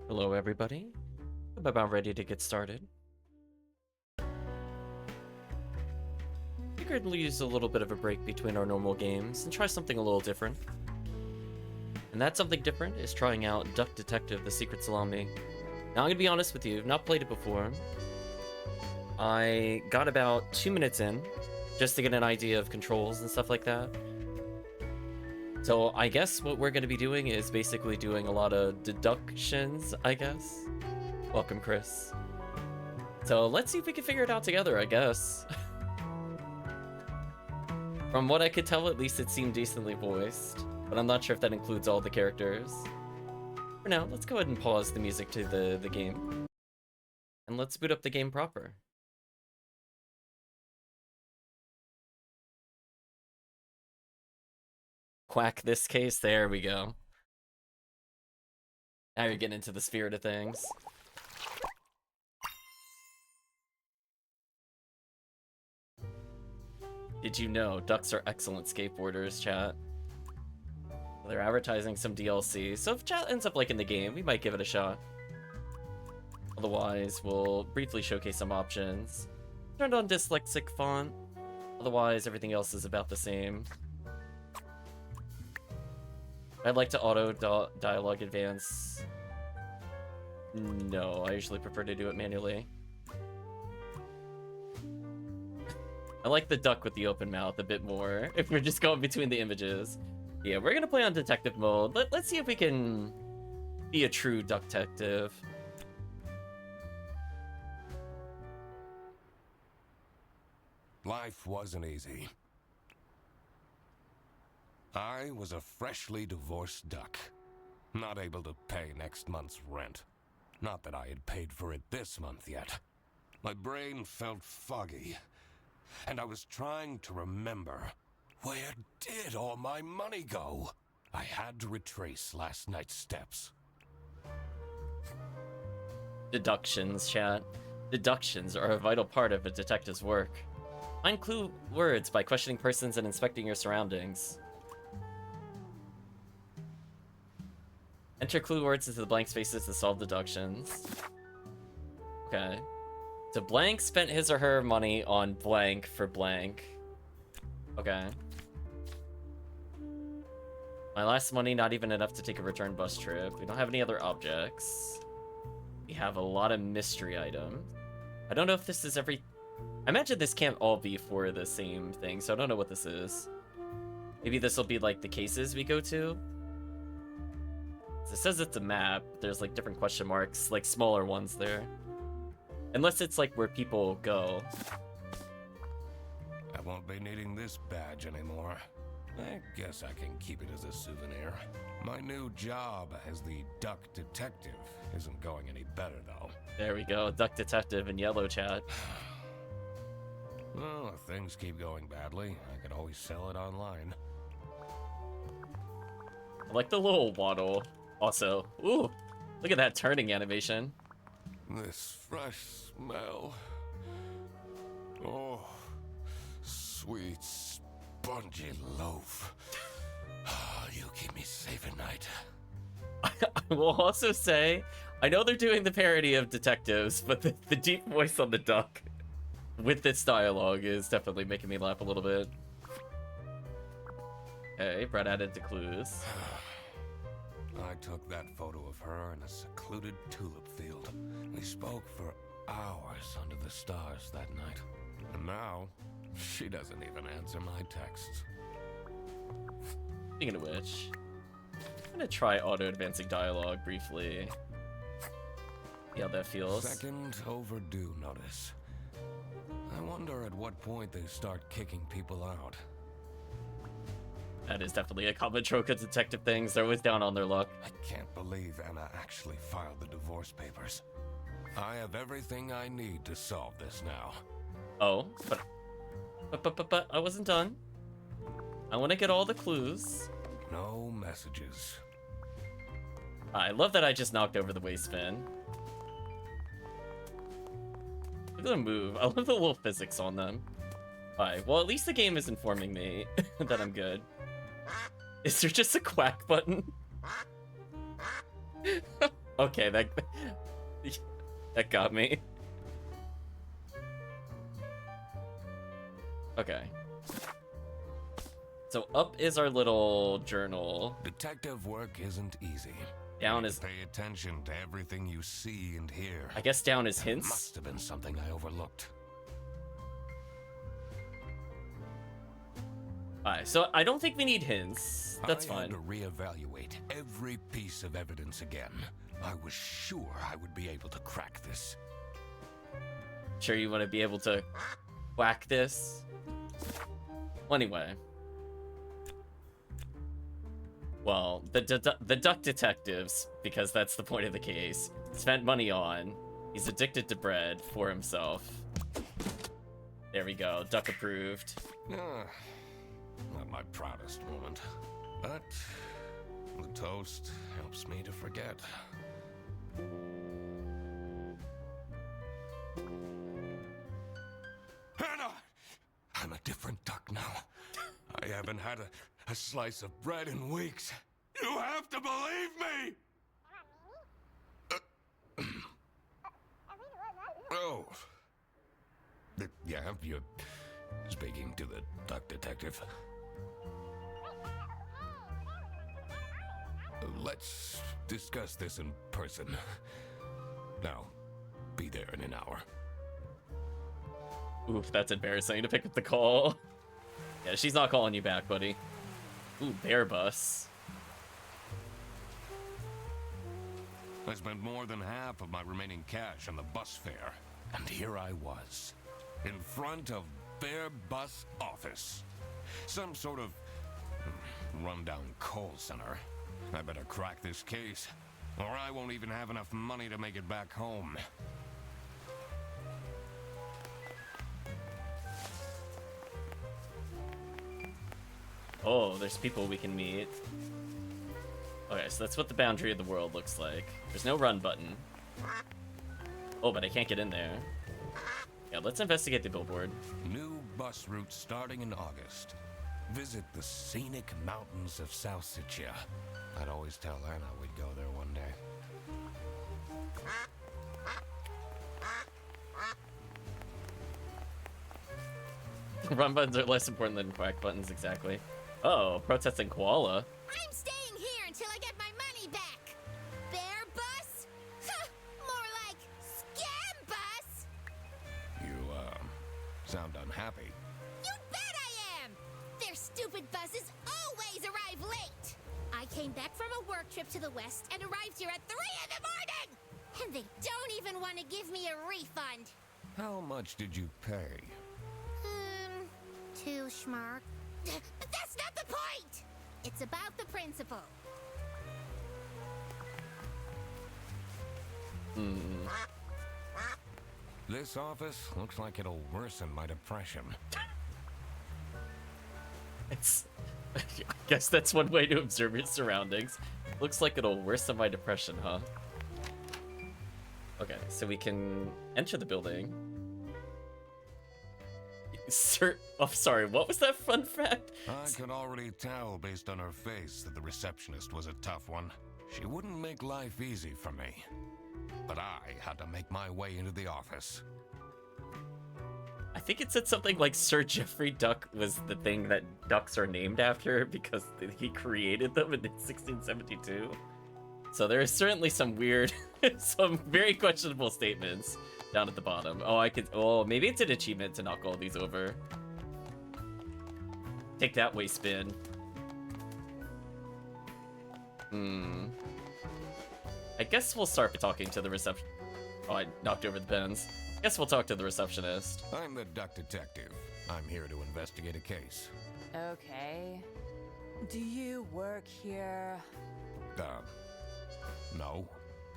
Hello, everybody. I'm about ready to get started. Figured we'll use a little bit of a break between our normal games and try something a little different. And that something different is trying out Duck Detective: The Secret Salami. Now, I'm gonna be honest with you, I've not played it before. I got about 2 minutes in just to get an idea of controls and stuff like that. So I guess what we're gonna be doing is basically doing a lot of deductions, I guess. Welcome, Chris. So let's see if we can figure it out together, I guess. From what I could tell, at least it seemed decently voiced, but I'm not sure if that includes all the characters. For now, let's go ahead and pause the music to the game, and let's boot up the game proper. Quack this case, there we go. Now you're getting into the spirit of things. Did you know ducks are excellent skateboarders, chat? They're advertising some DLC, so if chat ends up liking the game, we might give it a shot. Otherwise, we'll briefly showcase some options. Turned on dyslexic font. Otherwise, everything else is about the same. I'd like to auto dialogue advance. No, I usually prefer to do it manually. I like the duck with the open mouth a bit more, if we're just going between the images. Yeah, we're gonna play on detective mode. Let's see if we can be a true duck detective. Life wasn't easy. I was a freshly divorced duck, not able to pay next month's rent. Not that I had paid for it this month yet. My brain felt foggy, and I was trying to remember, where did all my money go? I had to retrace last night's steps. Deductions, chat. Deductions are a vital part of a detective's work. Find clue words by questioning persons and inspecting your surroundings. Enter clue words into the blank spaces to solve deductions. Okay. So blank spent his or her money on blank for blank. Okay. My last money, not even enough to take a return bus trip. We don't have any other objects. We have a lot of mystery items. I don't know if this is every... I imagine this can't all be for the same thing, so I don't know what this is. Maybe this will be like the cases we go to. It says it's a map. There's like different question marks, like smaller ones there. Unless it's like where people go. I won't be needing this badge anymore. I guess I can keep it as a souvenir. My new job as the duck detective isn't going any better, though. There we go, duck detective in yellow, chat. Well, if things keep going badly, I could always sell it online. I like the little waddle. Also, ooh, look at that turning animation. This fresh smell. Oh, sweet, spongy loaf. You keep me safe at night. I will also say, I know they're doing the parody of detectives, but the deep voice on the duck with this dialogue is definitely making me laugh a little bit. Okay, Brad added to clues. I took that photo of her in a secluded tulip field. We spoke for hours under the stars that night. And now, she doesn't even answer my texts. Speaking of which, I'm gonna try auto-advancing dialogue briefly. See how that feels. Second overdue notice. I wonder at what point they start kicking people out. That is definitely a common trope of detective things. They're always down on their luck. I can't believe Anna actually filed the divorce papers. I have everything I need to solve this now. Oh, but I wasn't done. I want to get all the clues. No messages. I love that I just knocked over the waste bin. Look at them move. I love the little physics on them. Alright, well at least the game is informing me that I'm good. Is there just a quack button? Okay, that that got me. Okay. So up is our little journal. Detective work isn't easy. Down You is, pay attention to everything you see and hear. I guess down is There hints. must have been something I overlooked. Alright, so I don't think we need hints. That's I had fine. to reevaluate every piece of evidence again. I was sure I would be able to crack this. Sure you want to be able to whack this? Well, anyway. Well, the duck detectives, because that's the point of the case, spent money on. He's addicted to bread for himself. There we go, duck approved. Not my proudest moment, but the toast helps me to forget. Hannah! I'm a different duck now. I haven't had a slice of bread in weeks. You have to believe me! Oh. Yeah, you're speaking to the duck detective. Let's discuss this in person. Now, be there in an hour. Oof, that's embarrassing to pick up the call. Yeah, she's not calling you back, buddy. Ooh, bear bus. I spent more than half of my remaining cash on the bus fare, and here I was, in front of Bear Bus Office. Some sort of rundown call center. I better crack this case, or I won't even have enough money to make it back home. Oh, there's people we can meet. Okay, so that's what the boundary of the world looks like. There's no run button. Oh, but I can't get in there. Yeah, let's investigate the billboard. New bus route starting in August. Visit the scenic mountains of Salsiccia. I'd always tell Anna we'd go there one day. Run buttons are less important than quack buttons, exactly. Oh, protesting koala. I'm staying here until I get my money back. Bear bus? Huh, more like scam bus. You, sound unhappy. You bet I am. Their stupid buses always arrive late. I came back from a work trip to the west and arrived here at 3 in the morning. And they don't even want to give me a refund. How much did you pay? 2 schmark. But that's not the point. It's about the principle. This office looks like it'll worsen my depression. It's... I guess that's one way to observe your surroundings. Looks like it'll worsen my depression, huh? Okay, so we can enter the building. Sir, oh, sorry, what was that fun fact? I could already tell based on her face that the receptionist was a tough one. She wouldn't make life easy for me. But I had to make my way into the office. I think it said something like Sir Geoffrey Duck was the thing that ducks are named after because he created them in 1672. So there is certainly some weird, some very questionable statements down at the bottom. Oh, I could, oh, maybe it's an achievement to knock all these over. Take that way, spin. I guess we'll start by talking to the reception. Oh, I knocked over the pens. Guess we'll talk to the receptionist. I'm the duck detective. I'm here to investigate a case. Okay. Do you work here? No.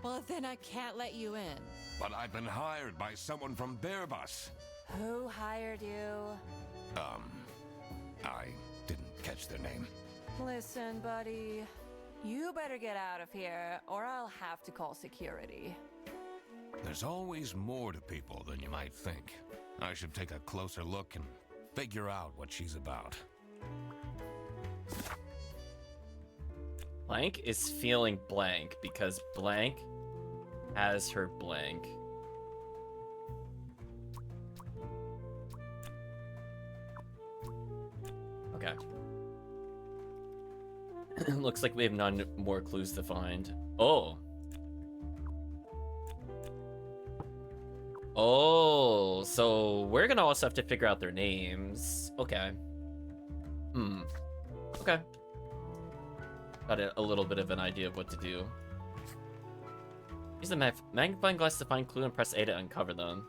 Well, then I can't let you in. But I've been hired by someone from Bearbus. Who hired you? I didn't catch their name. Listen, buddy. You better get out of here, or I'll have to call security. There's always more to people than you might think. I should take a closer look and figure out what she's about. Blank is feeling blank because blank has her blank. Okay. Looks like we have none more clues to find. Oh. Oh, so we're gonna also have to figure out their names. Okay. Okay. Got a little bit of an idea of what to do. Use the magnifying glass to find clue and press A to uncover them.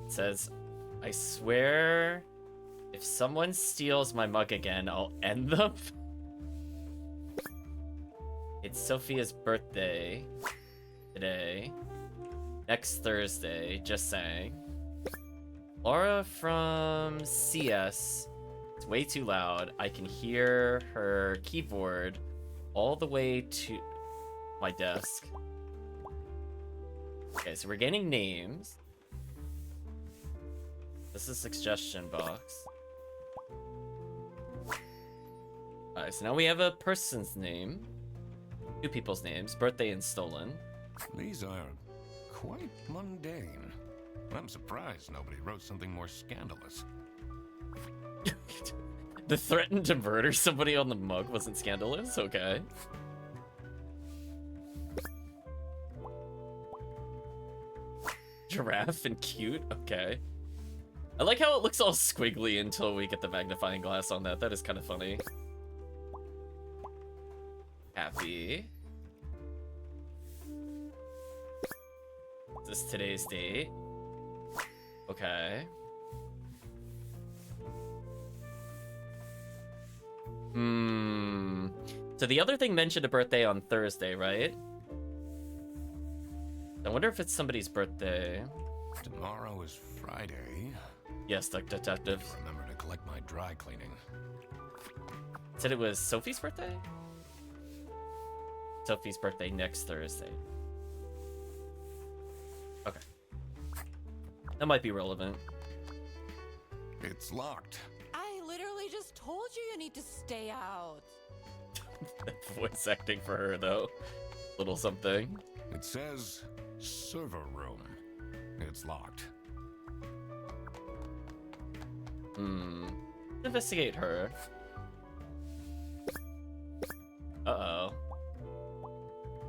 It says, I swear if someone steals my mug again, I'll end them. It's Sophia's birthday today. Next Thursday, just saying. Laura from CS. It's way too loud. I can hear her keyboard all the way to my desk. Okay, so we're getting names. This is suggestion box. Alright, so now we have a person's name. Two people's names, birthday and stolen. These are quite mundane. I'm surprised nobody wrote something more scandalous. The threatened to murder somebody on the mug wasn't scandalous? Okay. Giraffe and cute? Okay. I like how it looks all squiggly until we get the magnifying glass on that. That is kind of funny. Happy. Is this today's date? Okay. So the other thing mentioned a birthday on Thursday, right? I wonder if it's somebody's birthday. Tomorrow is Friday. Yes, detective. Remember to collect my dry cleaning. Said it was Sophie's birthday? Sophie's birthday next Thursday. Okay. That might be relevant. It's locked. I literally just told you need to stay out. Voice acting for her, though. Little something. It says server room. It's locked. Investigate her. Uh-oh.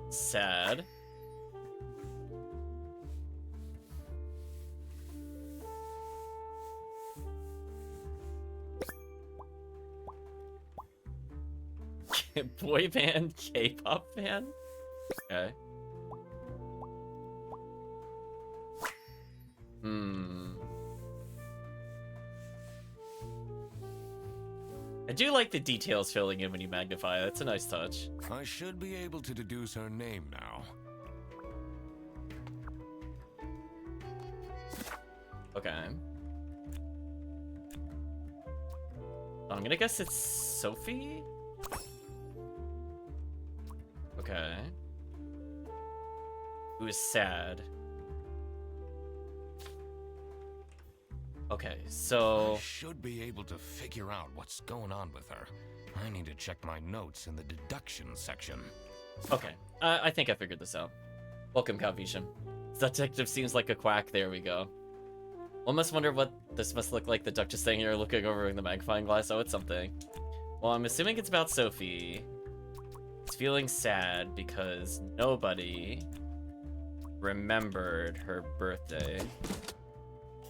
Sad. Boy band, K-pop fan? Okay. I do like the details filling in when you magnify. That's a nice touch. I should be able to deduce her name now. Okay. I'm gonna guess it's Sophie? Okay. Who is sad? Okay, so... I should be able to figure out what's going on with her. I need to check my notes in the deduction section. Okay, I think I figured this out. Welcome, Calvisham. Detective seems like a quack. There we go. One must wonder what this must look like. The duck just staying here looking over the magnifying glass. Oh, it's something. Well, I'm assuming it's about Sophie. It's feeling sad because nobody remembered her birthday.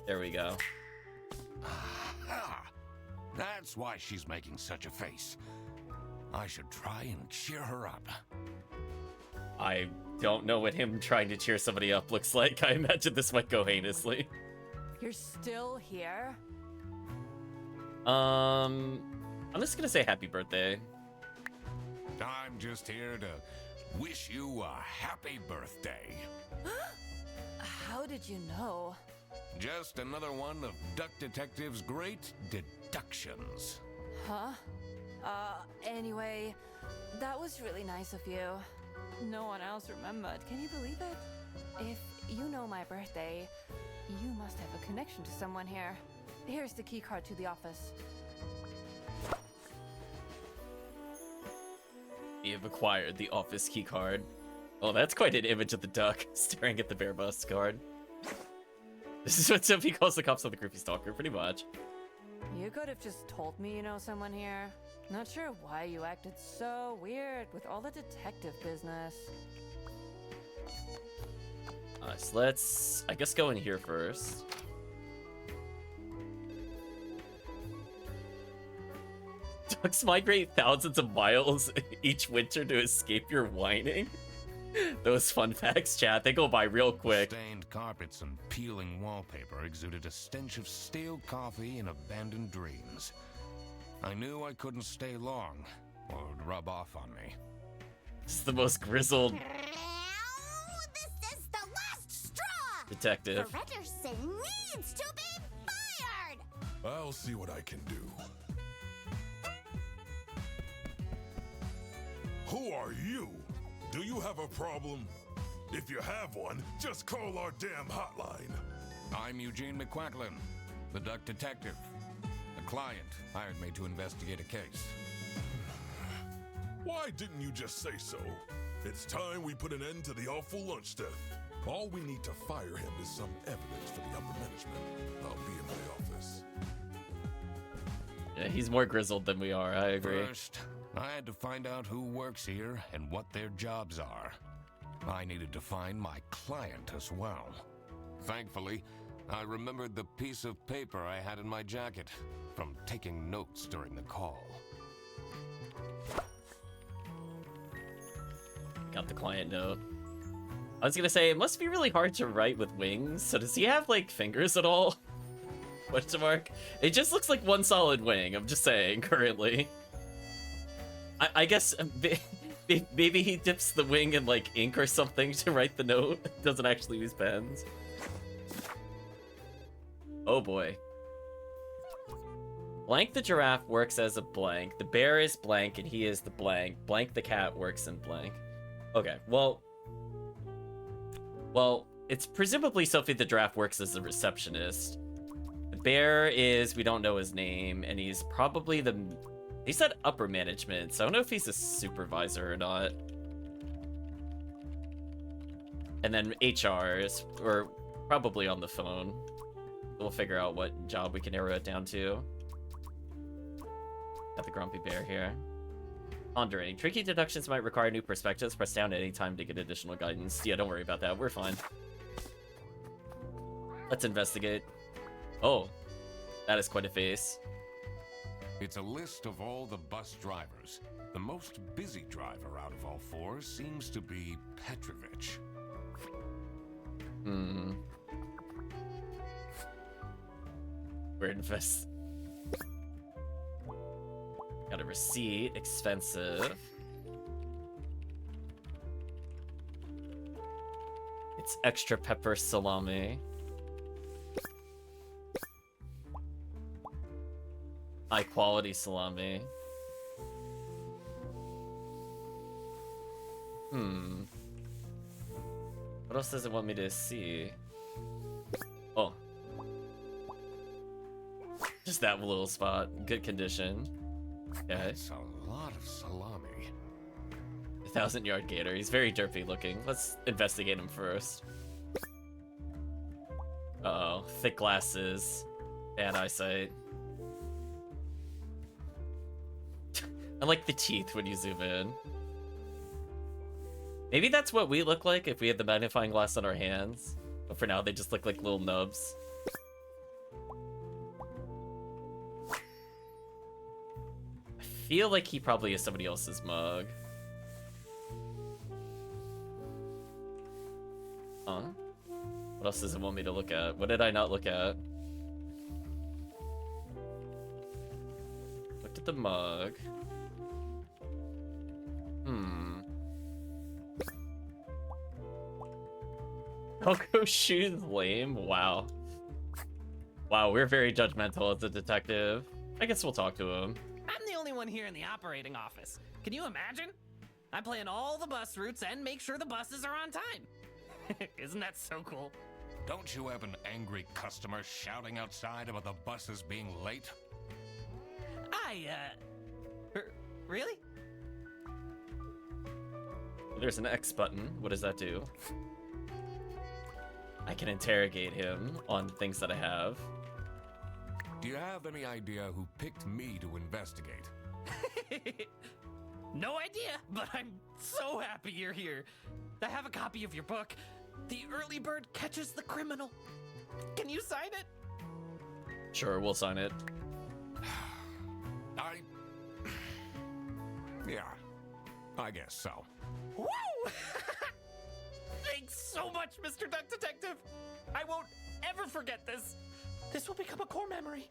There we go. Ah, that's why she's making such a face. I should try and cheer her up. I don't know what him trying to cheer somebody up looks like. I imagine this might go heinously. You're still here? I'm just gonna say happy birthday. I'm just here to wish you a happy birthday. How did you know? Just another one of Duck Detective's great deductions. Huh? Anyway, that was really nice of you. No one else remembered. Can you believe it? If you know my birthday, you must have a connection to someone here. Here's the key card to the office. You have acquired the office key card. Oh, that's quite an image of the duck staring at the bear bust card. This is what Sophie calls the cops on the creepy stalker, pretty much. You could have just told me you know someone here. Not sure why you acted so weird with all the detective business. So let's, I guess, go in here first. Ducks migrate thousands of miles each winter to escape your whining. Those fun facts, chat, they go by real quick. Stained carpets and peeling wallpaper exuded a stench of stale coffee and abandoned dreams. I knew I couldn't stay long, or it would rub off on me. This is the most grizzled This is the last straw! detective. Fredderson needs to be fired! I'll see what I can do. Who are you? Do you have a problem? If you have one, just call our damn hotline. I'm Eugene McQuacklin, the duck detective. A client hired me to investigate a case. Why didn't you just say so? It's time we put an end to the awful lunch death. All we need to fire him is some evidence for the upper management. I'll be in my office. Yeah, he's more grizzled than we are, I agree. First, I had to find out who works here and what their jobs are. I needed to find my client as well. Thankfully, I remembered the piece of paper I had in my jacket from taking notes during the call. Got the client note. I was gonna say, it must be really hard to write with wings, so does he have, like, fingers at all? Question mark? It just looks like one solid wing, I'm just saying, currently. I guess maybe he dips the wing in, like, ink or something to write the note. Doesn't actually use pens. Oh boy. Blank the giraffe works as a blank. The bear is blank and he is the blank. Blank the cat works in blank. Okay, well, it's presumably Sophie the giraffe works as a receptionist. The bear is, we don't know his name, and he's probably he said upper management, so I don't know if he's a supervisor or not. And then HR is, or probably on the phone. We'll figure out what job we can narrow it down to. Got the grumpy bear here. Pondering. Tricky deductions might require new perspectives. Press down at any time to get additional guidance. Yeah, don't worry about that. We're fine. Let's investigate. Oh, that is quite a face. It's a list of all the bus drivers. The most busy driver out of all four seems to be Petrovich. We're got a receipt. Expensive. It's extra pepper salami. High quality salami. What else does it want me to see? Oh. Just that little spot. Good condition. Okay. That's a lot of salami. 1,000-yard gator. He's very derpy looking. Let's investigate him first. Uh-oh. Thick glasses. Bad eyesight. I like the teeth when you zoom in. Maybe that's what we look like if we had the magnifying glass on our hands. But for now, they just look like little nubs. I feel like he probably is somebody else's mug. Huh? What else does it want me to look at? What did I not look at? Looked at the mug. Coco shoes lame. Wow. Wow, we're very judgmental as a detective. I guess we'll talk to him. I'm the only one here in the operating office. Can you imagine? I plan all the bus routes and make sure the buses are on time. Isn't that so cool? Don't you have an angry customer shouting outside about the buses being late? Really? There's an X button. What does that do? I can interrogate him on things that I have. Do you have any idea who picked me to investigate? No idea, but I'm so happy you're here. I have a copy of your book. The Early Bird Catches the Criminal. Can you sign it? Sure, we'll sign it. Yeah, I guess so. Woo! Thanks so much, Mr. Duck Detective. I won't ever forget this. This will become a core memory.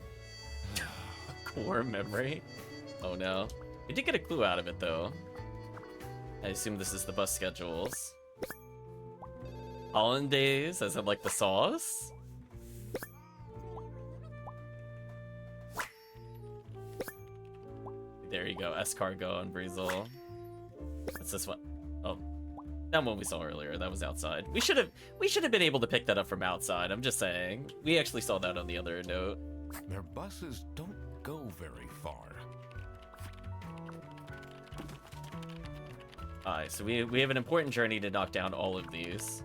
Core memory? Oh no. We did get a clue out of it though. I assume this is the bus schedules. Hollandaise, as in like the sauce? There you go, escargot and Breezel. What's this one? Oh, that one we saw earlier. That was outside. We should have been able to pick that up from outside. I'm just saying. We actually saw that on the other note. Their buses don't go very far. Alright, so we have an important journey to knock down all of these.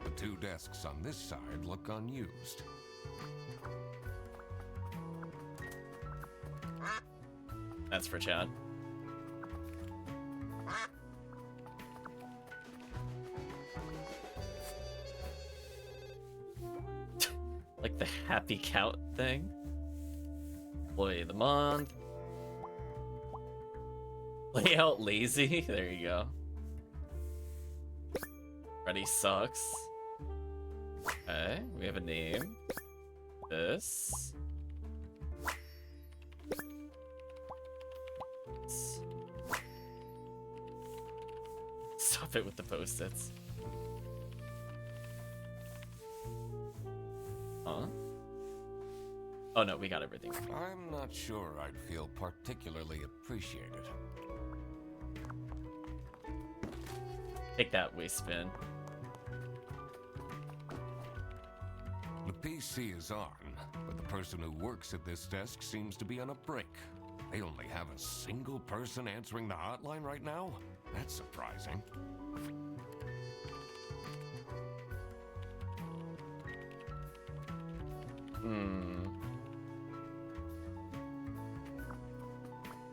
The two desks on this side look unused. That's for Chad. Like the happy count thing. Employee of the month. Layout lazy. There you go. Freddy sucks. Okay, we have a name. This. Stop it with the post-its. Huh? Oh no, we got everything. I'm not sure I'd feel particularly appreciated. Take that, waste spin. The PC is on, but the person who works at this desk seems to be on a break. They only have a single person answering the hotline right now? That's surprising.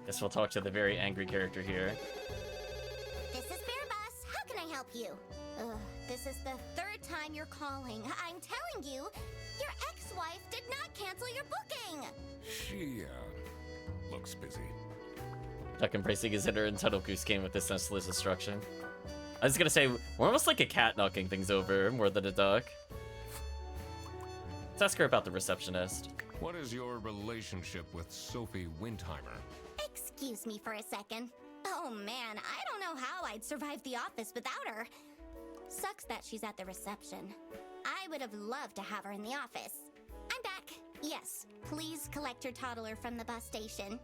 Guess we'll talk to the very angry character here. This is Fairbus. How can I help you? This is the third time you're calling. I'm telling you, your ex-wife did not cancel your booking. She, looks busy. Duck embracing his hitter and Tuttle Goose game with this senseless instruction. I was gonna say, we're almost like a cat knocking things over more than a duck. Let's ask her about the receptionist. What is your relationship with Sophie Windheimer? Excuse me for a second. Oh man, I don't know how I'd survive the office without her. Sucks that she's at the reception. I would have loved to have her in the office. I'm back. Yes, please collect your toddler from the bus station.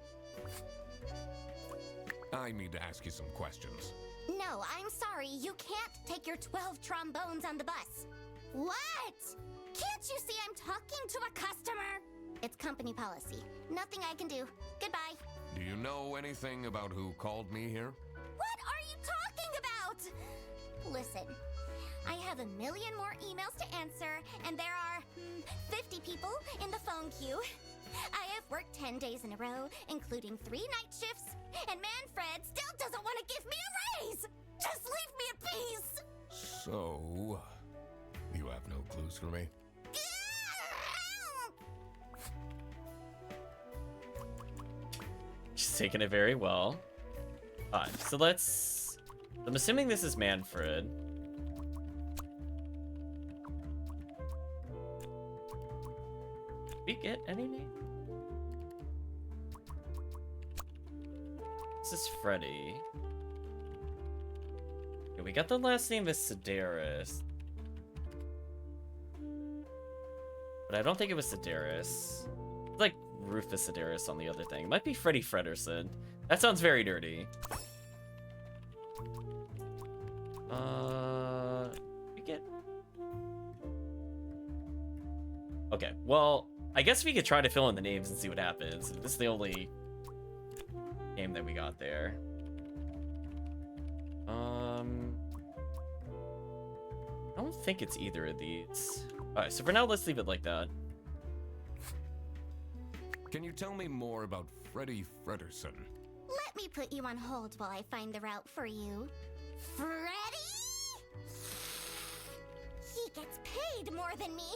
I need to ask you some questions. No, I'm sorry. You can't take your 12 trombones on the bus. What? Can't you see I'm talking to a customer? It's company policy. Nothing I can do. Goodbye. Do you know anything about who called me here? What are you talking about? Listen, I have a million more emails to answer, and there are 50 people in the phone queue. I have worked 10 days in a row, including 3 night shifts, and Manfred still doesn't want to give me a raise! Just leave me in peace! So, you have no clues for me? She's taking it very well. Alright, so let's... I'm assuming this is Manfred. Did we get any name? This is Freddy. Okay, we got the last name is Sedaris. But I don't think it was Sedaris. It's like Rufus Sedaris on the other thing. It might be Freddy Frederson. That sounds very dirty. Okay, well, I guess we could try to fill in the names and see what happens. This is the only name that we got there. I don't think it's either of these. Alright, so for now, let's leave it like that. Can you tell me more about Freddy Frederson? Let me put you on hold while I find the route for you. Freddy? He gets paid more than me.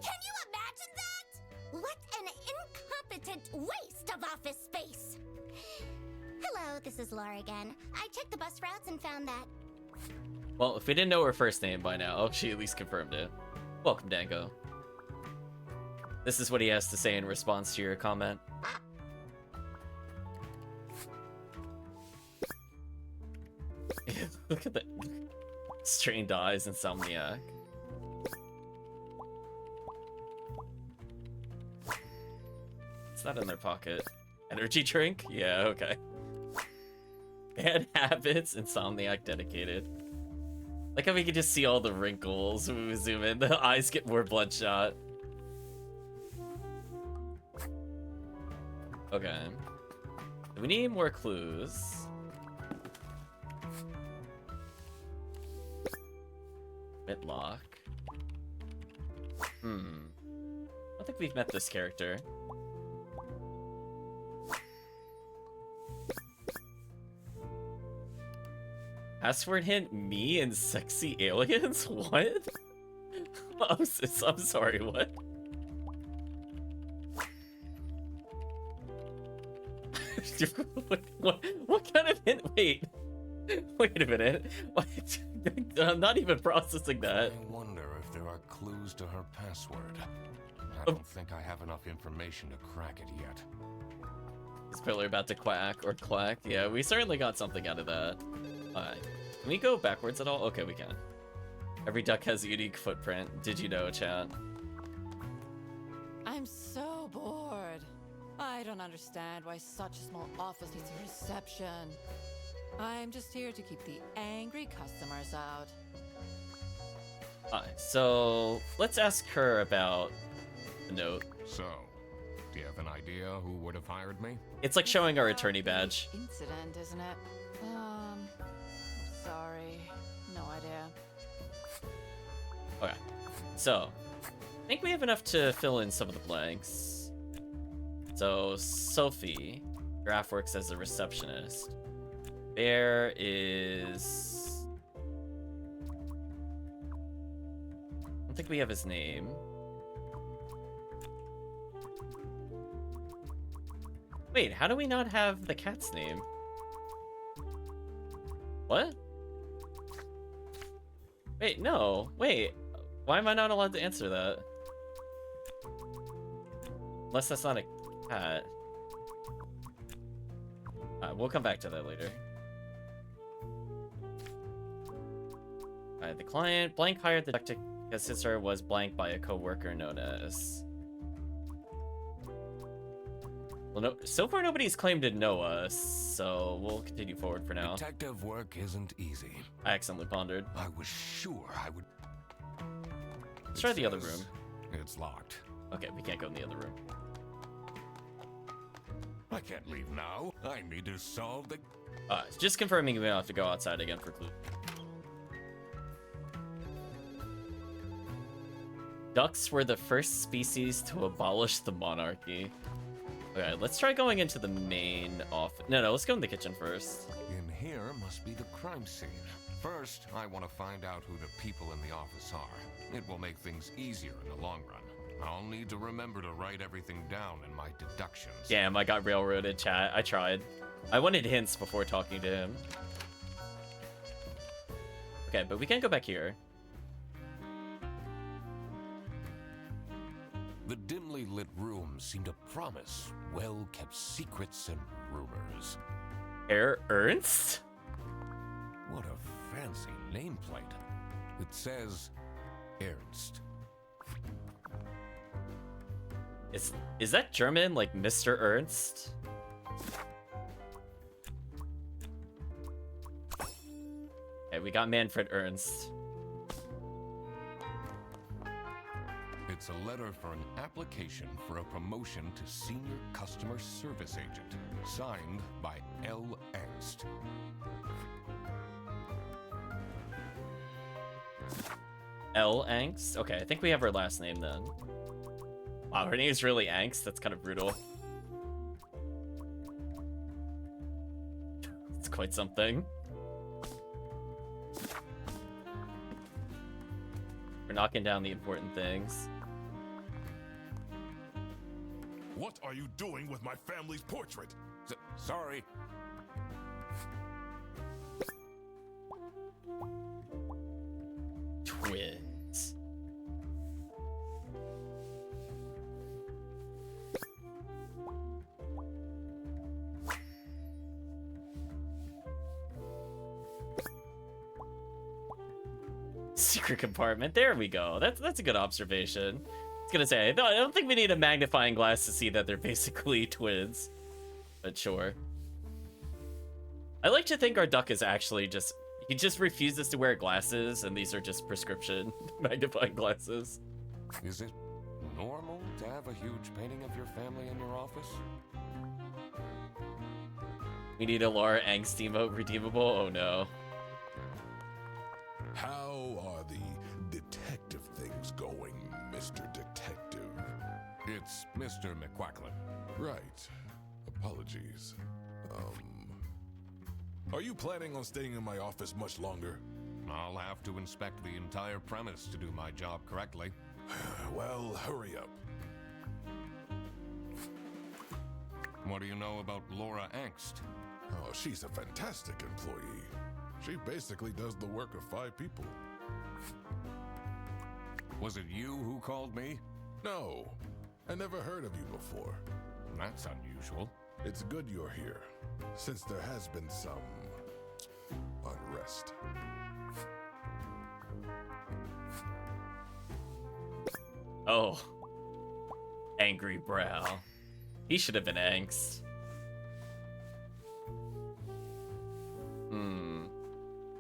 Can you imagine that? What an incompetent waste of office space. Hello, this is Laura again. I checked the bus routes and found that. Well, if we didn't know her first name by now, she at least confirmed it. Welcome, Dango. This is what he has to say in response to your comment. Look at that. Strained eyes, insomniac. It's not in their pocket. Energy drink? Yeah, okay. Bad habits, insomniac dedicated. Like how we can just see all the wrinkles when we zoom in. The eyes get more bloodshot. Okay. We need more clues. Whitlock. I don't think we've met this character. Password hint, me and sexy aliens? What? I'm sorry, what? what kind of hint? Wait a minute. What? I'm not even processing that. I wonder if there are clues to her password. I don't think I have enough information to crack it yet. Is Pillar about to quack or clack? Yeah, we certainly got something out of that. Alright. Can we go backwards at all? Okay, we can. Every duck has a unique footprint. Did you know, chat? I'm so bored. I don't understand why such a small office needs a reception. I'm just here to keep the angry customers out. Alright, so let's ask her about the note. So, do you have an idea who would have hired me? It's like showing our attorney badge. Incident, isn't it? I'm sorry. No idea. Okay, so I think we have enough to fill in some of the blanks. So Sophie, Graf works as a receptionist. Bear is... I don't think we have his name. Wait, how do we not have the cat's name? What? Wait, no. Wait. Why am I not allowed to answer that? Unless that's not a cat. We'll come back to that later. The client blank hired the duck to assist her was blank by a co-worker known as... Well, no, so far nobody's claimed to know us, so we'll continue forward for now. Detective work isn't easy. I accidentally pondered. I was sure I would... Let's try the other room. It's locked. Okay, we can't go in the other room. I can't leave now. I need to solve the... Just confirming we don't have to go outside again for clue. Ducks were the first species to abolish the monarchy. Okay, let's try going into the main office. No, let's go in the kitchen first. In here must be the crime scene. First, I want to find out who the people in the office are. It will make things easier in the long run. I'll need to remember to write everything down in my deductions. Damn, I got railroaded, chat. I tried. I wanted hints before talking to him. Okay, but we can't go back here. The dimly lit rooms seem to promise well-kept secrets and rumors. Herr Ernst? What a fancy nameplate. It says Ernst. Is that German, like Mr. Ernst? Okay, we got Manfred Ernst. It It's a letter for an application for a promotion to senior customer service agent, signed by L. Angst. L. Angst? Okay, I think we have her last name then. Wow, her name is really Angst. That's kind of brutal. It's quite something. We're knocking down the important things. What are you doing with my family's portrait? Sorry. Twins. Secret compartment. There we go. That's a good observation. I was gonna say, I don't think we need a magnifying glass to see that they're basically twins. But sure. I like to think our duck is actually just... He just refuses to wear glasses, and these are just prescription magnifying glasses. Is it normal to have a huge painting of your family in your office? We need a Laura Angst emote redeemable? Oh no. How are the detective things going, Mr. Detective? It's Mr. McQuacklin. Right. Apologies. Are you planning on staying in my office much longer? I'll have to inspect the entire premise to do my job correctly. Well, hurry up. What do you know about Laura Angst? Oh, she's a fantastic employee. She basically does the work of 5 people. Was it you who called me? No, I never heard of you before. That's unusual. It's good you're here, since there has been some unrest. Oh. Angry brow. He should have been Angst.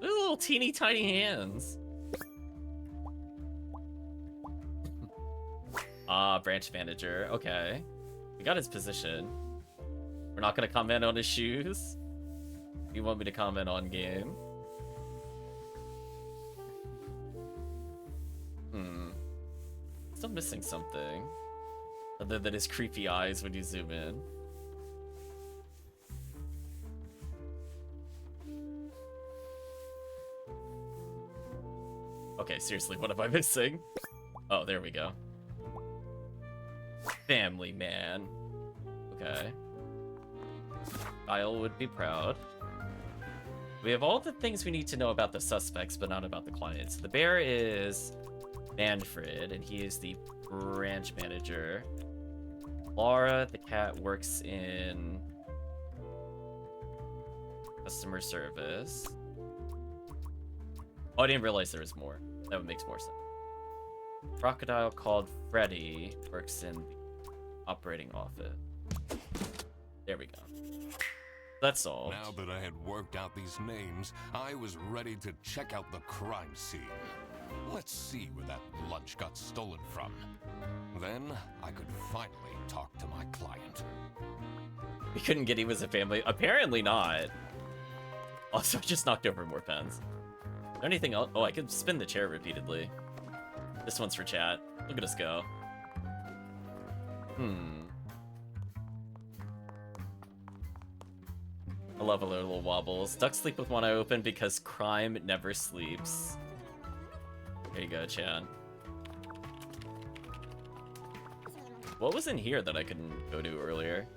Little teeny tiny hands. Ah, branch manager. Okay. We got his position. We're not gonna comment on his shoes. You want me to comment on game? Still missing something. Other than his creepy eyes when you zoom in. Okay, seriously, what am I missing? Oh, there we go. Family man. Okay. Kyle would be proud. We have all the things we need to know about the suspects, but not about the clients. The bear is Manfred, and he is the branch manager. Laura, the cat, works in customer service. Oh, I didn't realize there was more. That makes more sense. Crocodile called Freddy works in the operating office. There we go. That's all. Now that I had worked out these names, I was ready to check out the crime scene. Let's see where that lunch got stolen from. Then I could finally talk to my client. We couldn't get he was a family. Apparently not. Also, I just knocked over more pens. Is there anything else? Oh, I could spin the chair repeatedly. This one's for chat. Look at us go. I love a little wobbles. Ducks sleep with one eye open because crime never sleeps. There you go, Chan. What was in here that I couldn't go to earlier?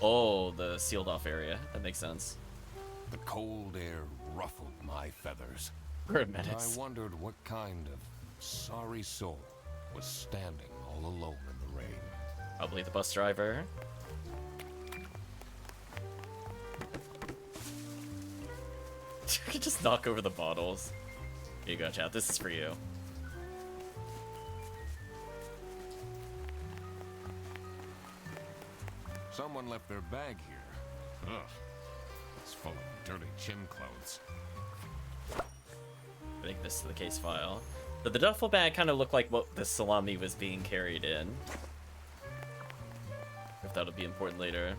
Oh, the sealed off area. That makes sense. The cold air ruffled my feathers. We're a menace. I wondered what kind of sorry soul was standing all alone in the rain. Probably the bus driver. I could just knock over the bottles. Here you go, chat. This is for you. Someone left their bag here. Ugh. It's full of dirty gym clothes. Make this to the case file. So the duffel bag kind of looked like what the salami was being carried in. If that'll be important later.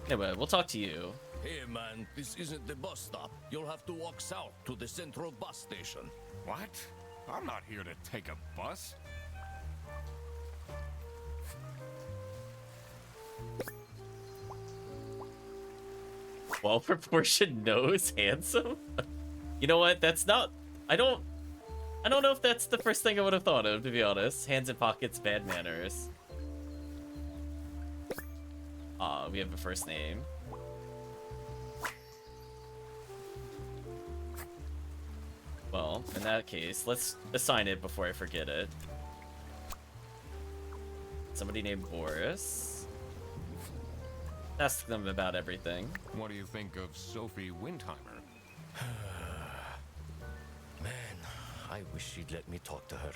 Anyway, we'll talk to you. Hey man, this isn't the bus stop. You'll have to walk south to the central bus station. What? I'm not here to take a bus. Well-proportioned nose, handsome? You know what? That's not... I don't know if that's the first thing I would have thought of, to be honest. Hands in pockets, bad manners. We have a first name. Well, in that case, let's assign it before I forget it. Somebody named Boris. Ask them about everything. What do you think of Sophie Windheimer? Man, I wish she'd let me talk to her.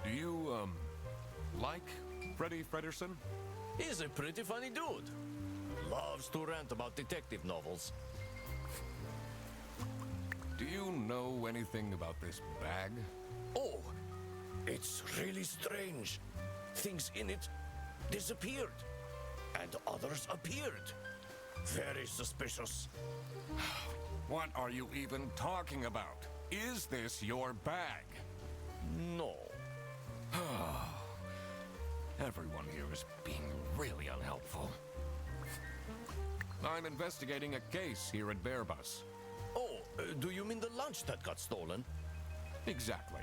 Do you, like Freddie Frederson? He's a pretty funny dude. Loves to rant about detective novels. Do you know anything about this bag? Oh, it's really strange. Things in it disappeared, and others appeared. Very suspicious. What are you even talking about? Is this your bag? No. Everyone here is being really unhelpful. I'm investigating a case here at Bearbus. Oh, do you mean the lunch that got stolen? Exactly.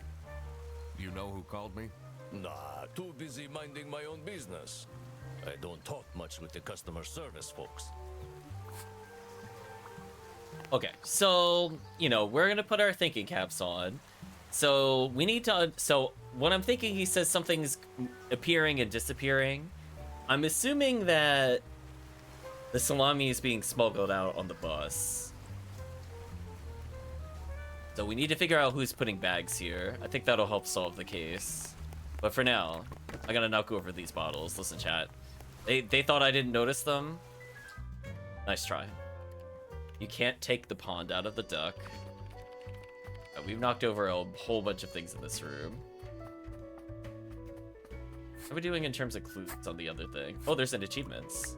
Do you know who called me? Nah, too busy minding my own business. I don't talk much with the customer service folks. Okay, so, you know, we're gonna put our thinking caps on. So, we need to... So, what I'm thinking, he says something's appearing and disappearing. I'm assuming that the salami is being smuggled out on the bus. So, we need to figure out who's putting bags here. I think that'll help solve the case. But for now, I gotta knock over these bottles. Listen, chat. They thought I didn't notice them. Nice try. You can't take the pond out of the duck. We've knocked over a whole bunch of things in this room. What are we doing in terms of clues on the other thing? Oh, there's an achievements.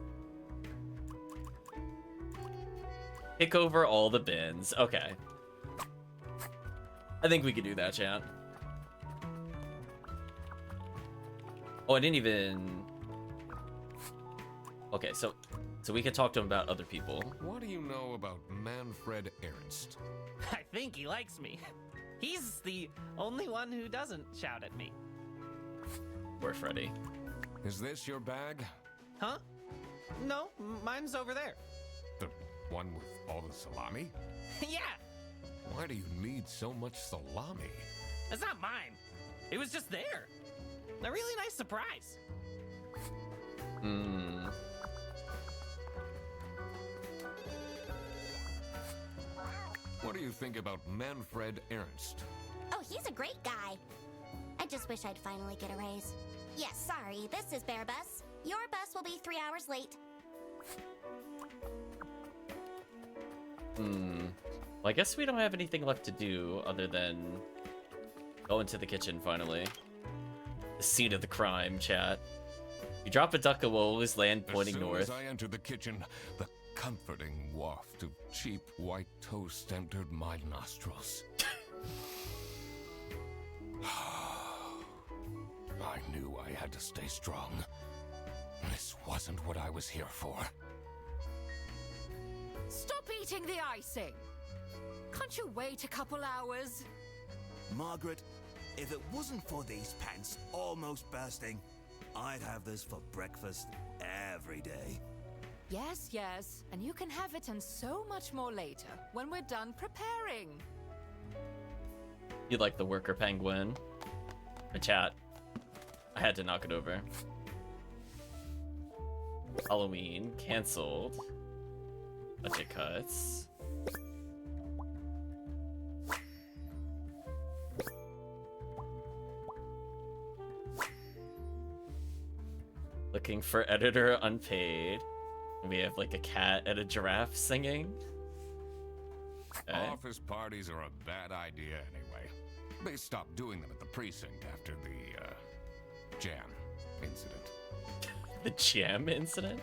Pick over all the bins. Okay. I think we can do that, chat. Oh, I didn't even... Okay, so we can talk to him about other people. What do you know about Manfred Ernst? I think he likes me. He's the only one who doesn't shout at me. Poor Freddy. Is this your bag? Huh? No, mine's over there. The one with all the salami? Yeah, Why do you need so much salami? that's not mine. It was just there. A really nice surprise. Hmm. What do you think about Manfred Ernst? Oh, he's a great guy. I just wish I'd finally get a raise. Yes, sorry, this is Bear Bus. Your bus will be 3 hours late. Well, I guess we don't have anything left to do other than go into the kitchen finally. The scene of the crime, chat. You drop a duck, it will always land pointing as soon north. As I entered the kitchen, the comforting waft of cheap white toast entered my nostrils. I knew I had to stay strong. This wasn't what I was here for. Stop eating the icing! Can't you wait a couple hours? Margaret, if it wasn't for these pants almost bursting, I'd have this for breakfast every day. Yes, yes, and you can have it and so much more later, when we're done preparing. You like the worker penguin? A chat. I had to knock it over. Halloween canceled. Budget cuts. Looking for editor unpaid. We have like a cat and a giraffe singing. Okay. Office parties are a bad idea anyway. They stopped doing them at the precinct after the jam incident. The jam incident?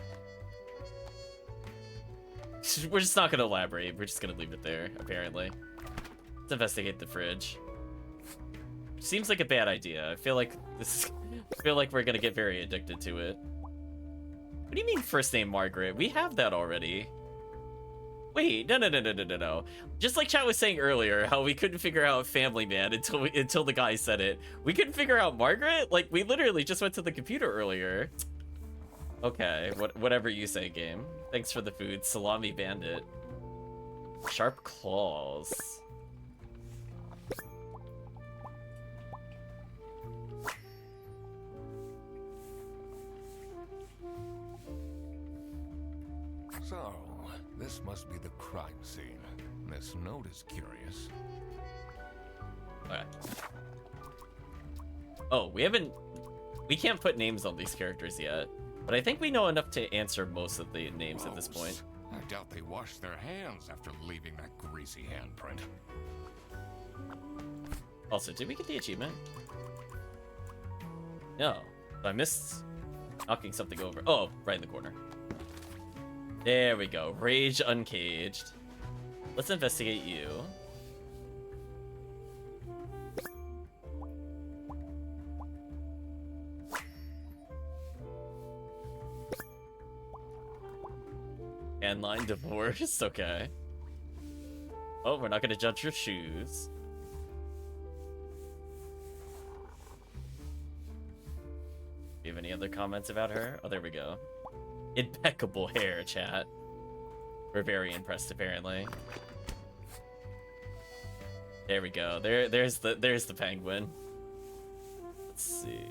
We're just not gonna elaborate. We're just gonna leave it there, apparently. Let's investigate the fridge. Seems like a bad idea. I feel like we're gonna get very addicted to it. What do you mean first name Margaret? We have that already. Wait, no. Just like chat was saying earlier, how we couldn't figure out Family Man until the guy said it. We couldn't figure out Margaret? Like, we literally just went to the computer earlier. Okay, whatever you say, game. Thanks for the food. Salami Bandit. Sharp claws. So, this must be the crime scene. This note is curious. Okay. Oh, we can't put names on these characters yet, but I think we know enough to answer most of the names at this point. I doubt they washed their hands after leaving that greasy handprint. Also, did we get the achievement? No. I missed knocking something over. Oh, right in the corner. There we go. Rage Uncaged. Let's investigate you. Handline divorce. Okay. Oh, we're not gonna judge your shoes. Do you have any other comments about her? Oh, there we go. Impeccable hair, chat. We're very impressed, apparently. There we go. There's the penguin. Let's see.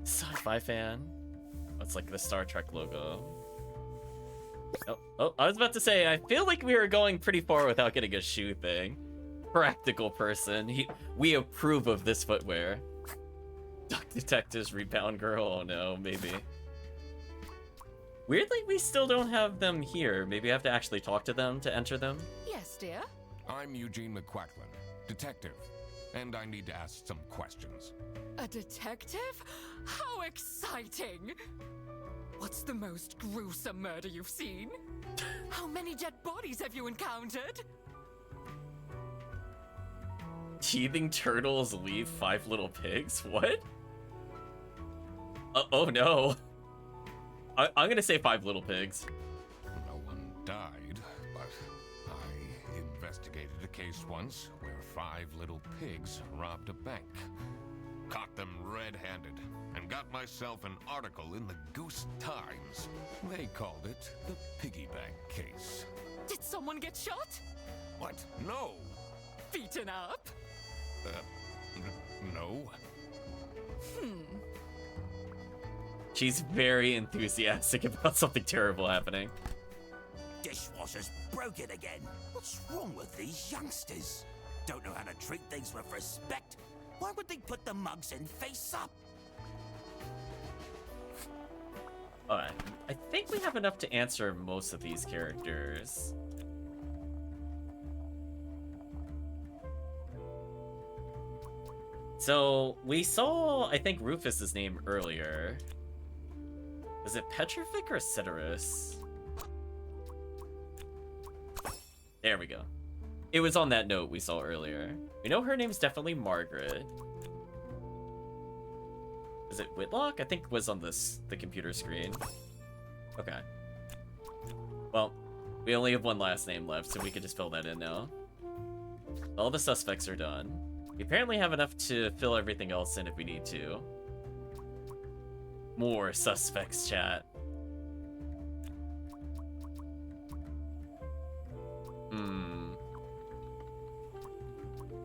Sci-fi fan. That's like the Star Trek logo. Oh, I was about to say, I feel like we were going pretty far without getting a shoe thing. Practical person. We approve of this footwear. Duck Detectives, Rebound Girl. Oh no, maybe. Weirdly, we still don't have them here. Maybe I have to actually talk to them to enter them. Yes, dear. I'm Eugene McQuacklin, detective, and I need to ask some questions. A detective? How exciting! What's the most gruesome murder you've seen? How many dead bodies have you encountered? Teething turtles leave 5 little pigs? What? Oh no. I'm gonna say 5 little pigs. No one died, but I investigated a case once where 5 little pigs robbed a bank. Caught them red-handed and got myself an article in the Goose Times. They called it the Piggy Bank case. Did someone get shot? What? No. Beaten up? No. She's very enthusiastic about something terrible happening. Dishwasher's broken again. What's wrong with these youngsters? Don't know how to treat things with respect. Why would they put the mugs in face up? Alright, I think we have enough to answer most of these characters. So, we saw, I think, Rufus's name earlier. Was it Petrovic or Ceteris? There we go. It was on that note we saw earlier. We know her name's definitely Margaret. Is it Whitlock? I think it was on the computer screen. Okay. Well, we only have one last name left, so we can just fill that in now. All the suspects are done. We apparently have enough to fill everything else in if we need to. More suspects, chat.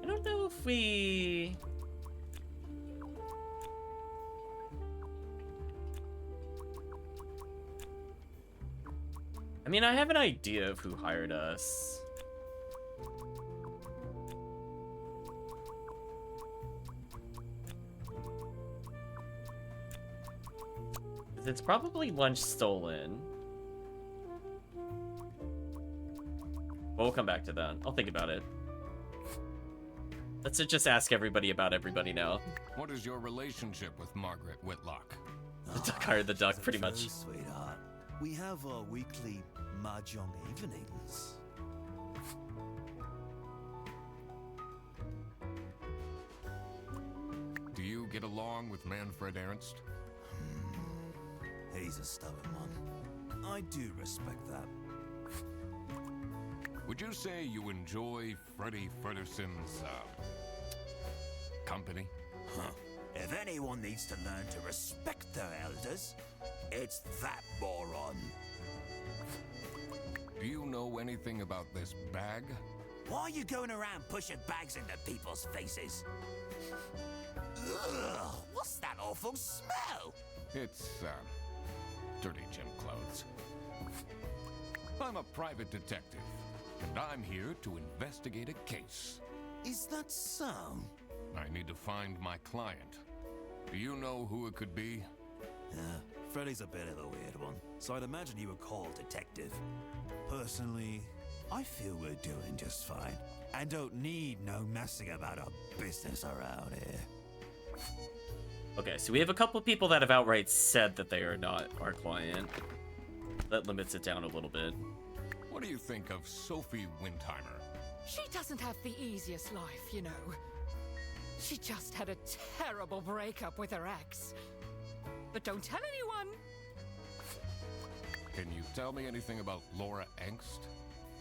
I don't know if we... I mean, I have an idea of who hired us. It's probably lunch stolen. We'll come back to that. I'll think about it. Let's just ask everybody about everybody now. What is your relationship with Margaret Whitlock? The duck hired the duck, pretty much. Suppose, sweetheart. We have our weekly mahjong evenings. Do you get along with Manfred Ernst? He's a stubborn one. I do respect that. Would you say you enjoy Freddy Furderson's, company? Huh. If anyone needs to learn to respect their elders, it's that moron. Do you know anything about this bag? Why are you going around pushing bags into people's faces? Ugh, what's that awful smell? It's, dirty gym clothes. I'm a private detective, and I'm here to investigate a case. Is that so? I need to find my client. Do you know who it could be? Yeah, Freddy's a bit of a weird one, so I'd imagine you would call detective. Personally, I feel we're doing just fine, and don't need no messing about our business around here. Okay, so we have a couple people that have outright said that they are not our client. That limits it down a little bit. What do you think of Sophie Windheimer? She doesn't have the easiest life, you know. She just had a terrible breakup with her ex. But don't tell anyone. Can you tell me anything about Laura Engst?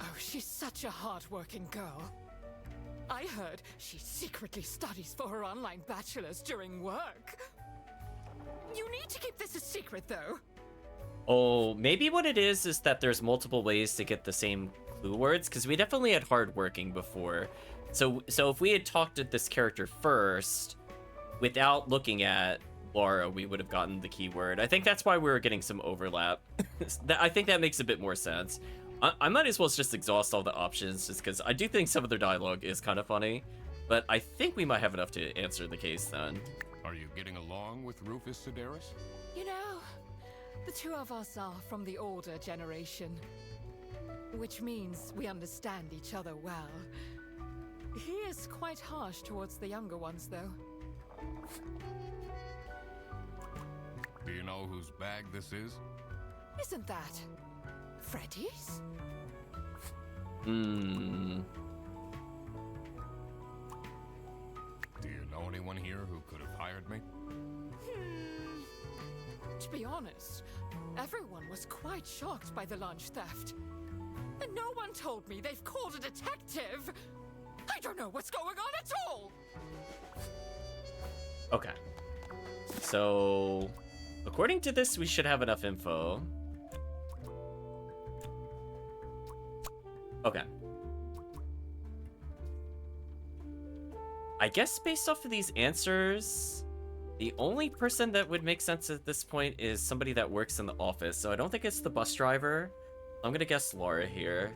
Oh, she's such a hard-working girl. I heard she secretly studies for her online bachelor's during work. You need to keep this a secret, though. Oh, maybe what it is that there's multiple ways to get the same clue words, because we definitely had hardworking before. So if we had talked to this character first, without looking at Laura, we would have gotten the keyword. I think that's why we were getting some overlap. I think that makes a bit more sense. I might as well just exhaust all the options, just because I do think some of their dialogue is kind of funny. But I think we might have enough to answer the case then. Are you getting along with Rufus Sedaris? You know, the two of us are from the older generation. Which means we understand each other well. He is quite harsh towards the younger ones, though. Do you know whose bag this is? Isn't that Freddy's? Hmm. Do you know anyone here who could have hired me? To be honest, everyone was quite shocked by the lunch theft. And no one told me they've called a detective! I don't know what's going on at all! Okay. So, according to this, we should have enough info. Okay. I guess based off of these answers, the only person that would make sense at this point is somebody that works in the office. So I don't think it's the bus driver. I'm gonna guess Laura here.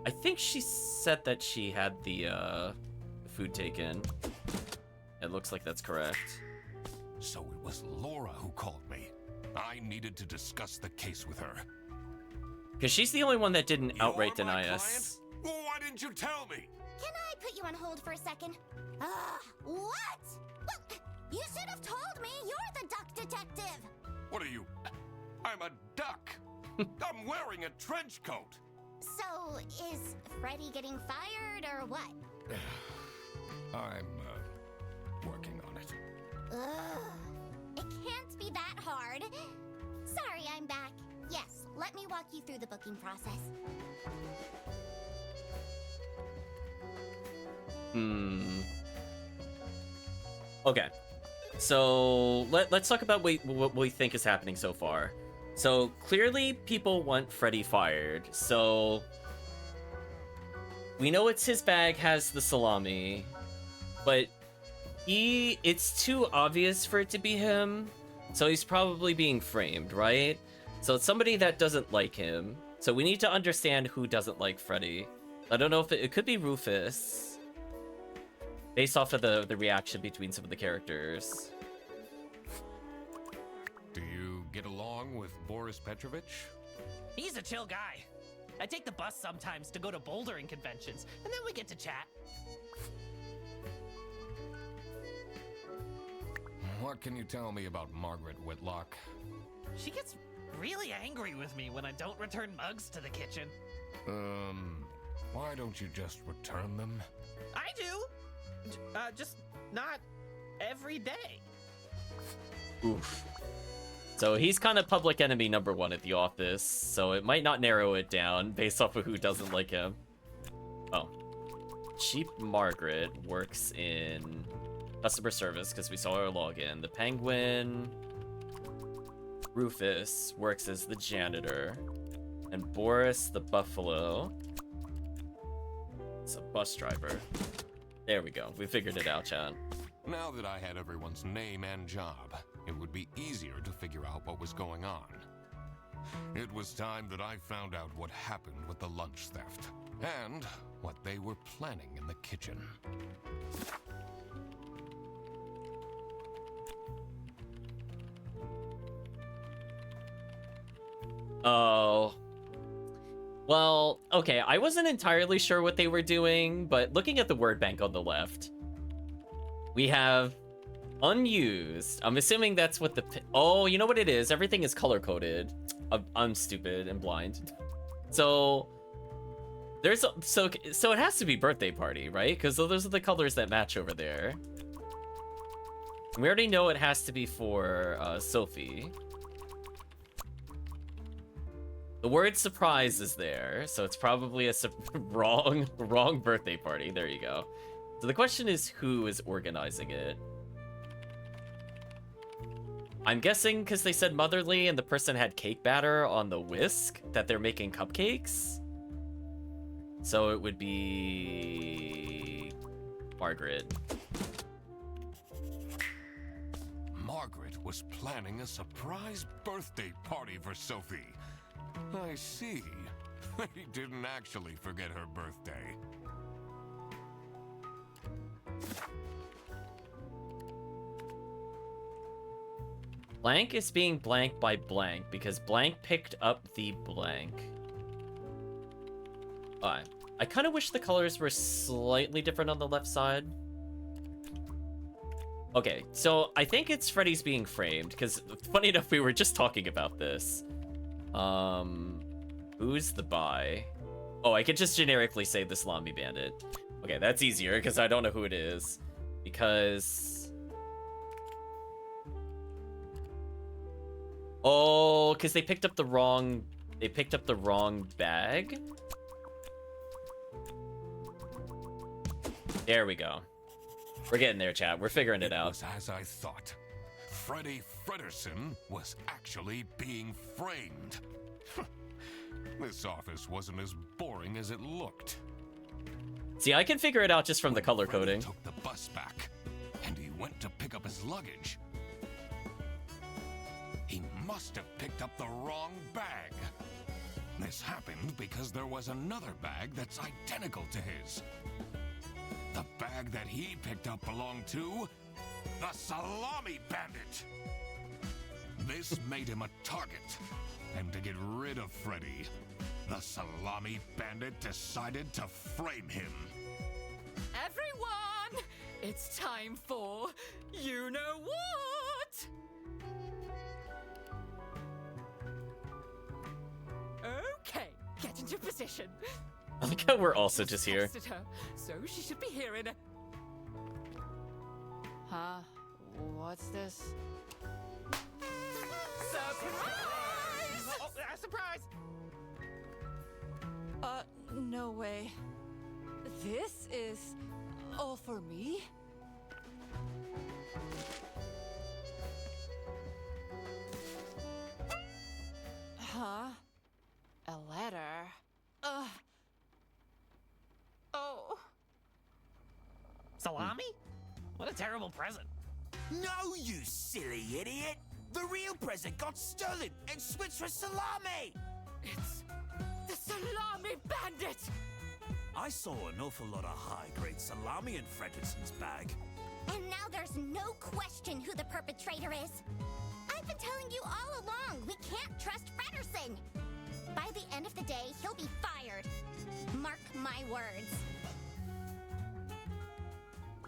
I think she said that she had the food taken. It looks like that's correct. So it was Laura who called me. I needed to discuss the case with her. Because she's the only one that didn't outright You're my deny client? us. Well, why didn't you tell me? Can I put you on hold for a second? What? Well, you should have told me you're the duck detective. What are you? I'm a duck. I'm wearing a trench coat. So, is Freddy getting fired or what? I'm, working on it. Ugh. It can't be that hard. Sorry, I'm back. Yes, let me walk you through the booking process. Okay. So let's talk about what we think is happening so far. So clearly people want Freddy fired. So we know it's his bag has the salami, but it's too obvious for it to be him. So he's probably being framed, right? So it's somebody that doesn't like him. So we need to understand who doesn't like Freddy. I don't know if it could be Rufus, based off of the reaction between some of the characters. Do you get along wrong with Boris Petrovich? He's a chill guy. I take the bus sometimes to go to bouldering conventions, and then we get to chat. What can you tell me about Margaret Whitlock? She gets really angry with me when I don't return mugs to the kitchen. Why don't you just return them? I do! Just not every day. Oof. So he's kind of public enemy number 1 at the office, so it might not narrow it down based off of who doesn't like him. Oh. Cheap Margaret works in customer service because we saw her login. The Penguin Rufus works as the janitor. And Boris the Buffalo is a bus driver. There we go. We figured it out, chat. Now that I had everyone's name and job, it would be easier to figure out what was going on. It was time that I found out what happened with the lunch theft, and what they were planning in the kitchen. Oh. Well, okay, I wasn't entirely sure what they were doing, but looking at the word bank on the left, we have unused. I'm assuming that's what the... Oh, you know what it is? Everything is color-coded. I'm stupid and blind. So... There's... So it has to be birthday party, right? Because those are the colors that match over there. We already know it has to be for Sophie. The word surprise is there, so it's probably a wrong birthday party. There you go. So the question is, who is organizing it? I'm guessing because they said motherly and the person had cake batter on the whisk that they're making cupcakes. So it would be Margaret. Margaret was planning a surprise birthday party for Sophie. I see. They didn't actually forget her birthday. Blank is being blank by blank because blank picked up the blank. Alright. I kind of wish the colors were slightly different on the left side. Okay, so I think it's Freddy's being framed because funny enough, we were just talking about this. Who's the buy? Oh, I could just generically say the Salami Bandit. Okay, that's easier because I don't know who it is. Because... Oh, because they picked up the wrong... They picked up the wrong bag? There we go. We're getting there, chat. We're figuring it out. It was as I thought. Freddy Frederson was actually being framed. This office wasn't as boring as it looked. See, I can figure it out just from the color Freddy coding. took the bus back, and he went to pick up his luggage. He must have picked up the wrong bag. This happened because there was another bag that's identical to his. The bag that he picked up belonged to the Salami Bandit. This made him a target, and to get rid of Freddy, the Salami Bandit decided to frame him. Everyone, it's time for you know what? Okay, get into position. I like how we're also just here. Texted her, so she should be here in a... Huh? What's this? Surprise! Oh, surprise! No way. This is all for me? Huh? A letter? Oh. Salami? What a terrible present. No, you silly idiot! The real present got stolen and switched for salami! It's the Salami Bandit! I saw an awful lot of high-grade salami in Frederson's bag. And now there's no question who the perpetrator is. I I've been telling you all along, we can't trust Frederson. By the end of the day, he'll be fired. Mark my words.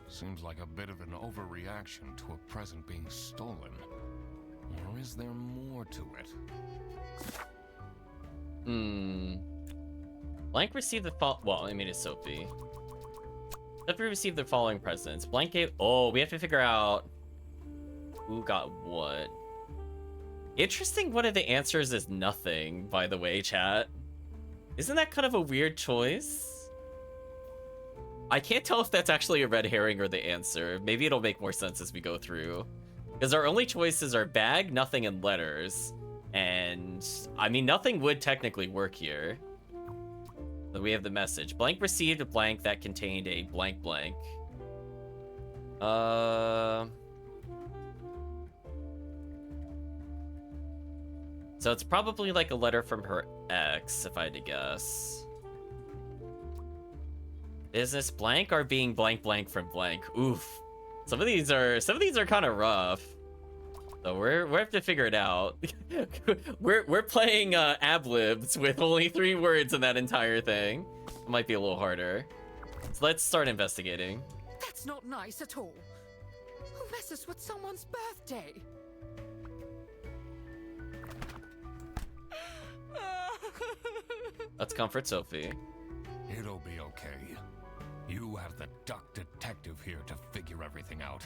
Seems like a bit of an overreaction to a present being stolen. Or is there more to it? Blank received the well, I mean, it's Sophie. Sophie received the following presents. Blank gave... Oh, we have to figure out who got what. Interesting, one of the answers is nothing, by the way, chat. Isn't that kind of a weird choice? I can't tell if that's actually a red herring or the answer. Maybe it'll make more sense as we go through. Because our only choices are bag, nothing, and letters. And, I mean, nothing would technically work here. So we have the message. Blank received a blank that contained a blank blank. So it's probably like a letter from her ex, if I had to guess. Business blank or being blank blank from blank. Oof. Some of these are kind of rough. So we have to figure it out. we're playing ab-libs with only 3 words in that entire thing. It might be a little harder. So let's start investigating. That's not nice at all. Who messes with someone's birthday? Let's comfort Sophie. It'll be okay. You have the duck detective here to figure everything out.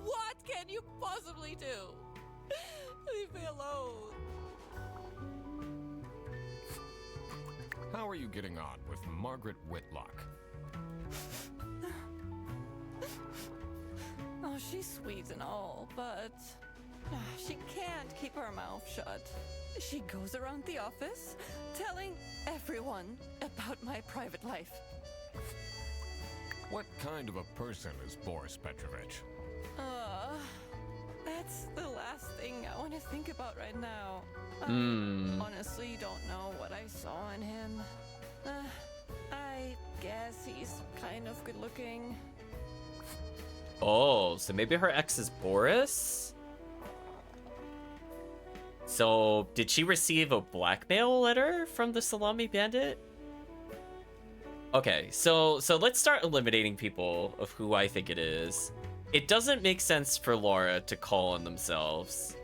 What can you possibly do? Leave me alone. How are you getting on with Margaret Whitlock? Oh, she's sweet and all, but she can't keep her mouth shut. She goes around the office telling everyone about my private life. What kind of a person is Boris Petrovich? That's the last thing I want to think about right now. I honestly don't know what I saw in him. I guess he's kind of good looking. Oh, so maybe her ex is Boris? So, did she receive a blackmail letter from the Salami Bandit? Okay, so let's start eliminating people of who I think it is. It doesn't make sense for Laura to call on themselves.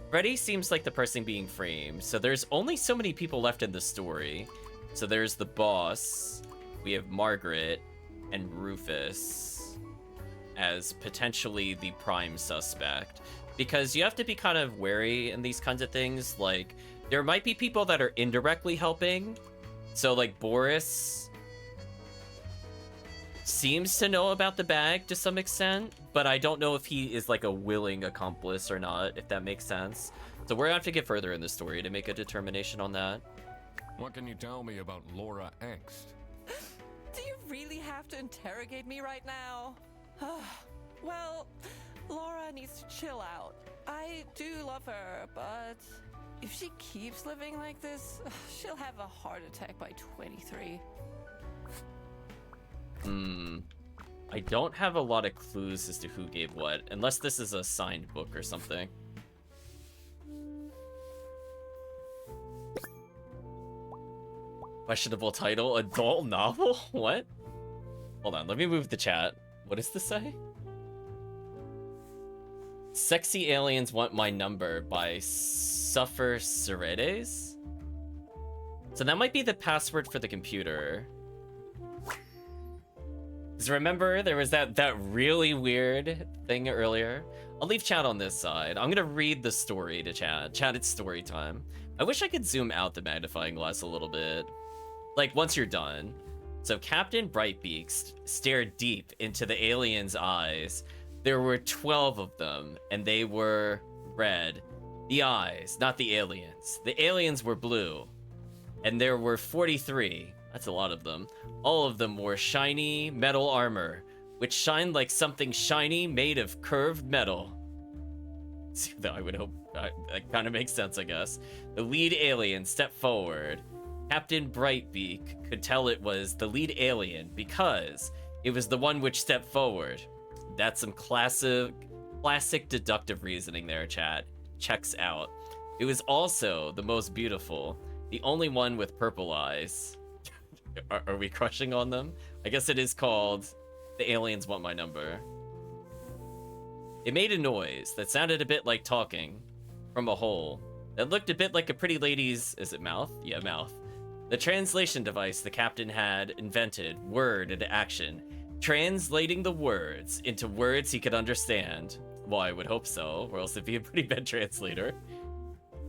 Freddy seems like the person being framed, so there's only so many people left in the story. So there's the boss, we have Margaret, and Rufus as potentially the prime suspect. Because you have to be kind of wary in these kinds of things. Like, there might be people that are indirectly helping. So, like, Boris seems to know about the bag to some extent, but I don't know if he is, like, a willing accomplice or not, if that makes sense. So we're gonna have to get further in the story to make a determination on that. What can you tell me about Laura Angst? Do you really have to interrogate me right now? Well, Laura needs to chill out. I do love her, but if she keeps living like this, she'll have a heart attack by 23. I don't have a lot of clues as to who gave what, unless this is a signed book or something. Questionable title, adult novel? What? Hold on, let me move the chat. What does this say? Sexy Aliens Want My Number by Suffer Seredes? So that might be the password for the computer. Because remember, there was that really weird thing earlier. I'll leave chat on this side. I'm gonna read the story to chat. Chat, it's story time. I wish I could zoom out the magnifying glass a little bit. Like, once you're done. So Captain Brightbeak stared deep into the alien's eyes. There were 12 of them, and they were red. The eyes, not the aliens. The aliens were blue. And there were 43. That's a lot of them. All of them wore shiny metal armor, which shined like something shiny made of curved metal. I would hope that kind of makes sense, I guess. The lead alien stepped forward. Captain Brightbeak could tell it was the lead alien because it was the one which stepped forward. That's some classic deductive reasoning there, chat. Checks out. It was also the most beautiful, the only one with purple eyes. Are we crushing on them? I guess it is called The Aliens Want My Number. It made a noise that sounded a bit like talking from a hole. That looked a bit like a pretty lady's, is it mouth? Yeah, mouth. The translation device the captain had invented, word into action, translating the words into words he could understand. Well, I would hope so, or else it'd be a pretty bad translator.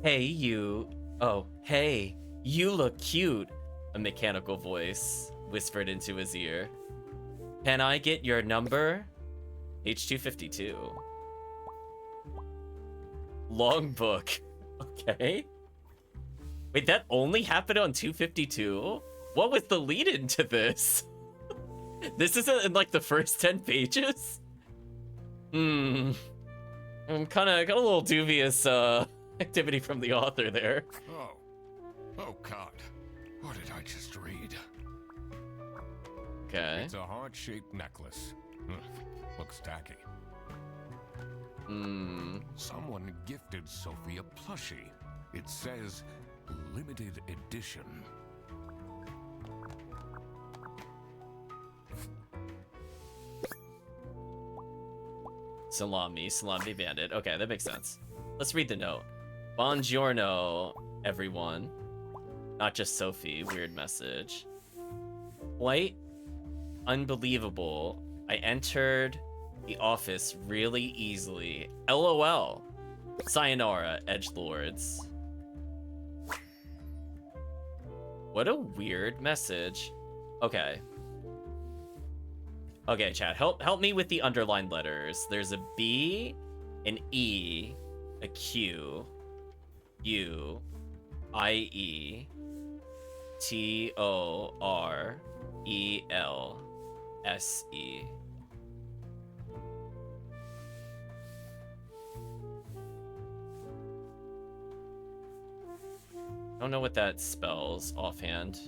Hey, you. Oh, hey, you look cute, a mechanical voice whispered into his ear. Can I get your number? H252. Long book. Okay. Wait, that only happened on 252? What was the lead into this? This isn't in like the first 10 pages? I'm got a little dubious activity from the author there. Oh God. What did I just read? Okay. It's a heart-shaped necklace. Looks tacky. Someone gifted Sophie a plushie. It says limited edition. Salami bandit. Okay, that makes sense. Let's read the note. Buongiorno, everyone. Not just Sophie, weird message. Quite unbelievable. I entered the office really easily. LOL. Sayonara, edgelords. What a weird message. Okay. Okay, chat, help me with the underlined letters. There's a B, an E, a Q, U, I, E, T, O, R, E, L, S, E. I don't know what that spells offhand.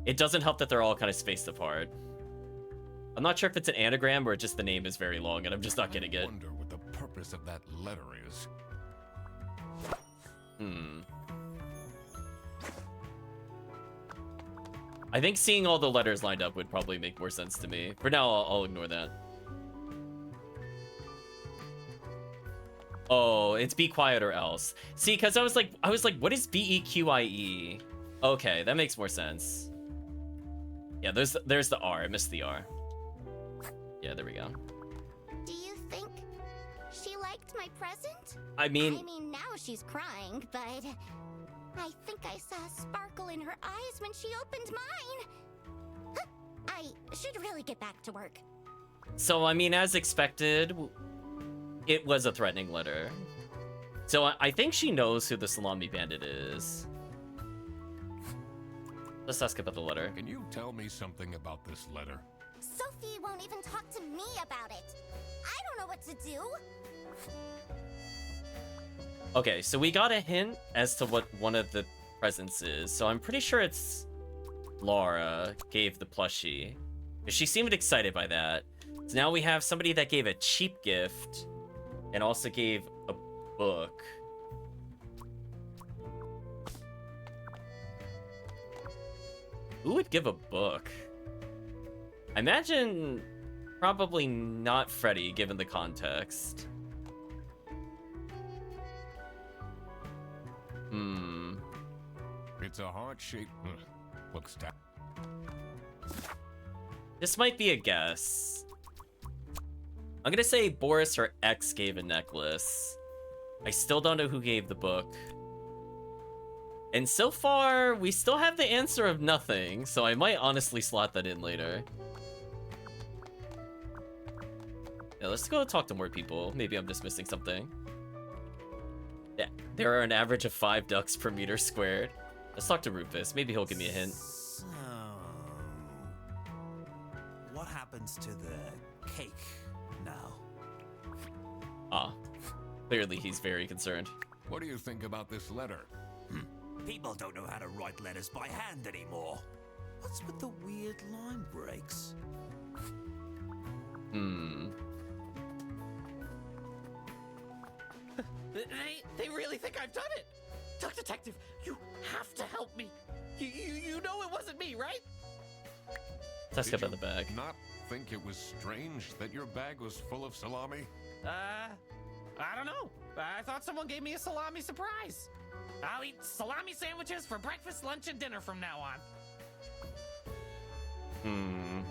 It doesn't help that they're all kind of spaced apart. I'm not sure if it's an anagram or just the name is very long and I'm just not getting it. I wonder what the purpose of that letter is. I think seeing all the letters lined up would probably make more sense to me. For now, I'll ignore that. Oh, it's be quiet or else. See, because I was like, what is BEQIE? Okay, that makes more sense. Yeah, there's the R. I missed the R. Yeah, there we go. Do you think she liked my present? I mean, now she's crying, but I think I saw a sparkle in her eyes when she opened mine. Huh, I should really get back to work. So, I mean, as expected, it was a threatening letter. So I think she knows who the Salami Bandit is. Let's ask about the letter. Can you tell me something about this letter? Sophie won't even talk to me about it. I don't know what to do. Okay, so we got a hint as to what one of the presents is. So I'm pretty sure it's Laura gave the plushie. She seemed excited by that. So now we have somebody that gave a cheap gift and also gave a book. Who would give a book? I imagine probably not Freddy, given the context. It's a heart-shaped... looks tacky. This might be a guess. I'm gonna say Boris or X gave a necklace. I still don't know who gave the book. And so far, we still have the answer of nothing, so I might honestly slot that in later. Yeah, let's go talk to more people. Maybe I'm just missing something. Yeah, there are an average of 5 ducks per meter squared. Let's talk to Rufus. Maybe he'll give me a hint. So, what happens to the cake now? Ah, clearly he's very concerned. What do you think about this letter? People don't know how to write letters by hand anymore. What's with the weird line breaks? Hmm. They really think I've done it. Duck Detective, you have to help me. You know it wasn't me, right? Let's Did get the bag. not think it was strange that your bag was full of salami? I don't know. I thought someone gave me a salami surprise. I'll eat salami sandwiches for breakfast, lunch, and dinner from now on. Hmm.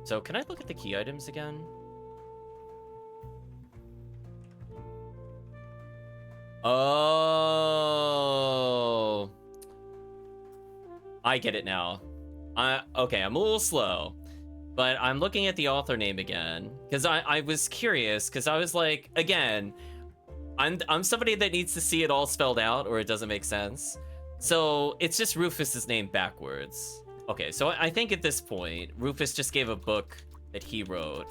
So can I look at the key items again? Oh, I get it now. Okay, I'm a little slow, but I'm looking at the author name again because I was curious because I was like, again, I'm somebody that needs to see it all spelled out or it doesn't make sense. So it's just Rufus's name backwards. Okay, so I think at this point, Rufus just gave a book that he wrote.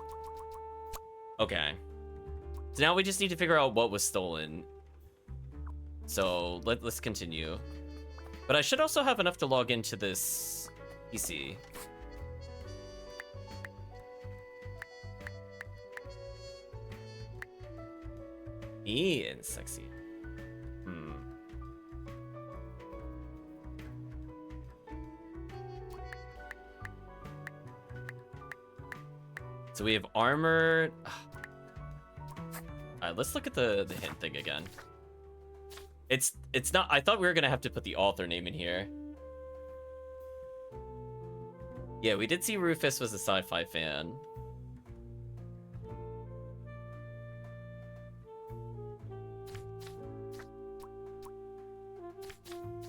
Okay. So now we just need to figure out what was stolen. So let's continue. But I should also have enough to log into this PC. Ian, sexy. So we have armor. Alright, let's look at the hint thing again. It's not. I thought we were gonna have to put the author name in here. Yeah, we did see Rufus was a sci-fi fan.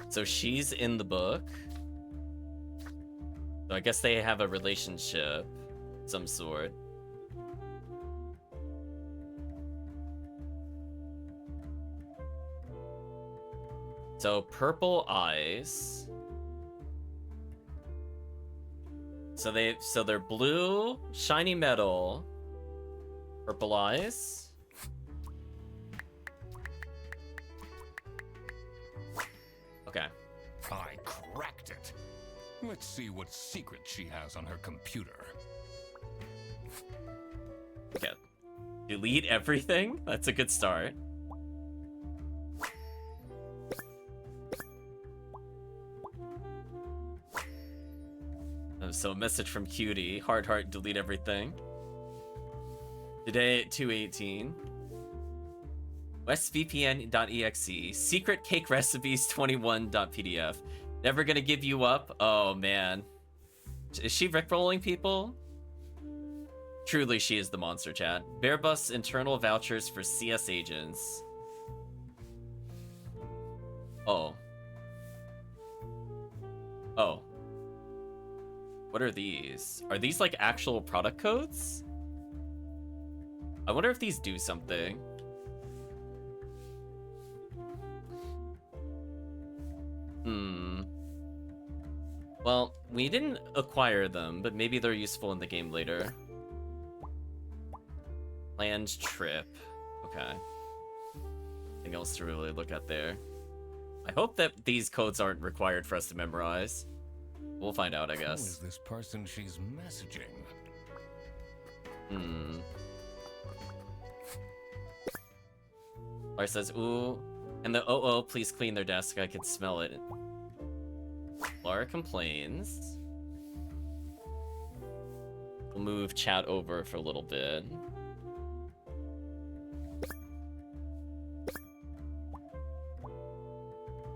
So she's in the book. So I guess they have a relationship of some sort. So purple eyes. So they're blue, shiny metal, purple eyes. Okay. I cracked it. Let's see what secret she has on her computer. Okay. Delete everything? That's a good start. So a message from Cutie. Heart, delete everything. Today at 2:18. westvpn.exe. Secret cake recipes 21.pdf. Never gonna give you up. Oh man. Is she rickrolling people? Truly, she is the monster, chat. Bearbus internal vouchers for CS agents. Oh. Oh. What are these? Are these like actual product codes? I wonder if these do something. Well, we didn't acquire them, but maybe they're useful in the game later. Planned trip. Okay. Nothing else to really look at there. I hope that these codes aren't required for us to memorize. We'll find out, I guess. Who is this person she's messaging? Laura says, ooh, and the OO, please clean their desk. I can smell it. Laura complains. We'll move chat over for a little bit.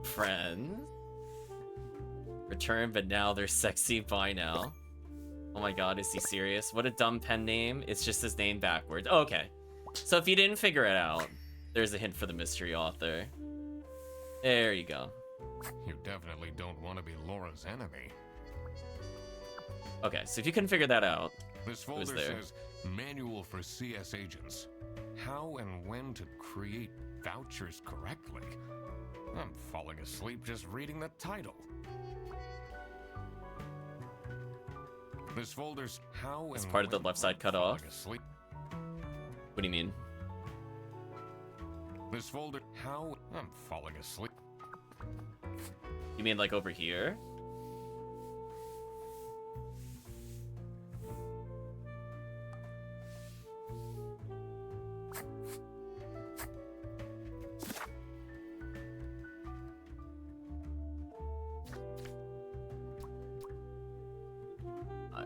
Friends. Return, but now they're sexy. Bye now. Oh my god, is he serious? What a dumb pen name. It's just his name backwards. Oh, okay. So if you didn't figure it out, there's a hint for the mystery author. There you go. You definitely don't want to be Laura's enemy. Okay, so if you couldn't figure that out, This folder says Manual for CS Agents. How and when to create vouchers correctly. I'm falling asleep just reading the title. This folder's how Is and part of the when left side I'm cut falling off? asleep. What do you mean? This folder how I'm falling asleep. You mean like over here?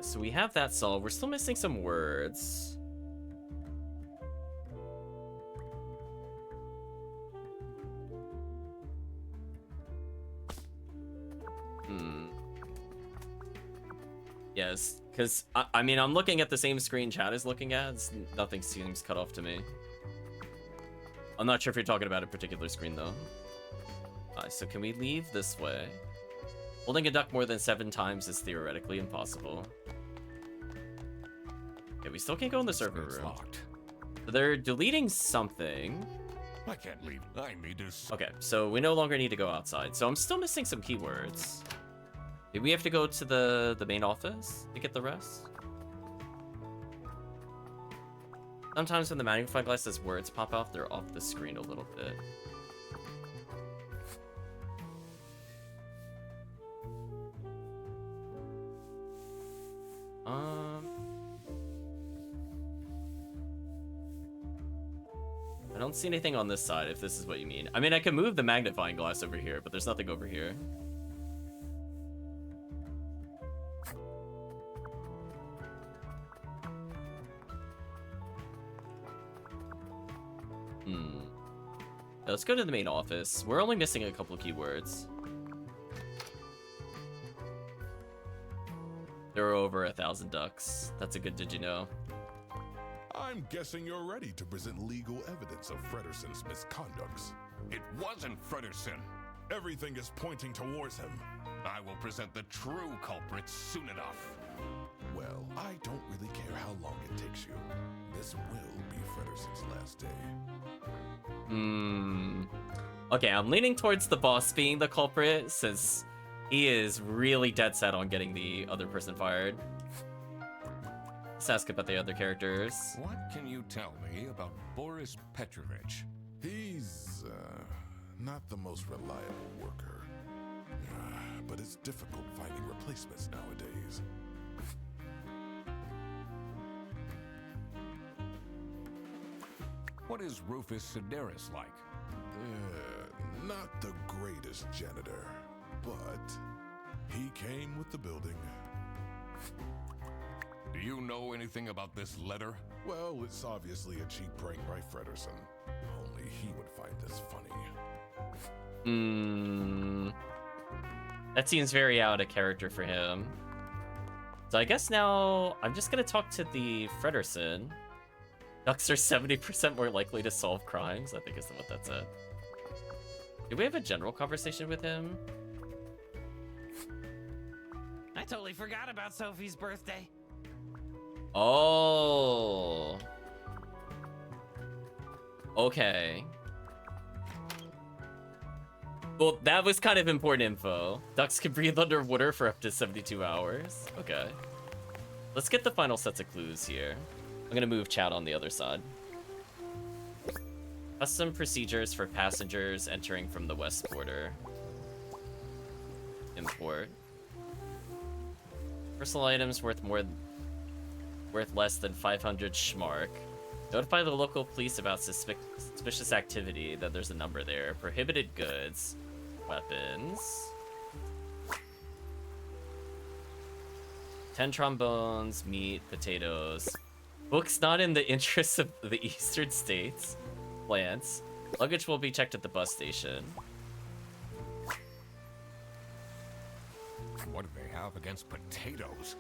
So we have that solved. We're still missing some words. Yes, because I mean, I'm looking at the same screen chat is looking at. Nothing seems cut off to me. I'm not sure if you're talking about a particular screen though. So can we leave this way? Holding a duck more than 7 times is theoretically impossible. Okay, we still can't go in the server It's room. locked. They're deleting something. I can't leave. I need to. Okay, so we no longer need to go outside. So I'm still missing some keywords. Do we have to go to the main office to get the rest? Sometimes when the magnifying glass says words pop off, they're off the screen a little bit. I don't see anything on this side, if this is what you mean. I mean, I can move the magnifying glass over here, but there's nothing over here. Let's go to the main office. We're only missing a couple of keywords. There are over 1,000 ducks. That's a good did you know. I'm guessing you're ready to present legal evidence of Frederson's misconducts. It wasn't Frederson. Everything is pointing towards him. I will present the true culprit soon enough. Well, I don't really care how long it takes you. This will be Frederson's last day. Okay, I'm leaning towards the boss being the culprit since he is really dead set on getting the other person fired. Let's ask about the other characters. What can you tell me about Boris Petrovich? He's, not the most reliable worker. But it's difficult finding replacements nowadays. What is Rufus Sedaris like? Not the greatest janitor, but he came with the building. Do you know anything about this letter? Well, it's obviously a cheap prank by Frederson. Only he would find this funny. That seems very out of character for him. So I guess now I'm just gonna talk to the Frederson. Ducks are 70% more likely to solve crimes, I think is what that said. Did we have a general conversation with him? I totally forgot about Sophie's birthday. Oh. Okay. Well, that was kind of important info. Ducks can breathe underwater for up to 72 hours. Okay. Let's get the final sets of clues here. I'm gonna move chat on the other side. Custom procedures for passengers entering from the west border. Import. Personal items worth less than 500 schmark. Notify the local police about suspicious activity, that there's a number there. Prohibited goods. Weapons. 10 trombones, meat, potatoes. Books not in the interests of the eastern states. Plants. Luggage will be checked at the bus station. What do they have against potatoes?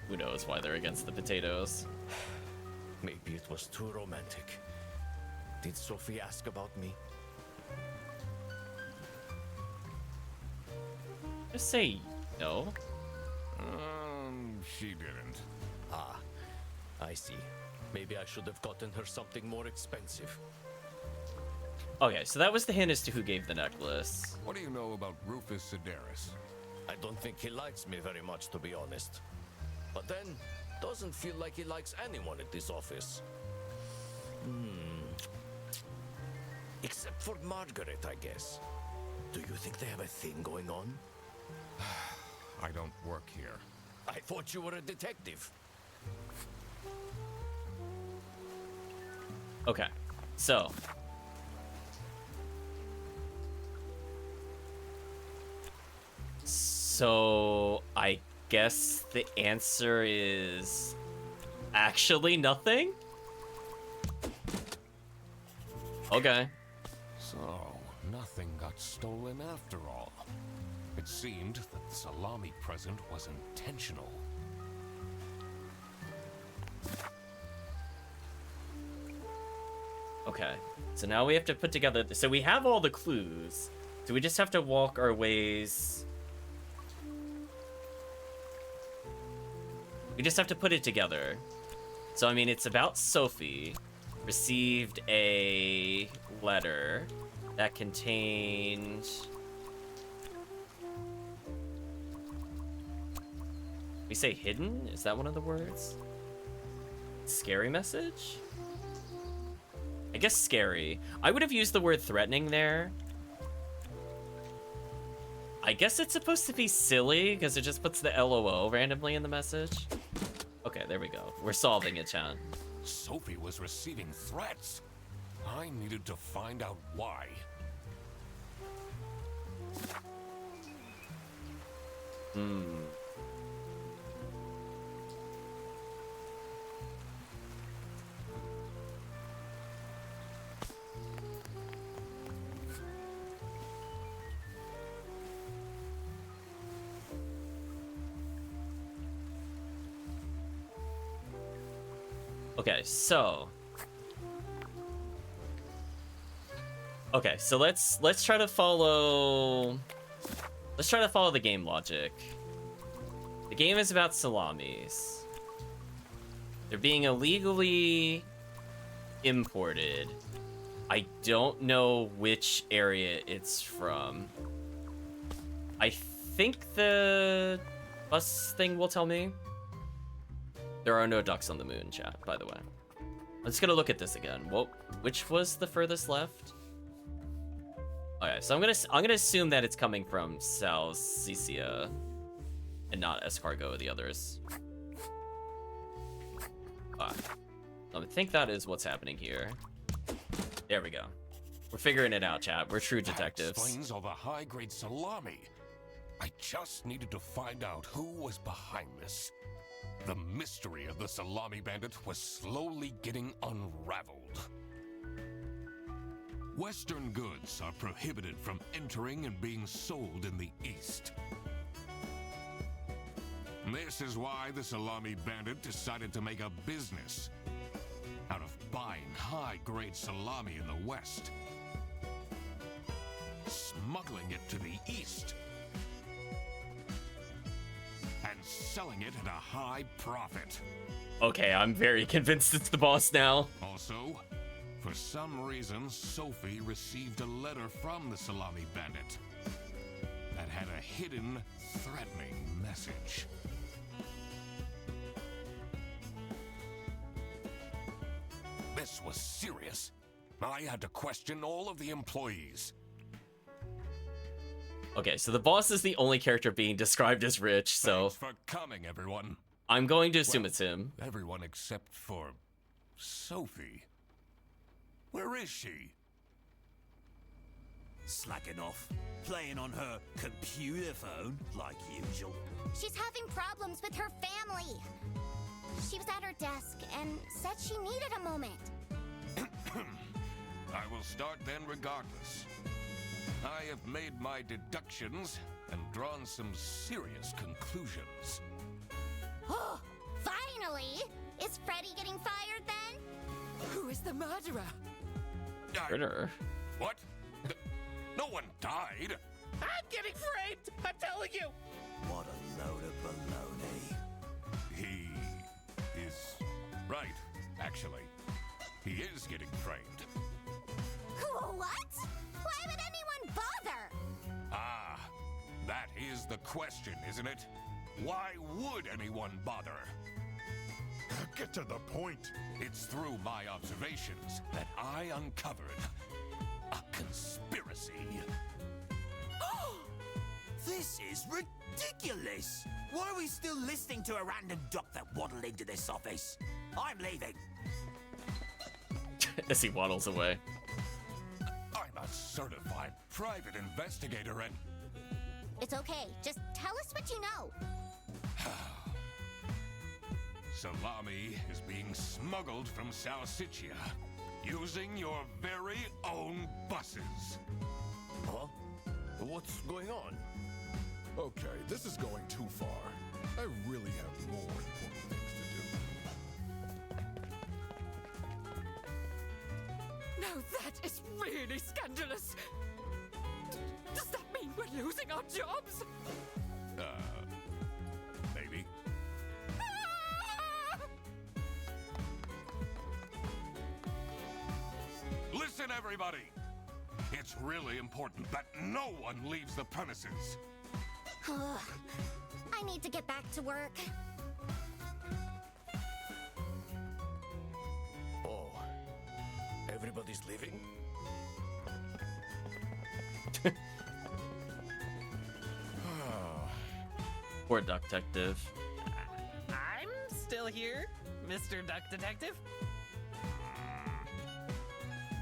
Who knows why they're against the potatoes. Maybe it was too romantic. Did Sophie ask about me? Just say no. She didn't. Ah, I see. Maybe I should have gotten her something more expensive. Okay, so that was the hint as to who gave the necklace. What do you know about Rufus Sedaris? I don't think he likes me very much, to be honest. But then, doesn't feel like he likes anyone at this office. Except for Margaret, I guess. Do you think they have a thing going on? I don't work here. I thought you were a detective. Okay, so. So, I guess the answer is actually nothing? Okay. So, nothing got stolen after all. It seemed that the salami present was intentional. Okay, so now we have to put together. So we have all the clues. So we just have to walk our ways. We just have to put it together. So I mean, it's about Sophie received a letter that contained. We say hidden? Is that one of the words? Scary message? I guess scary. I would have used the word threatening there. I guess it's supposed to be silly because it just puts the LOL randomly in the message. Okay, there we go. We're solving it, chat. Sophie was receiving threats. I needed to find out why. Okay, so. Okay, so let's try to follow. Let's try to follow the game logic. The game is about salamis. They're being illegally imported. I don't know which area it's from. I think the bus thing will tell me. There are no ducks on the moon, chat, by the way. I'm just gonna look at this again. Well, which was the furthest left? Okay, so I'm gonna assume that it's coming from Salsicia and not Escargot, the others. I think that is what's happening here. There we go. We're figuring it out, chat. We're true detectives. That explains all the high-grade salami. I just needed to find out who was behind this. The mystery of the salami bandit was slowly getting unraveled. Western goods are prohibited from entering and being sold in the East. This is why the salami bandit decided to make a business out of buying high-grade salami in the West, smuggling it to the East, and selling it at a high profit. Okay, I'm very convinced it's the boss now. Also, for some reason, Sophie received a letter from the salami bandit that had a hidden, threatening message. This was serious. I had to question all of the employees. Okay, so the boss is the only character being described as rich, so Thanks for coming, everyone. I'm going to assume it's him. Everyone except for Sophie. Where is she? Slacking off, playing on her computer phone like usual. She's having problems with her family. She was at her desk and said she needed a moment. I will start then regardless. I have made my deductions and drawn some serious conclusions. Oh, finally! Is Freddy getting fired then? Who is the murderer? Murderer? What? No one died. I'm getting framed! I'm telling you! What a load of baloney. He is right, actually. He is getting framed. What? Why would anyone bother? Ah, that is the question, isn't it? Why would anyone bother? Get to the point. It's through my observations that I uncovered a conspiracy. This is ridiculous! Why are we still listening to a random doc that waddled into this office? I'm leaving. As he waddles away. I'm a certified private investigator and... It's okay. Just tell us what you know. Salami is being smuggled from Salsiccia using your very own buses. Huh? What's going on? Okay, this is going too far. I really have more important things to do. Now that is really scandalous. Does that mean we're losing our jobs? Maybe. Ah! Listen, everybody! It's really important that no one leaves the premises. I need to get back to work. Oh, everybody's leaving? Poor Duck Detective. I'm still here, Mr. Duck Detective.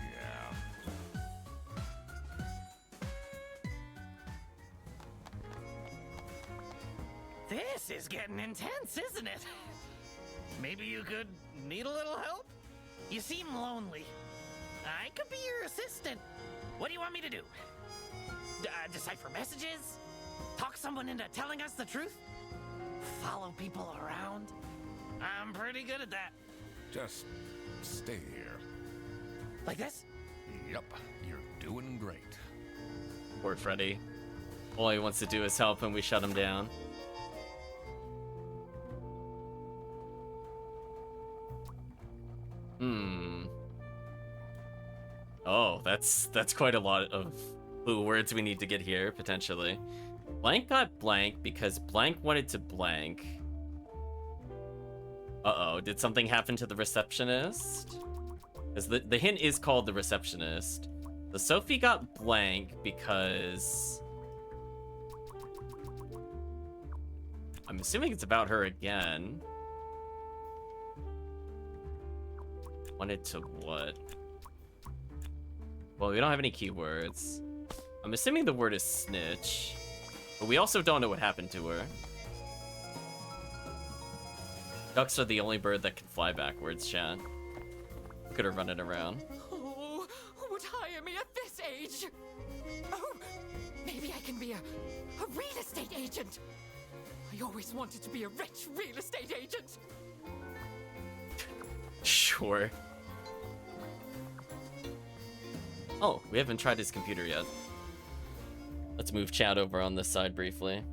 Yeah. This is getting intense, isn't it? Maybe you could need a little help? You seem lonely. I could be your assistant. What do you want me to do? Decipher messages? Talk someone into telling us the truth? Follow people around? I'm pretty good at that. Just stay here. Like this? Yup, you're doing great. Poor Freddy. All he wants to do is help and we shut him down. Oh, that's quite a lot of blue words we need to get here, potentially. Blank got blank because blank wanted to blank. Uh-oh, did something happen to the receptionist? Because the hint is called the receptionist. So Sophie got blank because... I'm assuming it's about her again. Wanted to what? Well, we don't have any keywords. I'm assuming the word is snitch. But we also don't know what happened to her. Ducks are the only bird that can fly backwards, Chan. Look at her running around. Oh, who would hire me at this age? Oh, maybe I can be a real estate agent. I always wanted to be a rich real estate agent. Sure. Oh, we haven't tried his computer yet. Let's move chat over on this side briefly.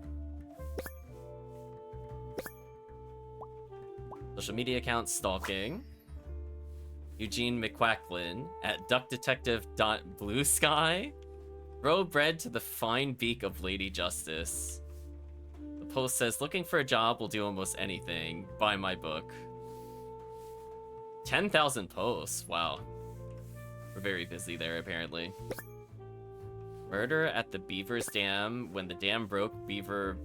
Social media account stalking. Eugene McQuacklin at duckdetective.bluesky. Throw bread to the fine beak of Lady Justice. The post says, looking for a job will do almost anything. Buy my book. 10,000 posts. Wow. We're very busy there, apparently. Murder at the Beaver's Dam. When the dam broke, Beaver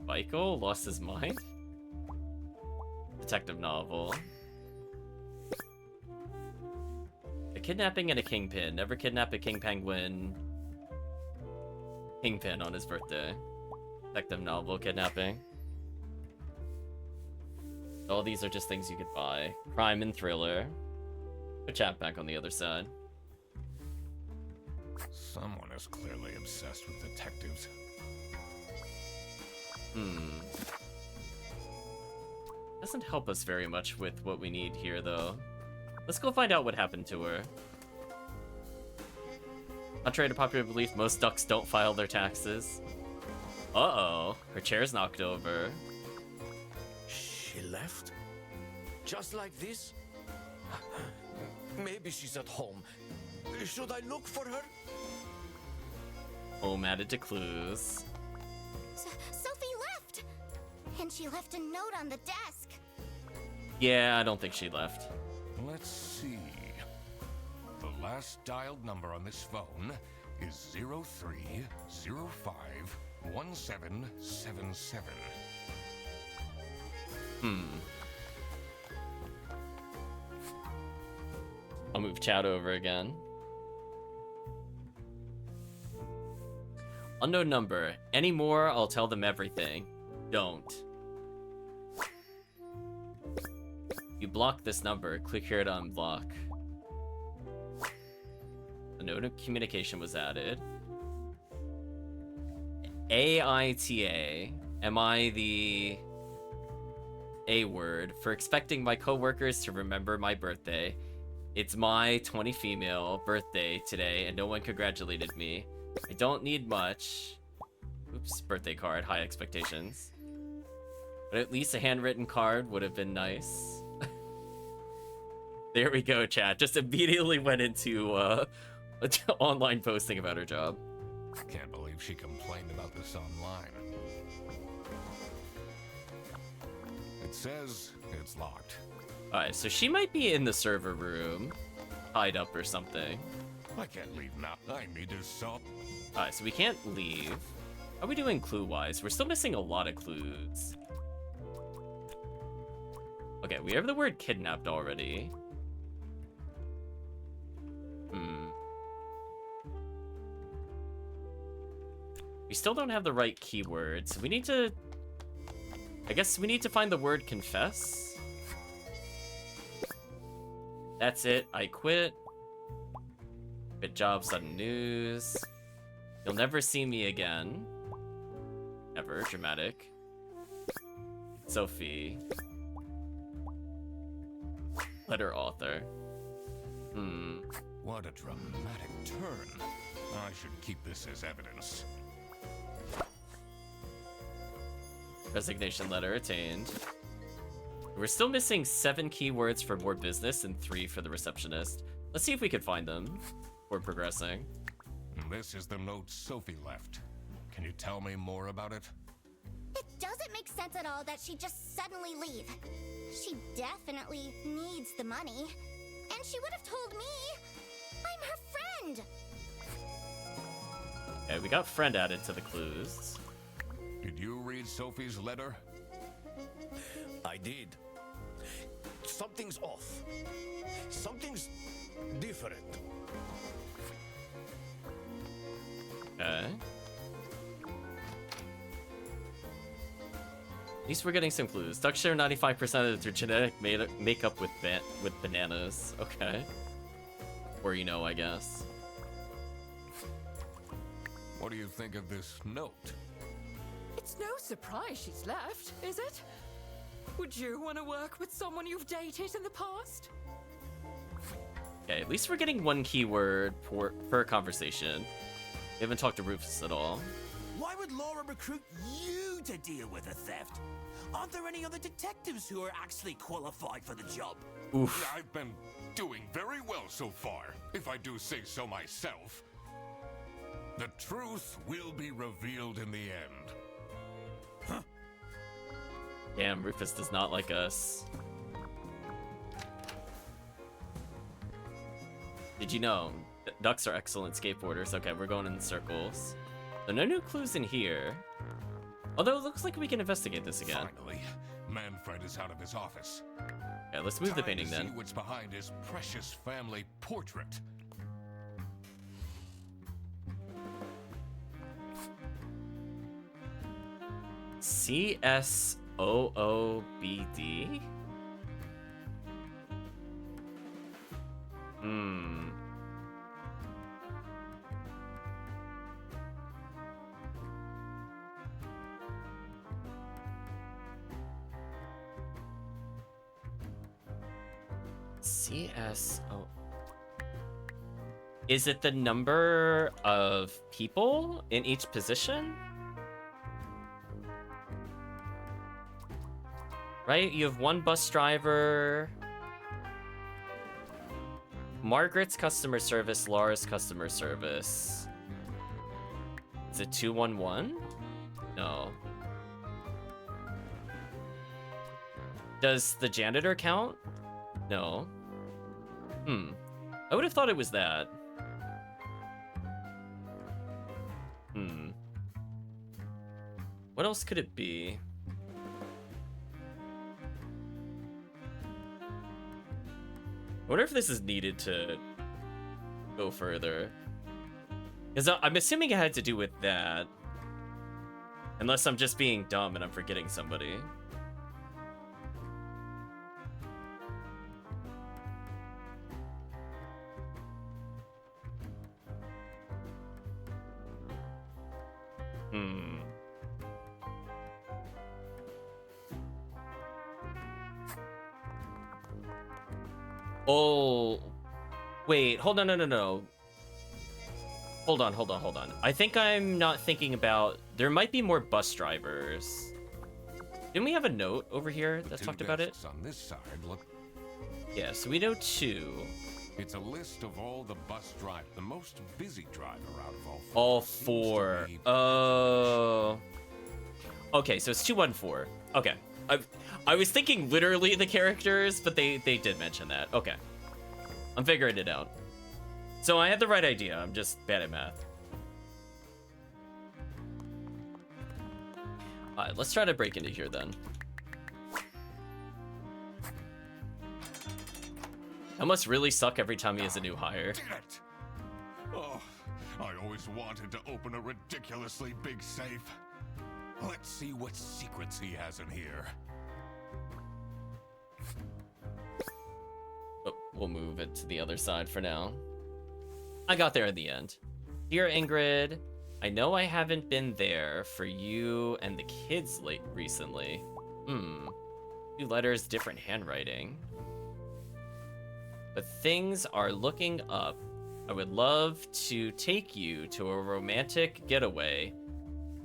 Michael lost his mind? Detective novel. A kidnapping and a kingpin. Never kidnap a king penguin. Kingpin on his birthday. Detective novel, kidnapping. All these are just things you could buy. Crime and thriller. Put chat back on the other side. Someone is clearly obsessed with detectives. Doesn't help us very much with what we need here, though. Let's go find out what happened to her. Contrary to popular belief, most ducks don't file their taxes. Uh-oh, her chair's knocked over. She left? Just like this? Maybe she's at home. Should I look for her? Home added to clues. Sophie left! And she left a note on the desk. Yeah, I don't think she left. Let's see. The last dialed number on this phone is 03051777. I'll move chat over again. Unknown number. Any more, I'll tell them everything. Don't. You block this number. Click here to unblock. A note of communication was added. AITA. Am I the A word? For expecting my coworkers to remember my birthday. It's my 20 female birthday today, and no one congratulated me. I don't need much. Oops, birthday card, high expectations. But at least a handwritten card would have been nice. There we go, chat. Just immediately went into online posting about her job. Can't believe she complained about this online. It says it's locked. Alright, so she might be in the server room, tied up or something. I can't leave now. I need to solve. Alright, so we can't leave. How are we doing clue-wise? We're still missing a lot of clues. Okay, we have the word kidnapped already. We still don't have the right keywords. So we need to... I guess we need to find the word confess. That's it. I quit. Good job, sudden news. You'll never see me again. Ever. Dramatic. Sophie. Letter author. What a dramatic turn. I should keep this as evidence. Resignation letter attained. We're still missing 7 keywords for more business and 3 for the receptionist. Let's see if we can find them. We're progressing. This is the note Sophie left. Can you tell me more about it? It doesn't make sense at all that she'd just suddenly leave. She definitely needs the money. And she would have told me. I'm her friend. Okay, we got friend added to the clues. Did you read Sophie's letter? I did. Something's off. Something's different. Okay. At least we're getting some clues. Ducks share 95% of their genetic makeup with bananas. Okay. Or, you know, I guess. What do you think of this note? It's no surprise she's left, is it? Would you want to work with someone you've dated in the past? Okay, at least we're getting one keyword per conversation. We haven't talked to Rufus at all. Why would Laura recruit you to deal with a theft? Aren't there any other detectives who are actually qualified for the job? Oof. I've been doing very well so far, if I do say so myself. The truth will be revealed in the end. Huh? Damn, Rufus does not like us. Did you know? Ducks are excellent skateboarders. Okay, we're going in circles. So no new clues in here. Although it looks like we can investigate this again. Finally, Manfred is out of his office. Yeah, let's move the Time painting to see then. what's behind his precious family portrait. CSOOBD? CSO. Is it the number of people in each position? Right? You have one bus driver. Margaret's customer service, Laura's customer service. Is it 211? No. Does the janitor count? No. I would have thought it was that. What else could it be? I wonder if this is needed to go further. Because I'm assuming it had to do with that. Unless I'm just being dumb and I'm forgetting somebody. Oh, wait, hold on, no. Hold on. I think I'm not thinking about, there might be more bus drivers. Didn't we have a note over here that talked about it? On this side, look. Yeah, so we know 2. It's a list of all the bus drivers, the most busy driver out of all 4. All 4. Oh. Okay, so it's 214. Okay. I was thinking literally the characters, but they did mention that. Okay. I'm figuring it out. So I had the right idea. I'm just bad at math. Alright, let's try to break into here then. That must really suck every time he has a new hire. Damn it! Oh, I always wanted to open a ridiculously big safe. Let's see what secrets he has in here. Oh, we'll move it to the other side for now. I got there in the end. Dear Ingrid, I know I haven't been there for you and the kids recently. 2 letters, different handwriting. But things are looking up. I would love to take you to a romantic getaway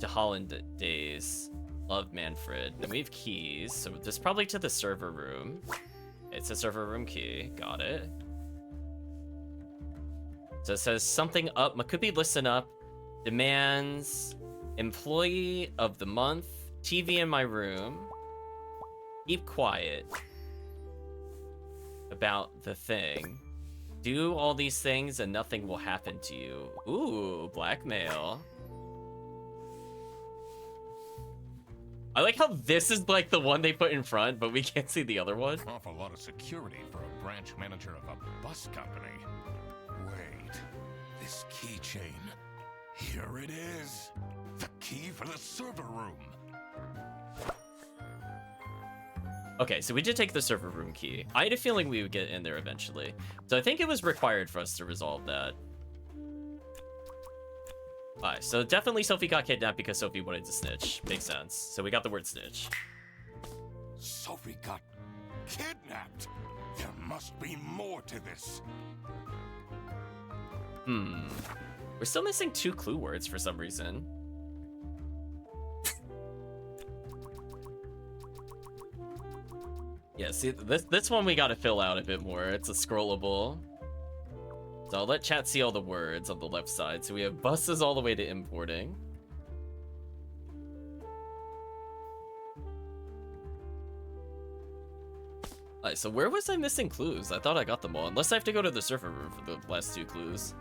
to Holland Days. Love, Manfred. Then we have keys, so this is probably to the server room. It's a server room key. Got it. So it says something up. Makubi, listen up. Demands employee of the month. TV in my room. Keep quiet about the thing. Do all these things and nothing will happen to you. Ooh, blackmail. I like how this is like the one they put in front, but we can't see the other one. Awful lot of security for a branch manager of a bus company. Wait, this keychain. Here it is. The key for the server room. Okay, so we did take the server room key. I had a feeling we would get in there eventually. So I think it was required for us to resolve that. Alright, so definitely Sophie got kidnapped because Sophie wanted to snitch. Makes sense. So we got the word snitch. Sophie got kidnapped. There must be more to this. We're still missing 2 clue words for some reason. Yeah, see, this one we gotta fill out a bit more. It's a scrollable. So I'll let chat see all the words on the left side. So we have buses all the way to importing. Alright, so where was I missing clues? I thought I got them all. Unless I have to go to the server room for the last 2 clues.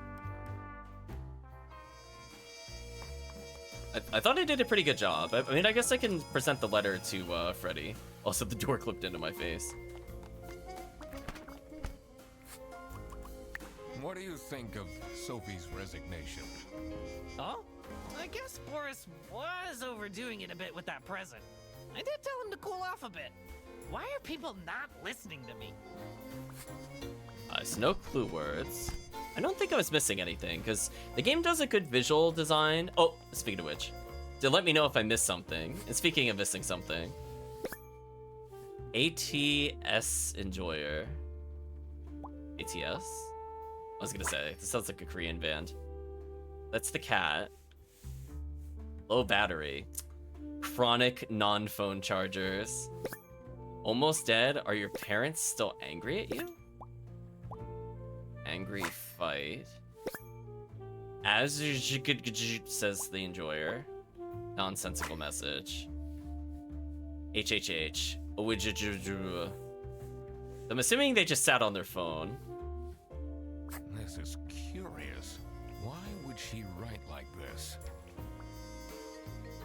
I thought I did a pretty good job. I mean, I guess I can present the letter to Freddy. Also, the door clipped into my face. What do you think of Sophie's resignation? Oh? I guess Boris was overdoing it a bit with that present. I did tell him to cool off a bit. Why are people not listening to me? So no clue words. I don't think I was missing anything, because the game does a good visual design. Oh, speaking of which, to let me know if I missed something. And speaking of missing something, ATS Enjoyer. ATS? I was gonna say, this sounds like a Korean band. That's the cat. Low battery. Chronic non-phone chargers. Almost dead. Are your parents still angry at you? Angry fight. As says the Enjoyer. Nonsensical message. HHH. I'm assuming they just sat on their phone. This is curious. Why would she write like this?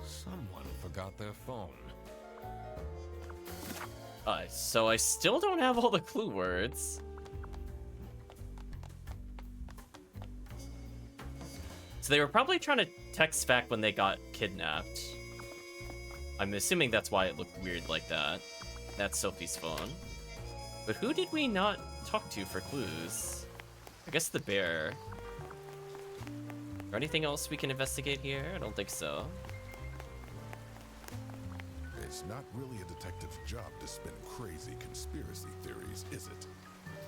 Someone forgot their phone. So I still don't have all the clue words. So they were probably trying to text back when they got kidnapped. I'm assuming that's why it looked weird like that. That's Sophie's phone. But who did we not talk to for clues? I guess the bear. Or anything else we can investigate here? I don't think so. It's not really a detective's job to spin crazy conspiracy theories, is it?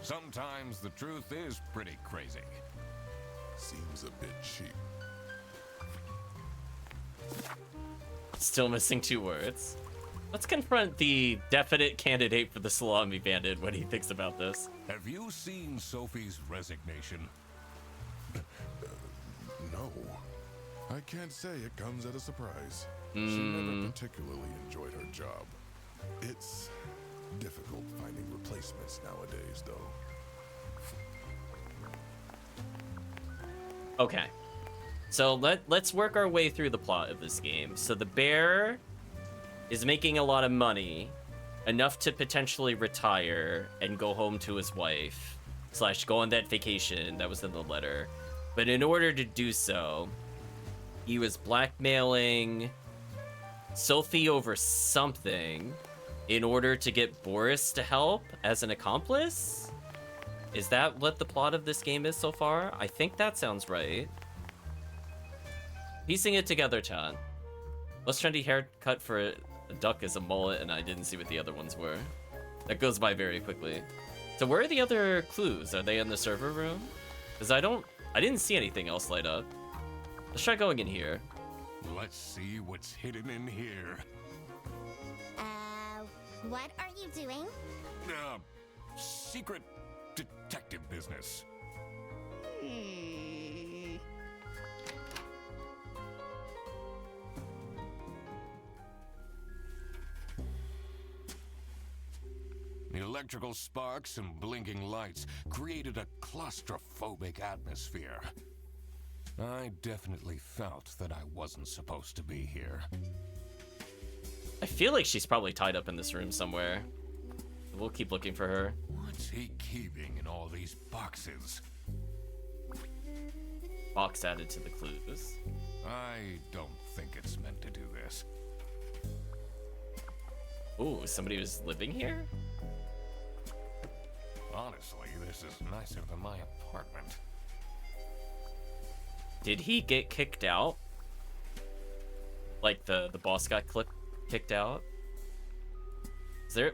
Sometimes the truth is pretty crazy. Seems a bit cheap. Still missing 2 words. Let's confront the definite candidate for the salami bandit when he thinks about this. Have you seen Sophie's resignation? No. I can't say it comes at a surprise. She never particularly enjoyed her job. It's difficult finding replacements nowadays, though. Okay. So let's work our way through the plot of this game. So the bear is making a lot of money, enough to potentially retire and go home to his wife, / go on that vacation that was in the letter. But in order to do so, he was blackmailing Sophie over something in order to get Boris to help as an accomplice? Is that what the plot of this game is so far? I think that sounds right. Piecing it together, Chad. Most trendy haircut for a duck is a mullet, and I didn't see what the other ones were. That goes by very quickly. So where are the other clues? Are they in the server room? Because I didn't see anything else light up. Let's try going in here. Let's see what's hidden in here. What are you doing? Secret detective business. The electrical sparks and blinking lights created a claustrophobic atmosphere. I definitely felt that I wasn't supposed to be here. I feel like she's probably tied up in this room somewhere. We'll keep looking for her. What's he keeping in all these boxes? Box added to the clues. I don't think it's meant to do this. Ooh, somebody was living here? Honestly, this is nicer than my apartment. Did he get kicked out? Like the boss got kicked out?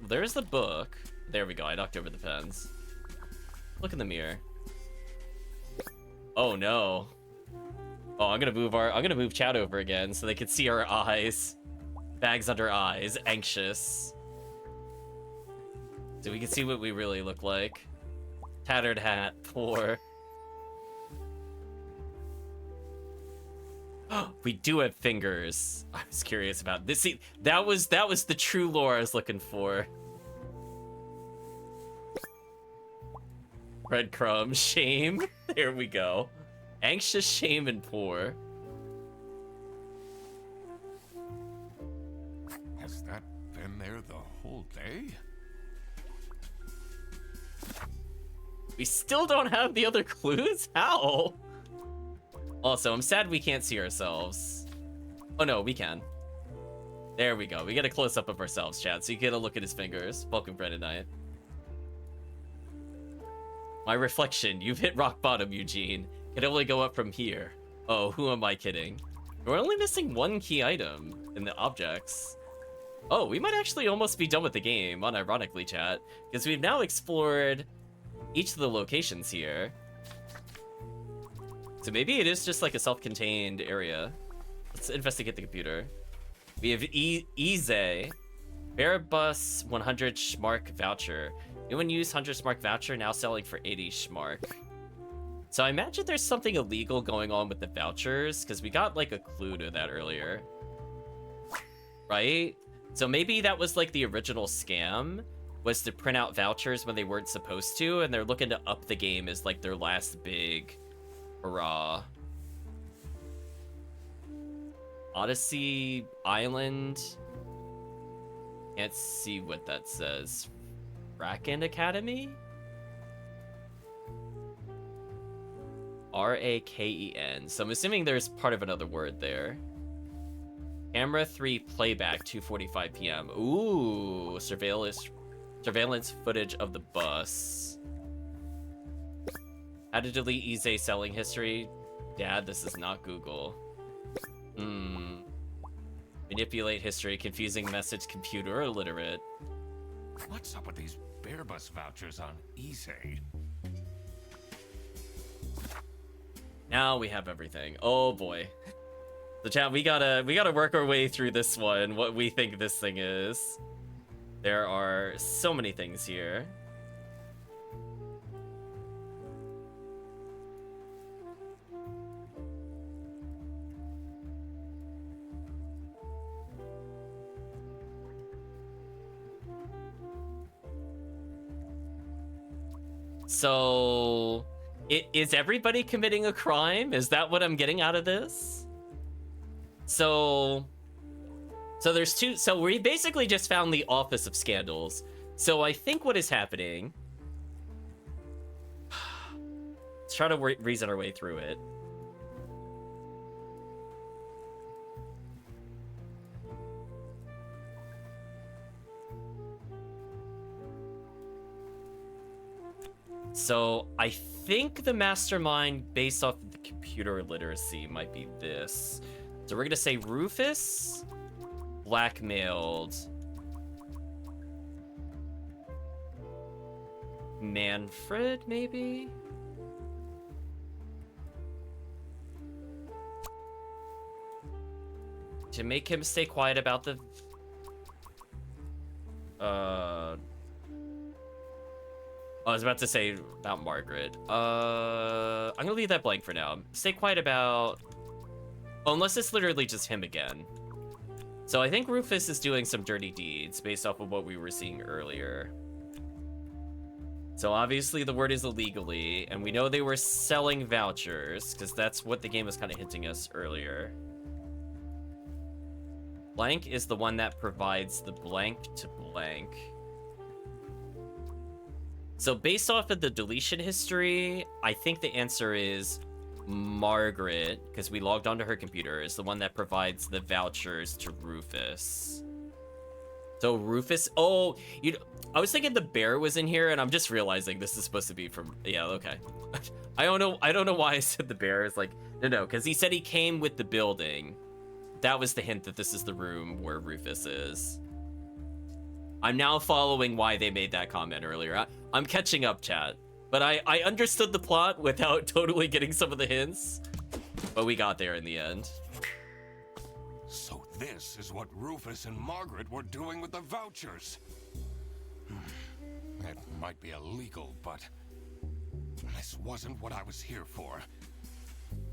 There's the book. There we go. I knocked over the pens. Look in the mirror. Oh no. Oh, I'm gonna move Chad over again so they can see our eyes. Bags under eyes, anxious. So we can see what we really look like. Tattered hat, poor. We do have fingers. I was curious about this. See, that was the true lore I was looking for. Breadcrumb, shame. There we go. Anxious, shame, and poor. Has that been there the whole day? We still don't have the other clues? How? Also, I'm sad we can't see ourselves. Oh no, we can. There we go. We get a close-up of ourselves, Chad, so you get a look at his fingers. Welcome, Brendan Knight. My reflection. You've hit rock bottom, Eugene. Can only go up from here. Oh, who am I kidding? We're only missing 1 key item in the objects. Oh, we might actually almost be done with the game, unironically, chat, because we've now explored each of the locations here. So maybe it is just like a self-contained area. Let's investigate the computer. We have Easy, Airbus 100 Schmark voucher. Anyone use 100 Schmark voucher, now selling for 80 Schmark. So I imagine there's something illegal going on with the vouchers, because we got like a clue to that earlier. Right? So maybe that was like the original scam, was to print out vouchers when they weren't supposed to, and they're looking to up the game as like their last big hurrah. Odyssey Island. Can't see what that says. Raken Academy? Raken. So I'm assuming there's part of another word there. Camera 3 playback, 2:45 p.m. Ooh, surveillance footage of the bus. How to delete Ise selling history? Dad, this is not Google. Manipulate history, confusing message, computer illiterate. What's up with these bear bus vouchers on Ise? Now we have everything. Oh boy. So chat, we gotta work our way through this one, what we think this thing is. There are so many things here. So, is everybody committing a crime? Is that what I'm getting out of this? So there's two. So we basically just found the Office of Scandals. So I think what is happening. Let's try to reason our way through it. So I think the mastermind based off of the computer literacy might be this. So we're gonna say Rufus blackmailed Manfred, maybe? To make him stay quiet about the I was about to say about Margaret. I'm gonna leave that blank for now. Stay quiet about... Oh, unless it's literally just him again. So I think Rufus is doing some dirty deeds based off of what we were seeing earlier. So obviously the word is illegally, and we know they were selling vouchers, because that's what the game was kind of hinting us earlier. Blank is the one that provides the blank to blank. So based off of the deletion history, I think the answer is Margaret, because we logged onto her computer, is the one that provides the vouchers to Rufus. So Rufus, oh, I was thinking the bear was in here, and I'm just realizing this is supposed to be from, yeah, okay. I don't know why I said the bear. It's like, no, because he said he came with the building. That was the hint that this is the room where Rufus is. I'm now following why they made that comment earlier. I'm catching up, chat. But I understood the plot without totally getting some of the hints. But we got there in the end. So this is what Rufus and Margaret were doing with the vouchers. It might be illegal, but this wasn't what I was here for.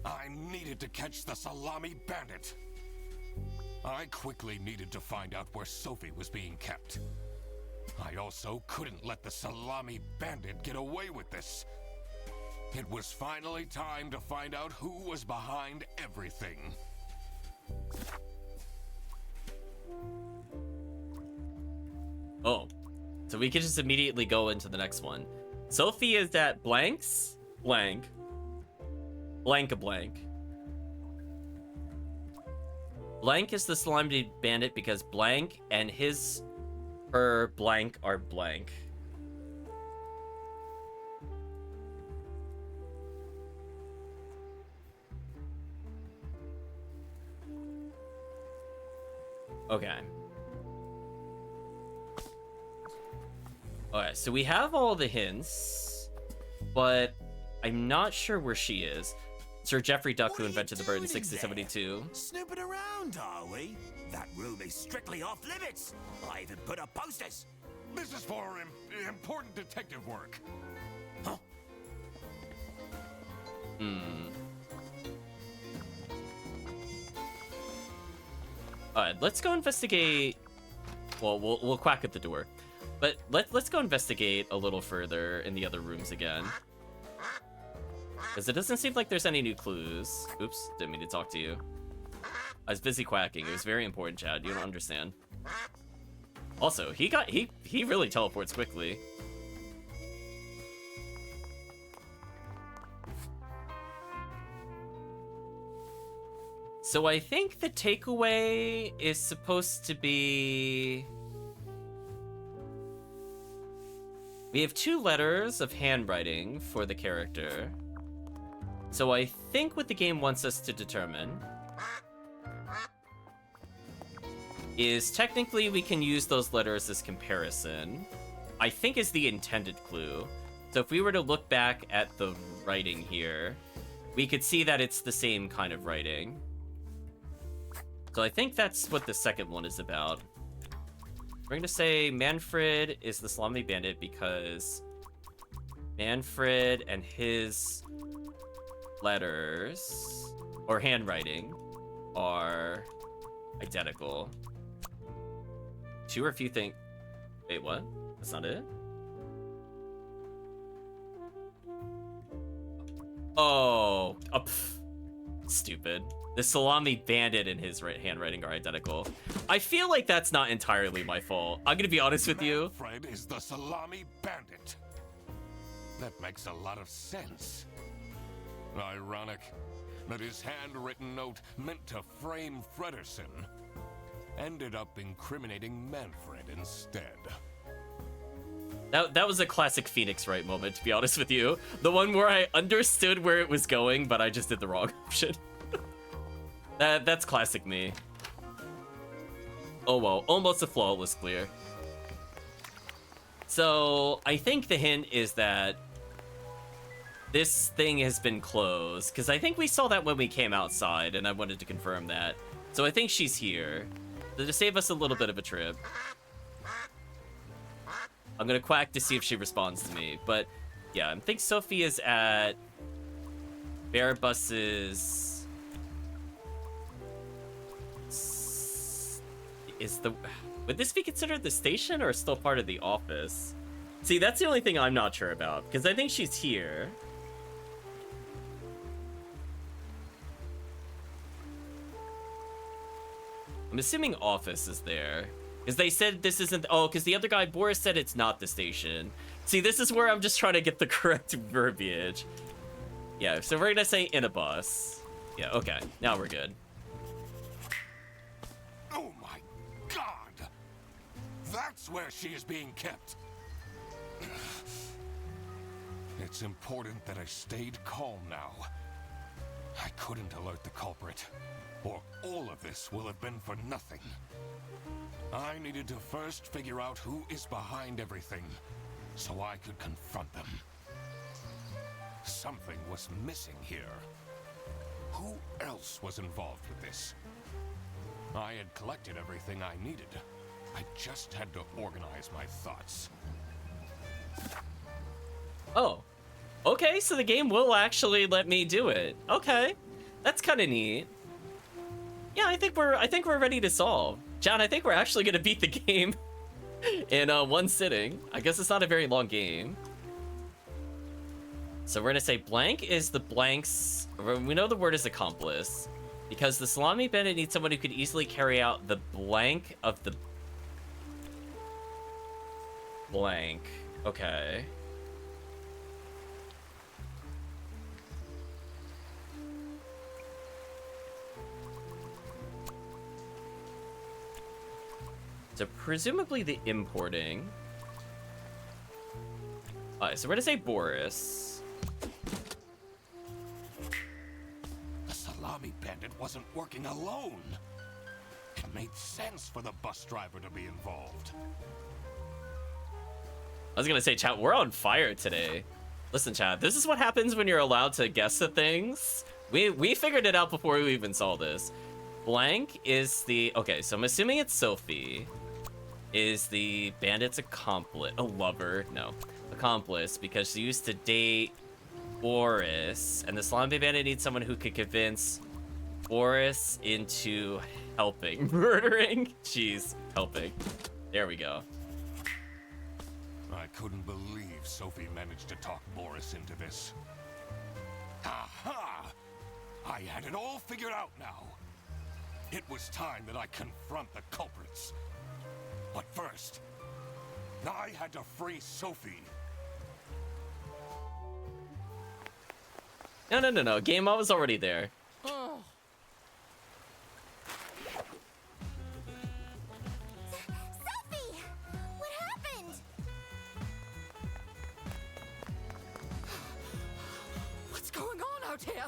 I needed to catch the Salami Bandit. I quickly needed to find out where Sophie was being kept. I also couldn't let the Salami Bandit get away with this. It was finally time to find out who was behind everything. Oh, so we could just immediately go into the next one. Sophie is at blanks, blank, blank a blank. Blank is the Salami Bandit because blank and her blank are blank. Okay. Alright, so we have all the hints, but I'm not sure where she is. Sir Jeffrey Duck, who invented the bird in 1672. Snooping around, are we? That room is strictly off limits. I even put up posters. This is for important detective work. Huh? Alright, let's go investigate Well, we'll quack at the door. But let's go investigate a little further in the other rooms again. Because it doesn't seem like there's any new clues. Oops, didn't mean to talk to you. I was busy quacking. It was very important, Chad. You don't understand. Also, he really teleports quickly. So I think the takeaway is supposed to be... We have 2 letters of handwriting for the character. So I think what the game wants us to determine is technically we can use those letters as comparison. I think is the intended clue. So if we were to look back at the writing here, we could see that it's the same kind of writing. So I think that's what the second one is about. We're going to say Manfred is the Salami Bandit because Manfred and his letters, or handwriting, are identical. 2 or few think... Wait, what? That's not it? Oh, stupid. The Salami Bandit and his handwriting are identical. I feel like that's not entirely my fault. I'm gonna be honest with you. Manfred is the Salami Bandit. That makes a lot of sense. Ironic that his handwritten note meant to frame Fredersen ended up incriminating Manfred instead. That was a classic Phoenix Wright moment, to be honest with you. The one where I understood where it was going, but I just did the wrong option. That's classic me. Oh well, almost a flawless clear. So, I think the hint is that this thing has been closed, because I think we saw that when we came outside, and I wanted to confirm that. So I think she's here. So to save us a little bit of a trip, I'm gonna quack to see if she responds to me. But yeah, I think Sophie is at Bearbus's... Would this be considered the station or still part of the office? See, that's the only thing I'm not sure about, because I think she's here. I'm assuming office is there. Because they said this isn't... Oh, because the other guy, Boris, said it's not the station. See, this is where I'm just trying to get the correct verbiage. Yeah, so we're going to say in a bus. Yeah, okay. Now we're good. Oh my god! That's where she is being kept. It's important that I stayed calm now. I couldn't alert the culprit, or all of this will have been for nothing. I needed to first figure out who is behind everything, so I could confront them. Something was missing here. Who else was involved with this? I had collected everything I needed. I just had to organize my thoughts. Oh. Okay, so the game will actually let me do it. Okay. That's kind of neat. Yeah, I think we're ready to solve. John, I think we're actually going to beat the game in one sitting. I guess it's not a very long game. So we're going to say blank is the blanks. We know the word is accomplice. Because the Salami Bandit needs someone who could easily carry out the blank of the blank. Okay. So presumably the importing. Alright, so we're gonna say Boris. The Salami Bandit wasn't working alone. It made sense for the bus driver to be involved. I was gonna say, chat, we're on fire today. Listen, chat, this is what happens when you're allowed to guess at things. We figured it out before we even saw this. Blank is the... Okay, so I'm assuming it's Sophie. Is the bandit's accomplice... A lover? No. Accomplice, because she used to date Boris. And the Salami Bandit needs someone who could convince Boris into helping. Murdering? Jeez, helping. There we go. I couldn't believe Sophie managed to talk Boris into this. Aha! I had it all figured out now. It was time that I confront the culprits. But first, I had to free Sophie. No. Game mode was already there. Sophie! What happened? What's going on out here?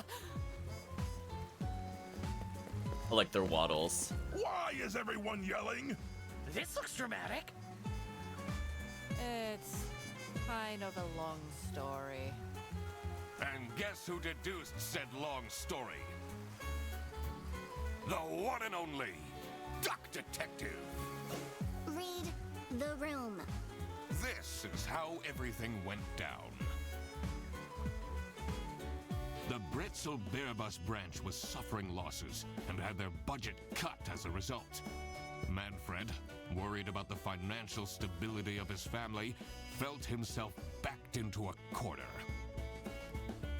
I like their waddles. Why is everyone yelling? This looks dramatic. It's kind of a long story. And guess who deduced said long story? The one and only Duck Detective. Read the room. This is how everything went down. The Britzel Bearbus branch was suffering losses and had their budget cut as a result. Manfred, worried about the financial stability of his family, felt himself backed into a corner.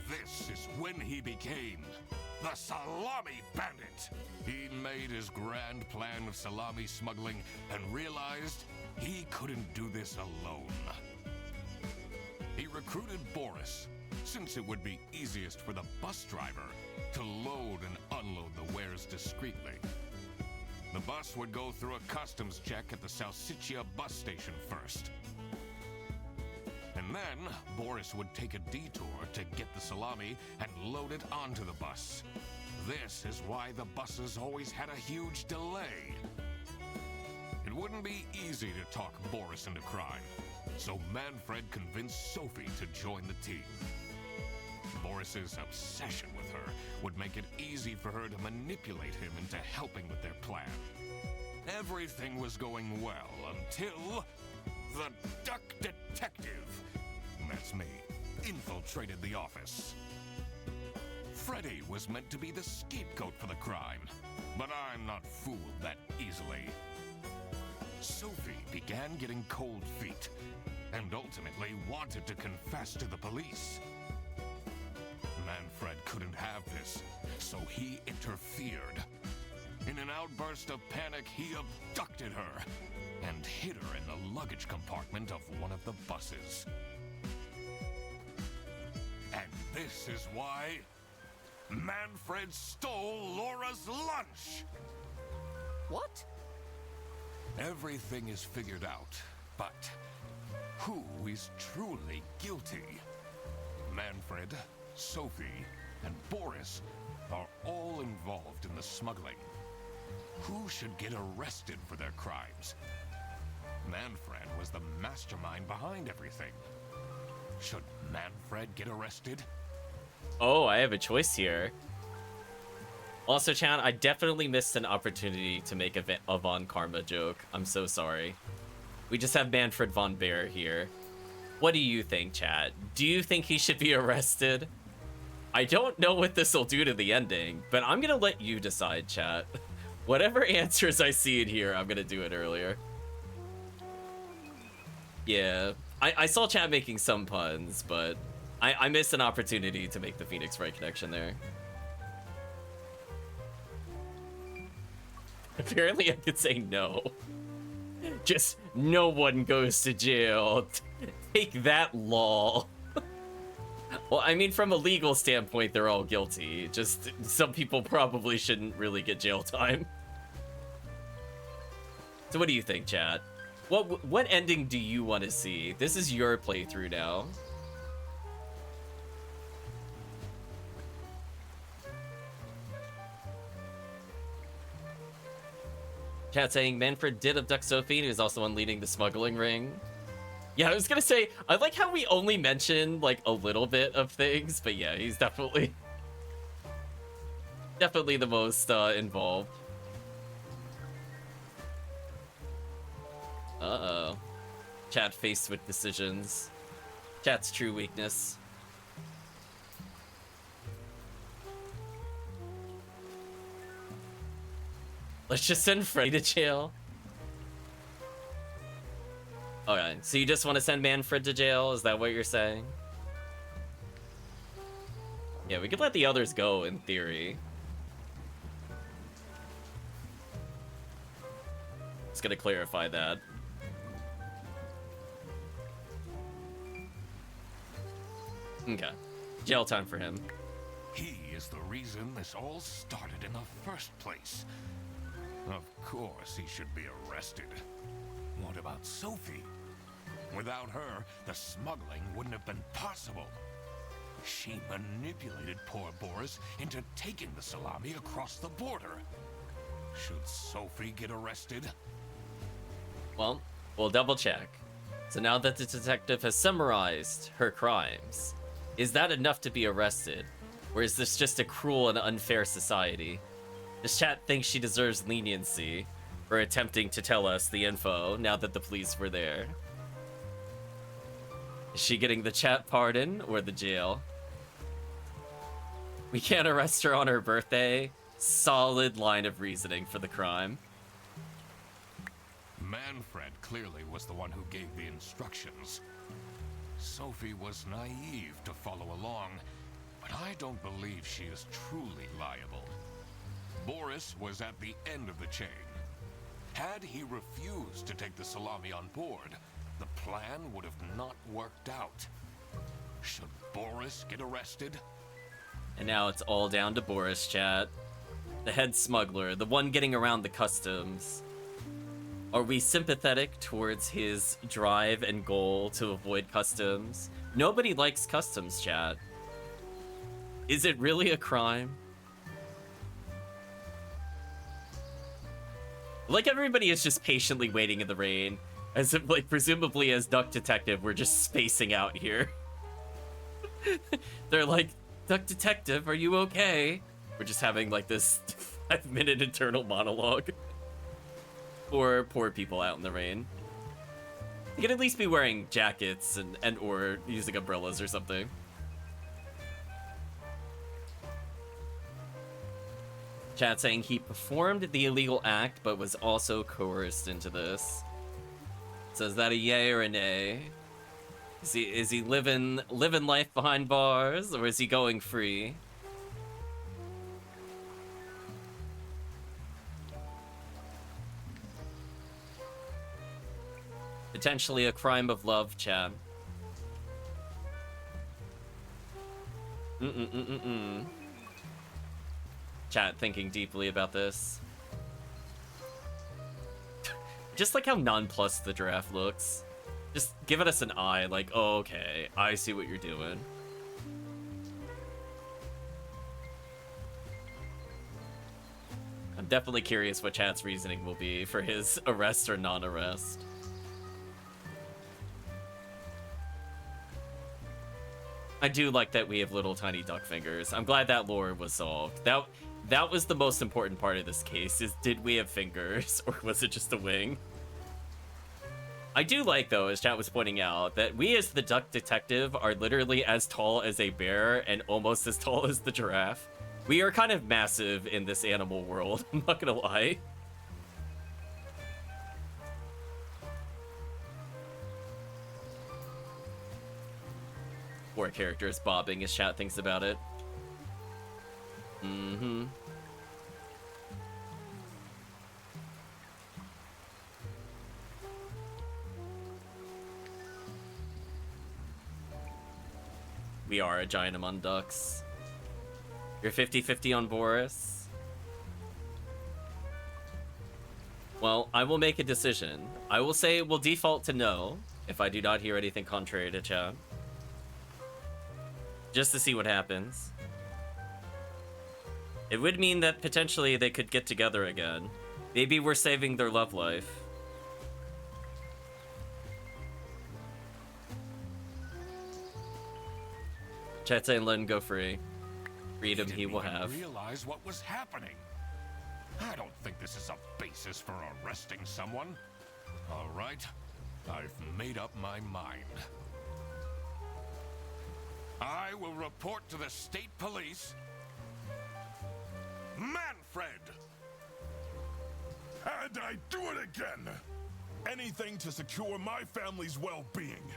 This is when he became the Salami Bandit. He made his grand plan of salami smuggling and realized he couldn't do this alone. He recruited Boris, since it would be easiest for the bus driver to load and unload the wares discreetly. The bus would go through a customs check at the Salsiccia bus station first. And then, Boris would take a detour to get the salami and load it onto the bus. This is why the buses always had a huge delay. It wouldn't be easy to talk Boris into crime, so Manfred convinced Sophie to join the team. Boris's obsession with her would make it easy for her to manipulate him into helping with their plan. Everything was going well until the Duck Detective, that's me, infiltrated the office. Freddy was meant to be the scapegoat for the crime, but I'm not fooled that easily. Sophie began getting cold feet and ultimately wanted to confess to the police. Manfred couldn't have this, so he interfered. In an outburst of panic, he abducted her and hid her in the luggage compartment of one of the buses. And this is why Manfred stole Laura's lunch! What? Everything is figured out, but who is truly guilty? Manfred, Sophie, and Boris are all involved in the smuggling. Who should get arrested for their crimes? Manfred was the mastermind behind everything. Should Manfred get arrested? Oh, I have a choice here. Also, Chan, I definitely missed an opportunity to make a Von Karma joke. I'm so sorry. We just have Manfred von Bear here. What do you think, chat? Do you think he should be arrested? I don't know what this will do to the ending, but I'm gonna let you decide, chat. Whatever answers I see in here, I'm gonna do it earlier. Yeah, I saw chat making some puns, but I missed an opportunity to make the Phoenix Wright connection there. Apparently I could say no. Just no one goes to jail. Take that, lol. Well, I mean, from a legal standpoint, they're all guilty. Just some people probably shouldn't really get jail time. So what do you think, chat? What ending do you want to see? This is your playthrough now. Chat saying Manfred did abduct Sophie, and he was also one leading the smuggling ring. Yeah, I was gonna say, I like how we only mention like a little bit of things, but yeah, he's definitely the most involved. Uh-oh. Chat faced with decisions. Chat's true weakness. Let's just send Freddy to jail. Okay, so you just want to send Manfred to jail? Is that what you're saying? Yeah, we could let the others go, in theory. Just gonna clarify that. Okay. Jail time for him. He is the reason this all started in the first place. Of course he should be arrested. What about Sophie? Without her, the smuggling wouldn't have been possible. She manipulated poor Boris into taking the salami across the border. Should Sophie get arrested? Well, we'll double check. So now that the detective has summarized her crimes, is that enough to be arrested? Or is this just a cruel and unfair society? Does chat think she deserves leniency for attempting to tell us the info now that the police were there? Is she getting the chat pardon or the jail? We can't arrest her on her birthday. Solid line of reasoning for the crime. Manfred clearly was the one who gave the instructions. Sophie was naive to follow along, but I don't believe she is truly liable. Boris was at the end of the chain. Had he refused to take the salami on board, the plan would have not worked out. Should Boris get arrested? And now it's all down to Boris, chat. The head smuggler, the one getting around the customs. Are we sympathetic towards his drive and goal to avoid customs? Nobody likes customs, chat. Is it really a crime? Like, everybody is just patiently waiting in the rain. As if, like, presumably as Duck Detective, we're just spacing out here. They're like, Duck Detective, are you okay? We're just having, like, this 5-minute internal monologue. Or poor people out in the rain. You could at least be wearing jackets and or using umbrellas or something. Chat saying he performed the illegal act, but was also coerced into this. So is that a yay or a nay? Is he living life behind bars, or is he going free? Potentially a crime of love, chat. Chat thinking deeply about this. Just like how nonplussed the draft looks. Just giving us an eye, like, oh, okay, I see what you're doing. I'm definitely curious what chat's reasoning will be for his arrest or non-arrest. I do like that we have little tiny duck fingers. I'm glad that lore was solved. That was the most important part of this case, is did we have fingers, or was it just a wing? I do like, though, as chat was pointing out, that we as the Duck Detective are literally as tall as a bear and almost as tall as the giraffe. We are kind of massive in this animal world, I'm not gonna lie. Poor character is bobbing as chat thinks about it. Mm-hmm. We are a giant among ducks. You're 50-50 on Boris? Well, I will make a decision. I will say it will default to no, if I do not hear anything contrary to chat. Just to see what happens. It would mean that potentially they could get together again. Maybe we're saving their love life. Chat saying let him go free. Freedom he will have. Realize what was happening. I don't think this is a basis for arresting someone. All right, I've made up my mind. I will report to the state police. Manfred! And I do it again! anything to secure my family's well-being.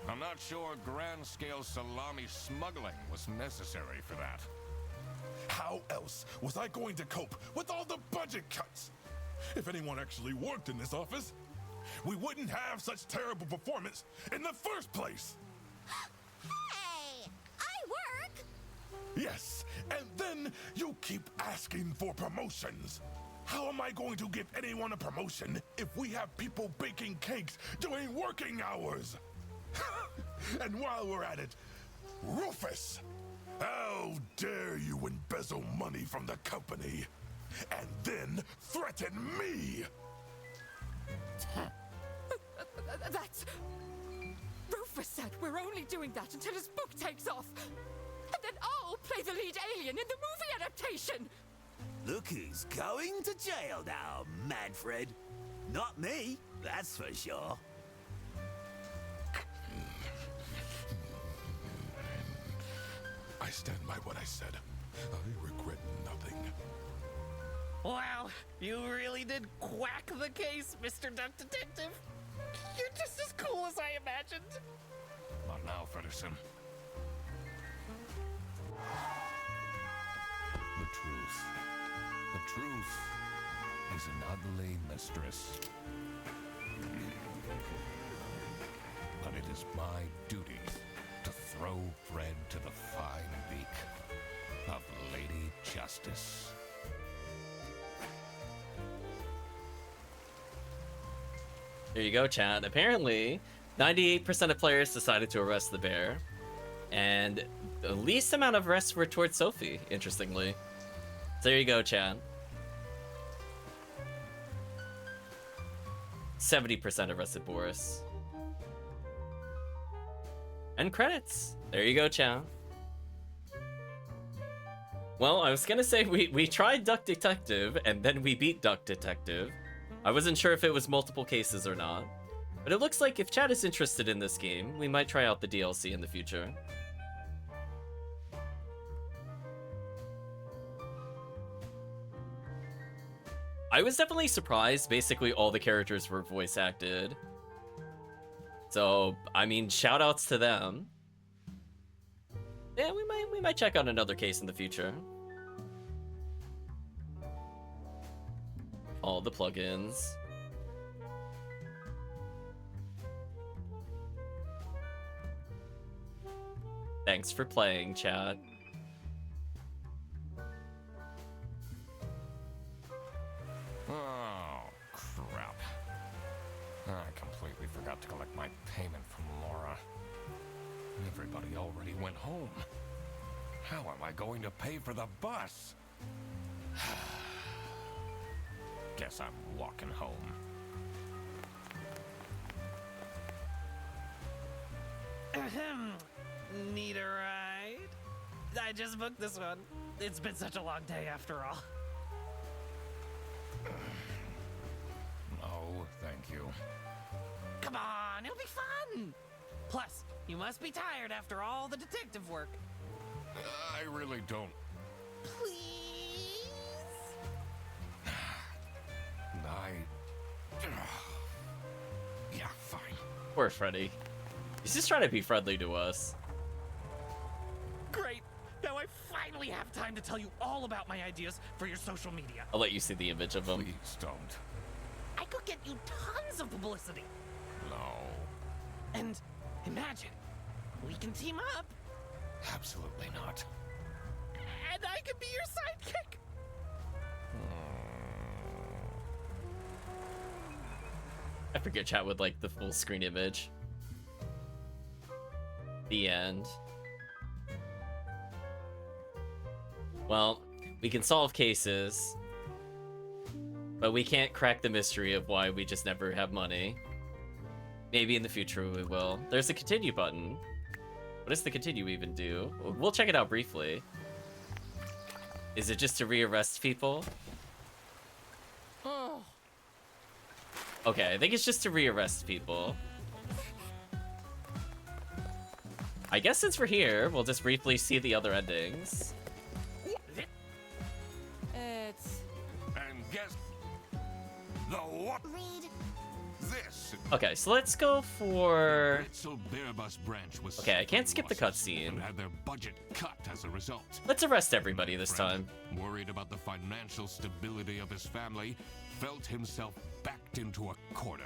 I'm not sure grand-scale salami smuggling was necessary for that. How else was I going to cope with all the budget cuts? If anyone actually worked in this office, we wouldn't have such terrible performance in the first place. Hey, I work. Yes, and then you keep asking for promotions. How am I going to give anyone a promotion if we have people baking cakes during working hours? And while we're at it, Rufus, how dare you embezzle money from the company and then threaten me? That's... Rufus said we're only doing that until his book takes off. And then I'll play the lead alien in the movie adaptation. Look who's going to jail now, Manfred. Not me, that's for sure. I stand by what I said. I regret nothing. Wow, you really did quack the case, Mr. Duck Detective. You're just as cool as I imagined. Not now, Fredderson. The truth. The truth is an ugly mistress. But it is my duty to throw Fred to the fine beak of Lady Justice. There you go, chat. Apparently, 98% of players decided to arrest the bear. And the least amount of arrests were towards Sophie, interestingly. So there you go, chat. 70% arrested Boris. And credits. There you go, chat. Well, I was gonna say we tried Duck Detective, and then we beat Duck Detective. I wasn't sure if it was multiple cases or not. But it looks like if chat is interested in this game, we might try out the DLC in the future. I was definitely surprised basically all the characters were voice acted. So, I mean, shout outs to them. Yeah, we might check out another case in the future. All the plugins. Thanks for playing, chat. Oh, crap. I completely forgot to collect my payment from Laura. Everybody already went home. How am I going to pay for the bus? Guess I'm walking home. Ahem. Need a ride? I just booked this one. It's been such a long day after all. No, thank you. Come on, it'll be fun! Plus, you must be tired after all the detective work. I really don't. Please? Yeah, fine. Poor Freddy. He's just trying to be friendly to us. Great! Now I finally have time to tell you all about my ideas for your social media. I'll let you see the image of him. Please don't. I could get you tons of publicity. No. And imagine, we can team up. Absolutely not. And I could be your sidekick. I forget chat with like the full screen image. The end. Well, we can solve cases, but we can't crack the mystery of why we just never have money. Maybe in the future we will. There's a continue button. What does the continue even do? We'll check it out briefly. Is it just to re-arrest people? Oh. Okay, I think it's just to re-arrest people. I guess since we're here, we'll just briefly see the other endings. It's... And guess the what? Read This Okay, so let's go for... Britzel Bearbus branch was Okay, I can't skip the losses cutscene. and had their budget cut as a result. Let's arrest everybody this time. Worried about the financial stability of his family, felt himself backed into a corner.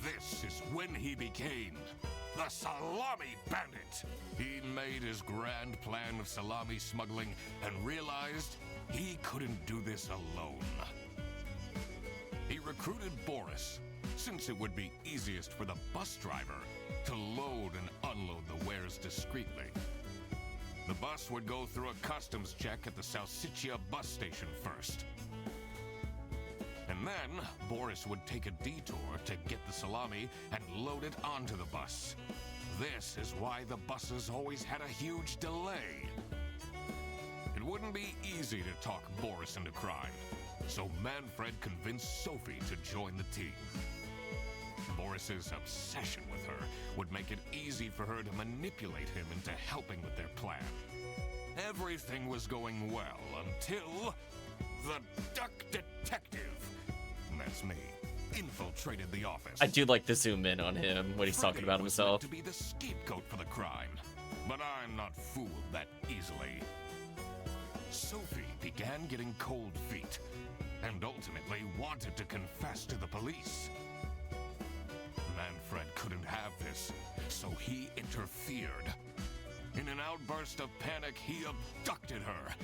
This is when he became the Salami Bandit. He made his grand plan of salami smuggling and realized he couldn't do this alone. He recruited Boris, since it would be easiest for the bus driver to load and unload the wares discreetly. The bus would go through a customs check at the Salsiccia bus station first. And then, Boris would take a detour to get the salami and load it onto the bus. This is why the buses always had a huge delay. It wouldn't be easy to talk Boris into crime, so Manfred convinced Sophie to join the team. Boris's obsession with her would make it easy for her to manipulate him into helping with their plan. Everything was going well until the Duck Detective, that's me, infiltrated the office. I do like to zoom in on him when he's talking about Freddy was himself. meant to be the scapegoat for the crime, but I'm not fooled that easily. Sophie began getting cold feet, and ultimately wanted to confess to the police. Manfred couldn't have this, so he interfered. In an outburst of panic, he abducted her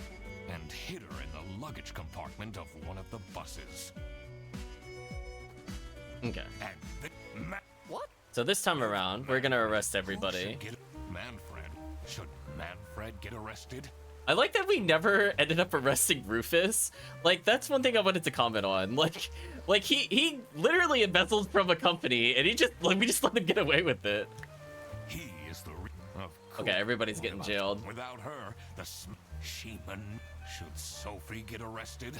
and hid her in the luggage compartment of one of the buses. Okay. And What? So this time around, we're gonna arrest everybody. Should Manfred get arrested? I like that we never ended up arresting Rufus. Like, that's one thing I wanted to comment on. Like he literally embezzled from a company, and we just let him get away with it. He is the Okay, everybody's getting jailed. Without her, should Sophie get arrested?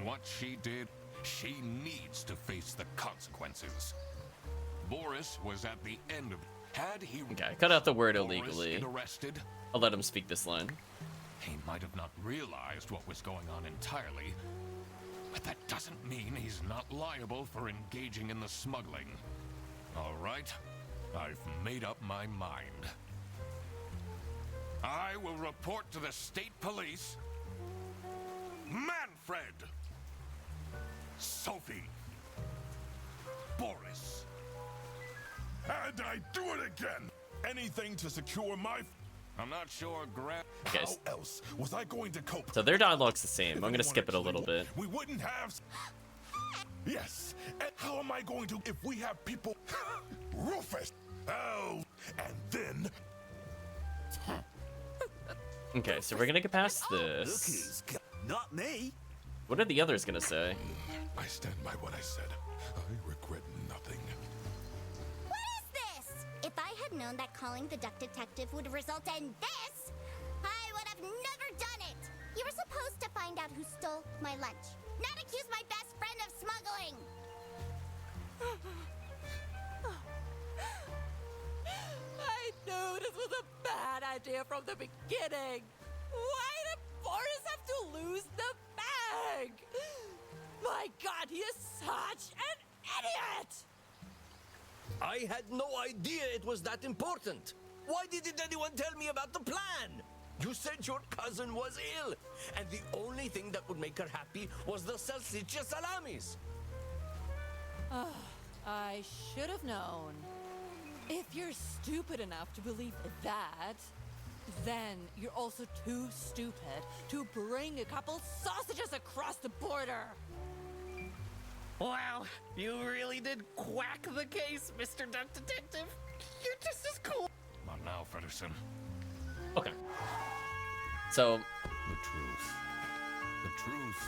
What she did, she needs to face the consequences. Boris was at the end of had he Okay, cut out the word Boris illegally. get arrested? I'll let him speak this line. He might have not realized what was going on entirely, but that doesn't mean he's not liable for engaging in the smuggling. All right, I've made up my mind. I will report to the state police. Manfred! Sophie! Boris! And I do it again! Anything to secure my... I'm not sure, Okay, How else was I going to cope? so their dialogue's the same. If I'm gonna anyone skip it a actually little bit. We wouldn't have... Yes, and how am I going to if we have people... Rufus! Oh, and then... Okay, so we're gonna get past Look this. who's not me. What are the others gonna say? I stand by what I said. I regret nothing. What is this? If I had known that calling the Duck Detective would result in this, I would have never done it. You were supposed to find out who stole my lunch, not accuse my best friend of smuggling. I knew this was a bad idea from the beginning. Why did Boris have to lose the bag? My God, he is such an idiot! I had no idea it was that important. Why didn't anyone tell me about the plan? You said your cousin was ill, and the only thing that would make her happy was the salsiccia salamis. I should have known. If you're stupid enough to believe that, then you're also too stupid to bring a couple sausages across the border. Wow, you really did quack the case, Mr. Duck Detective. You're just as cool. Not now, Fredderson. Okay. So, The truth. The truth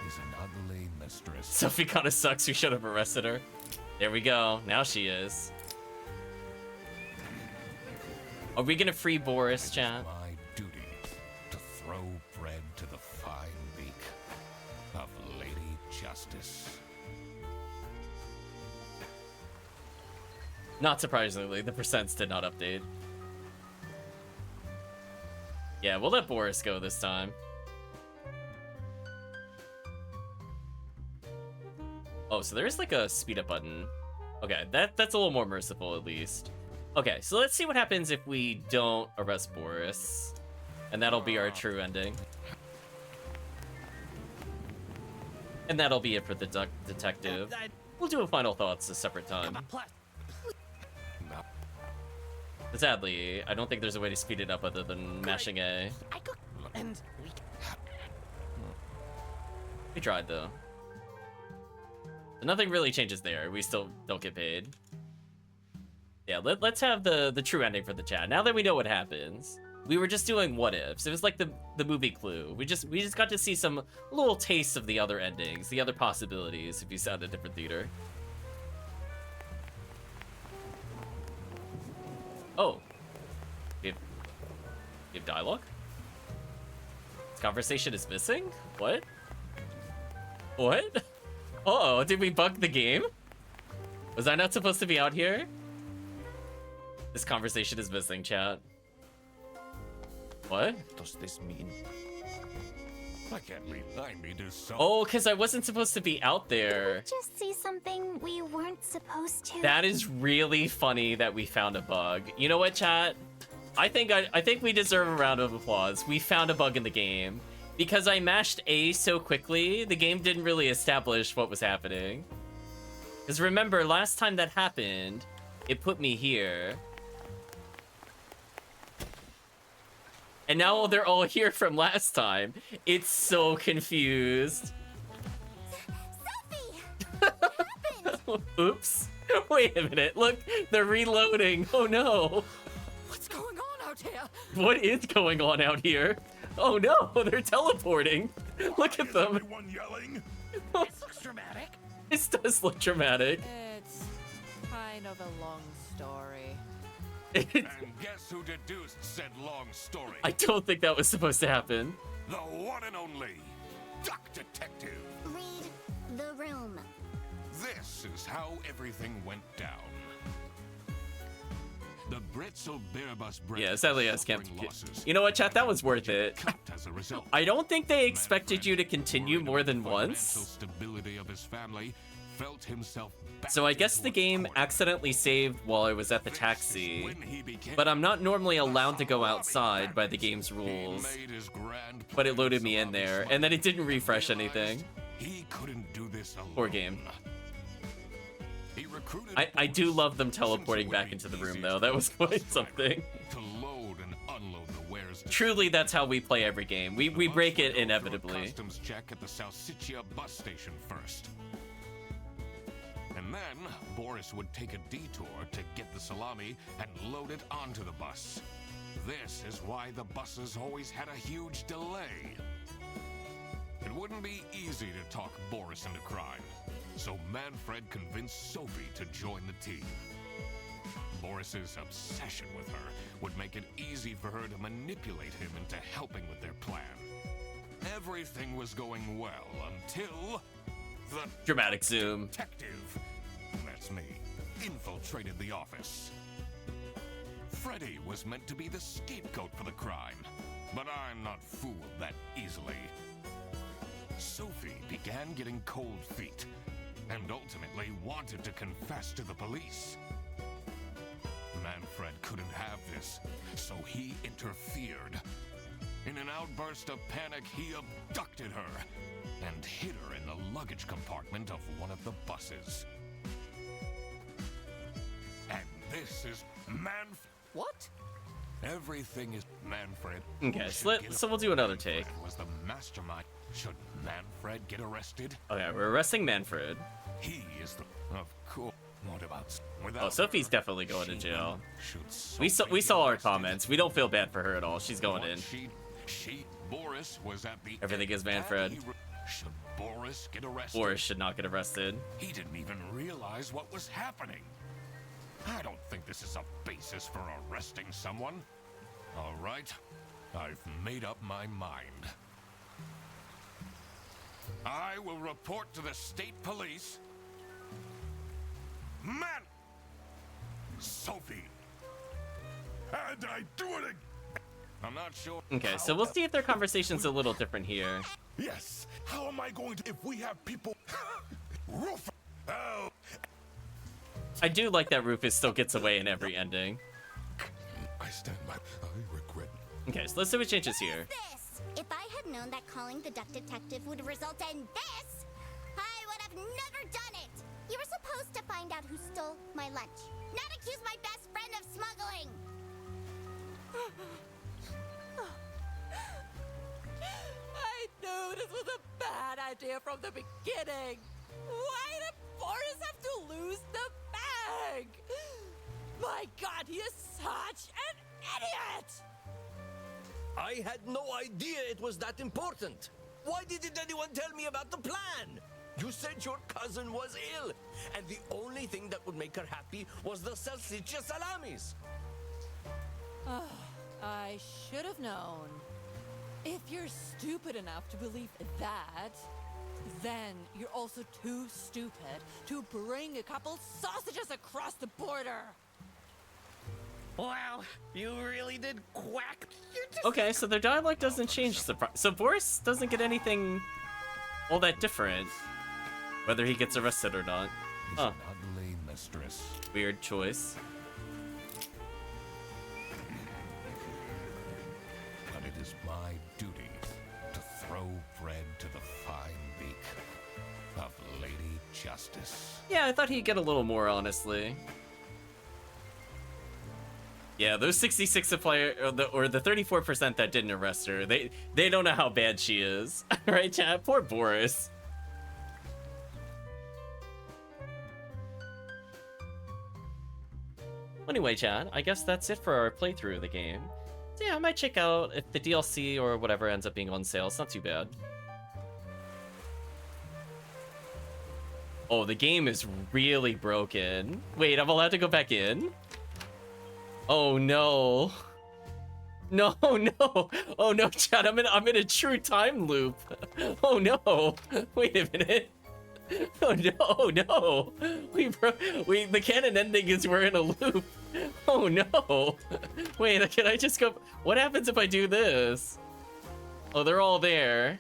is an ugly mistress. Sophie kinda sucks. We should have arrested her. There we go. Now she is. Are we gonna free Boris, chat? My duty to throw bread to the fine beak of Lady Justice. Not surprisingly, the percents did not update. Yeah, we'll let Boris go this time. Oh, so there is like a speed up button. Okay, that's a little more merciful at least. Okay, so let's see what happens if we don't arrest Boris. And that'll be our true ending. And that'll be it for the detective. We'll do a final thoughts a separate time. But sadly, I don't think there's a way to speed it up other than mashing A. And We tried though. Nothing really changes there. We still don't get paid. Yeah, let's have the true ending for the chat. Now that we know what happens, we were just doing what ifs. It was like the movie Clue. We just got to see some little tastes of the other endings, the other possibilities if you saw a different theater. Oh, you have dialogue? This conversation is missing? What? What? Uh-oh, did we bug the game? Was I not supposed to be out here? This conversation is missing, chat. What? Does this mean? I can't leave. I need to solve. Oh, because I wasn't supposed to be out there. Just see something we weren't supposed to. That is really funny that we found a bug. You know what, chat? I think we deserve a round of applause. We found a bug in the game. Because I mashed A so quickly, the game didn't really establish what was happening. Because remember, last time that happened, it put me here. And now they're all here from last time. It's so confused. Sophie! What happened? Oops. Wait a minute. Look, they're reloading. Oh no. What's going on out here? What is going on out here? Oh no, they're teleporting. Look at them. Everyone yelling? this looks dramatic. This does look dramatic. It's kind of a long story. And guess who deduced said long story? I don't think that was supposed to happen. The one and only Duck Detective. Read the room. This is how everything went down. The Britzel Beerbus Brit Yeah, sadly, I can't. suffering losses. You know what, chat? That was worth it. Cut as a result. I don't think they expected Manfred, you to continue worried more about than the once. financial stability of his family, felt himself So I guess the backed game into a corner. accidentally saved while I was at the This is taxi. when he became But I'm not normally the allowed to go salami outside by the bandit. game's He rules. made his grand But it plan loaded me in salami there, smuggling, and then it didn't refresh realized anything. He couldn't do this alone. Poor game. He recruited I do Boris, love them since it teleporting would back be into the room, easiest though. That was for a quite bus something. driver To load and unload the wares. Truly, that's how we play every game. We The break bus it would go through a inevitably. customs check at the Salsiccia bus station first. And then Boris would take a detour to get the salami and load it onto the bus. This is why the buses always had a huge delay. It wouldn't be easy to talk Boris into crime, so Manfred convinced Sophie to join the team. Boris's obsession with her would make it easy for her to manipulate him into helping with their plan. Everything was going well until the Dramatic zoom. detective, that's me, infiltrated the office. Freddy was meant to be the scapegoat for the crime, but I'm not fooled that easily. Sophie began getting cold feet and ultimately wanted to confess to the police. Manfred couldn't have this, so he interfered. In an outburst of panic, he abducted her and hid her in the luggage compartment of one of the buses. And this is What? Everything is Manfred. Okay, should get so we'll do another take. Manfred was the mastermind. Should Manfred get arrested? Okay, we're arresting Manfred. He is the. Of course. What about? Without Oh, Sophie's her, definitely going to she jail. should We Sophie saw get our arrested? comments. We don't feel bad for her at all. She's going What in. Boris was at the. Everything end is Manfred. and should Boris get arrested? Boris should not get arrested. He didn't even realize what was happening. I don't think this is a basis for arresting someone. All right, I've made up my mind. I will report to the state police. Man! Sophie! And I do it again. I'm not sure. Okay, so we'll see if their conversation's a little different here. Yes. How am I going to if we have people Roof. Oh, I do like that Rufus still gets away in every ending. I stand by. I regret. Okay, so let's see what changes here. This! If I had known that calling the Duck Detective would result in this, I would have never done it! You were supposed to find out who stole my lunch, not accuse my best friend of smuggling! I knew this was a bad idea from the beginning. Why did Boris have to lose the bag? My God, he is such an idiot! I had no idea it was that important. Why didn't anyone tell me about the plan? You said your cousin was ill, and the only thing that would make her happy was the salsiccia salamis. I should have known. If you're stupid enough to believe that, then you're also too stupid to bring a couple sausages across the border. Wow, you really did quack. Okay, so their dialogue doesn't change. So Boris doesn't get anything all that different, whether he gets arrested or not. He's Huh. an ugly mistress. Weird choice. But it is my duty to throw bread to the fine beak of Lady Justice. Yeah, I thought he'd get a little more, honestly. Yeah, those 66 player or the 34% that didn't arrest her, they don't know how bad she is, right, chat? Poor Boris. Anyway, chat, I guess that's it for our playthrough of the game. So yeah, I might check out if the DLC or whatever ends up being on sale. It's not too bad. Oh, the game is really broken. Wait, I'm allowed to go back in? Oh no. No, no. Oh no, Chad, I'm in a true time loop. Oh no. Wait a minute. Oh no, no. The canon ending is we're in a loop. Oh no. Wait, can I just go? What happens if I do this? Oh, they're all there.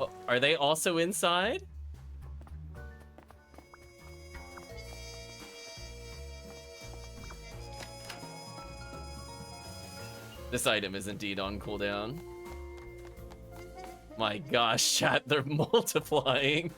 Oh, are they also inside? This item is indeed on cooldown. My gosh, chat, they're multiplying.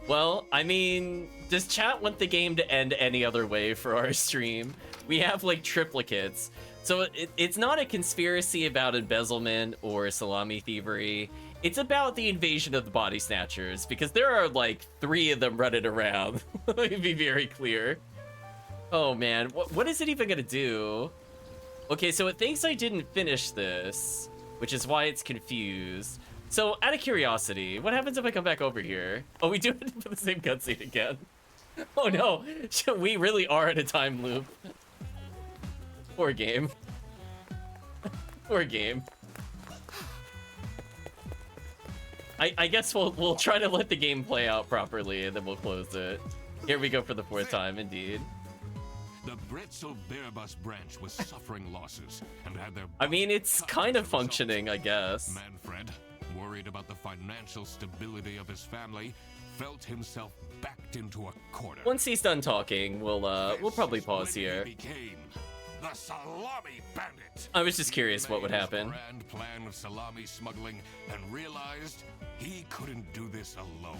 Well, I mean, does chat want the game to end any other way for our stream? We have like triplicates. So it's not a conspiracy about embezzlement or salami thievery. It's about the invasion of the body snatchers, because there are like 3 of them running around. Let me be very clear. Oh man, what is it even gonna do? Okay, so it thinks I didn't finish this, which is why it's confused. So, out of curiosity, what happens if I come back over here? Oh, we do it for the same cutscene again. Oh no, we really are in a time loop. Poor game. Poor game. I guess we'll try to let the game play out properly, and then we'll close it. Here we go for the 4th time, indeed. The Bretzel Bearbus branch was suffering losses and had their... I mean, it's kind of functioning, I guess. Manfred, worried about the financial stability of his family, felt himself backed into a corner. Once he's done talking, we'll probably pause When here. he became the Salami Bandit. I was just curious what would Made his happen. Grand plan of salami smuggling and realized he couldn't do this alone.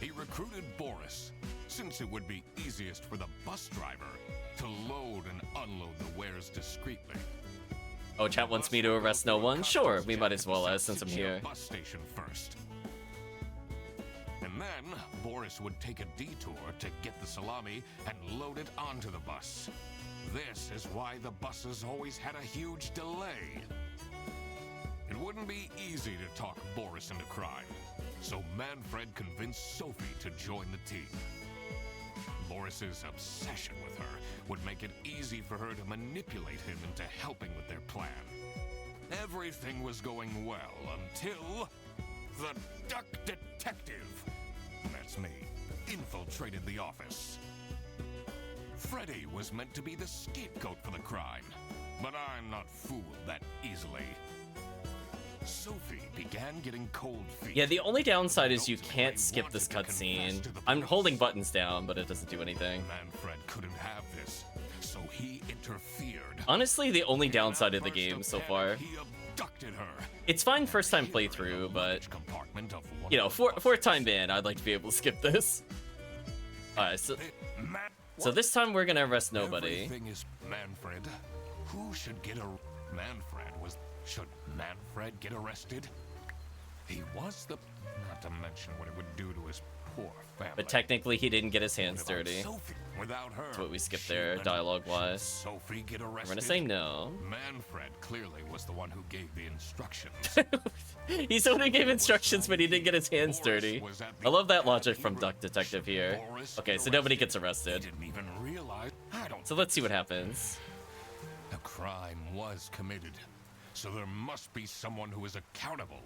He recruited Boris, since it would be easiest for the bus driver to load and unload the wares discreetly. Oh, chat wants me to arrest no one? Sure, we might as well as since I'm here. Bus station first. And then Boris would take a detour to get the salami and load it onto the bus. This is why the buses always had a huge delay. It wouldn't be easy to talk Boris into crime, so Manfred convinced Sophie to join the team. Boris's obsession with her would make it easy for her to manipulate him into helping with their plan. Everything was going well until the Duck Detective, that's me, infiltrated the office. Freddy was meant to be the scapegoat for the crime, but I'm not fooled that easily. Sophie began getting cold feet. Yeah, the only downside is you can't skip this cutscene. I'm holding buttons down, but it doesn't do anything. Manfred couldn't have this, so he interfered. Honestly, the only downside of the game so far. He abducted her. It's fine first time playthrough, but Compartment of one you know, of the fourth time buses. in, I'd like to be able to skip this. Alright, so Man- this time we're gonna arrest nobody. Everything is Manfred. Who should get should Manfred get arrested? He was the, not to mention what it would do to his poor family. But technically he didn't get his hands What about dirty. Sophie? Without her, That's what we skipped she there, wouldn't- dialogue-wise. Sophie get arrested? We're gonna say no. Manfred clearly was the one who gave the instructions. He's the one who gave instructions, but he didn't get his hands dirty. I love that logic from Duck Detective here. Okay, so nobody gets He arrested. didn't even realize. I don't. So let's see what happens. The crime was committed, so there must be someone who is accountable.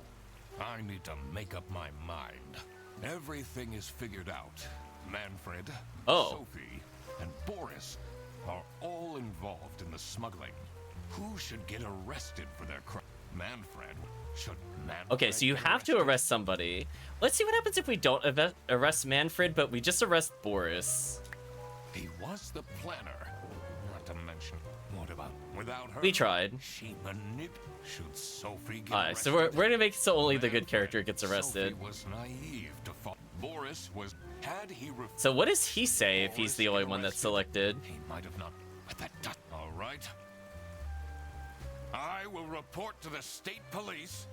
I need to make up my mind. Everything is figured out. Manfred, Oh. Sophie, and Boris are all involved in the smuggling. Who should get arrested for their crime? Manfred. Should Manfred Okay, so you get have to arrested? arrest somebody. Let's see what happens if we don't arrest Manfred, but we just arrest Boris. He was the planner. Not to mention, what about without her? We tried. She should Sophie get Alright, so arrested? we're gonna make it so only the good character gets arrested. Sophie was naive to follow. Boris was. Had he refused, So what does he say if he's the only one that's selected? he might have not. But that does. All right. I will report to the state police.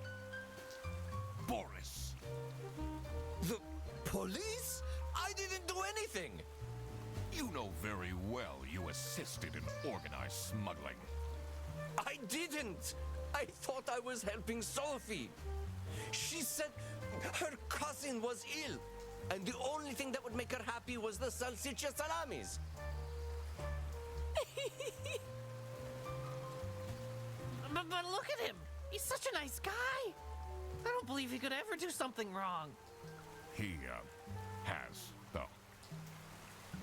Boris. The police? I didn't do anything. You know very well you assisted in organized smuggling. I didn't. I thought I was helping Sophie. She said her cousin was ill, and the only thing that would make her happy was the salsiccia salamis. But look at him. He's such a nice guy. I don't believe he could ever do something wrong. He has, though.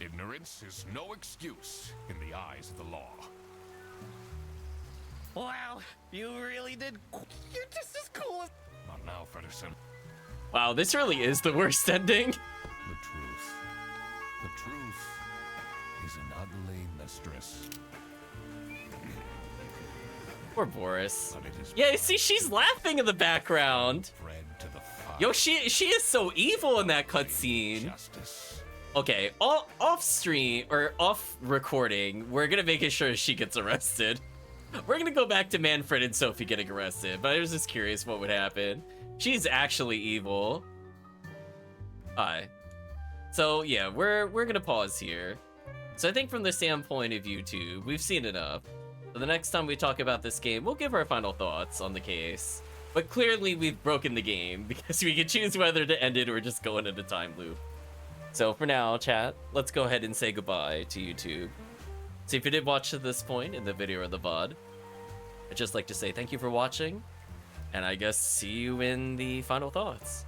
Ignorance is no excuse in the eyes of the law. Wow, you really did. You're just as cool as. Not now, Fredderson. Wow, this really is the worst ending. The truth. The truth is an ugly mistress. Poor Boris. But it is Yeah, see, she's laughing in the background. bred to the fire. Yo, she is so evil in that cutscene. Justice. Okay, off stream or off recording, we're gonna make sure she gets arrested. We're gonna go back to Manfred and Sophie getting arrested, but I was just curious what would happen. She's actually evil. Alright. So yeah, we're gonna pause here. So I think from the standpoint of YouTube, we've seen enough. So the next time we talk about this game, we'll give our final thoughts on the case. But clearly we've broken the game because we can choose whether to end it or just go into a time loop. So for now, chat, let's go ahead and say goodbye to YouTube. So if you did watch to this point in the video or the VOD, I'd just like to say thank you for watching, and I guess see you in the final thoughts.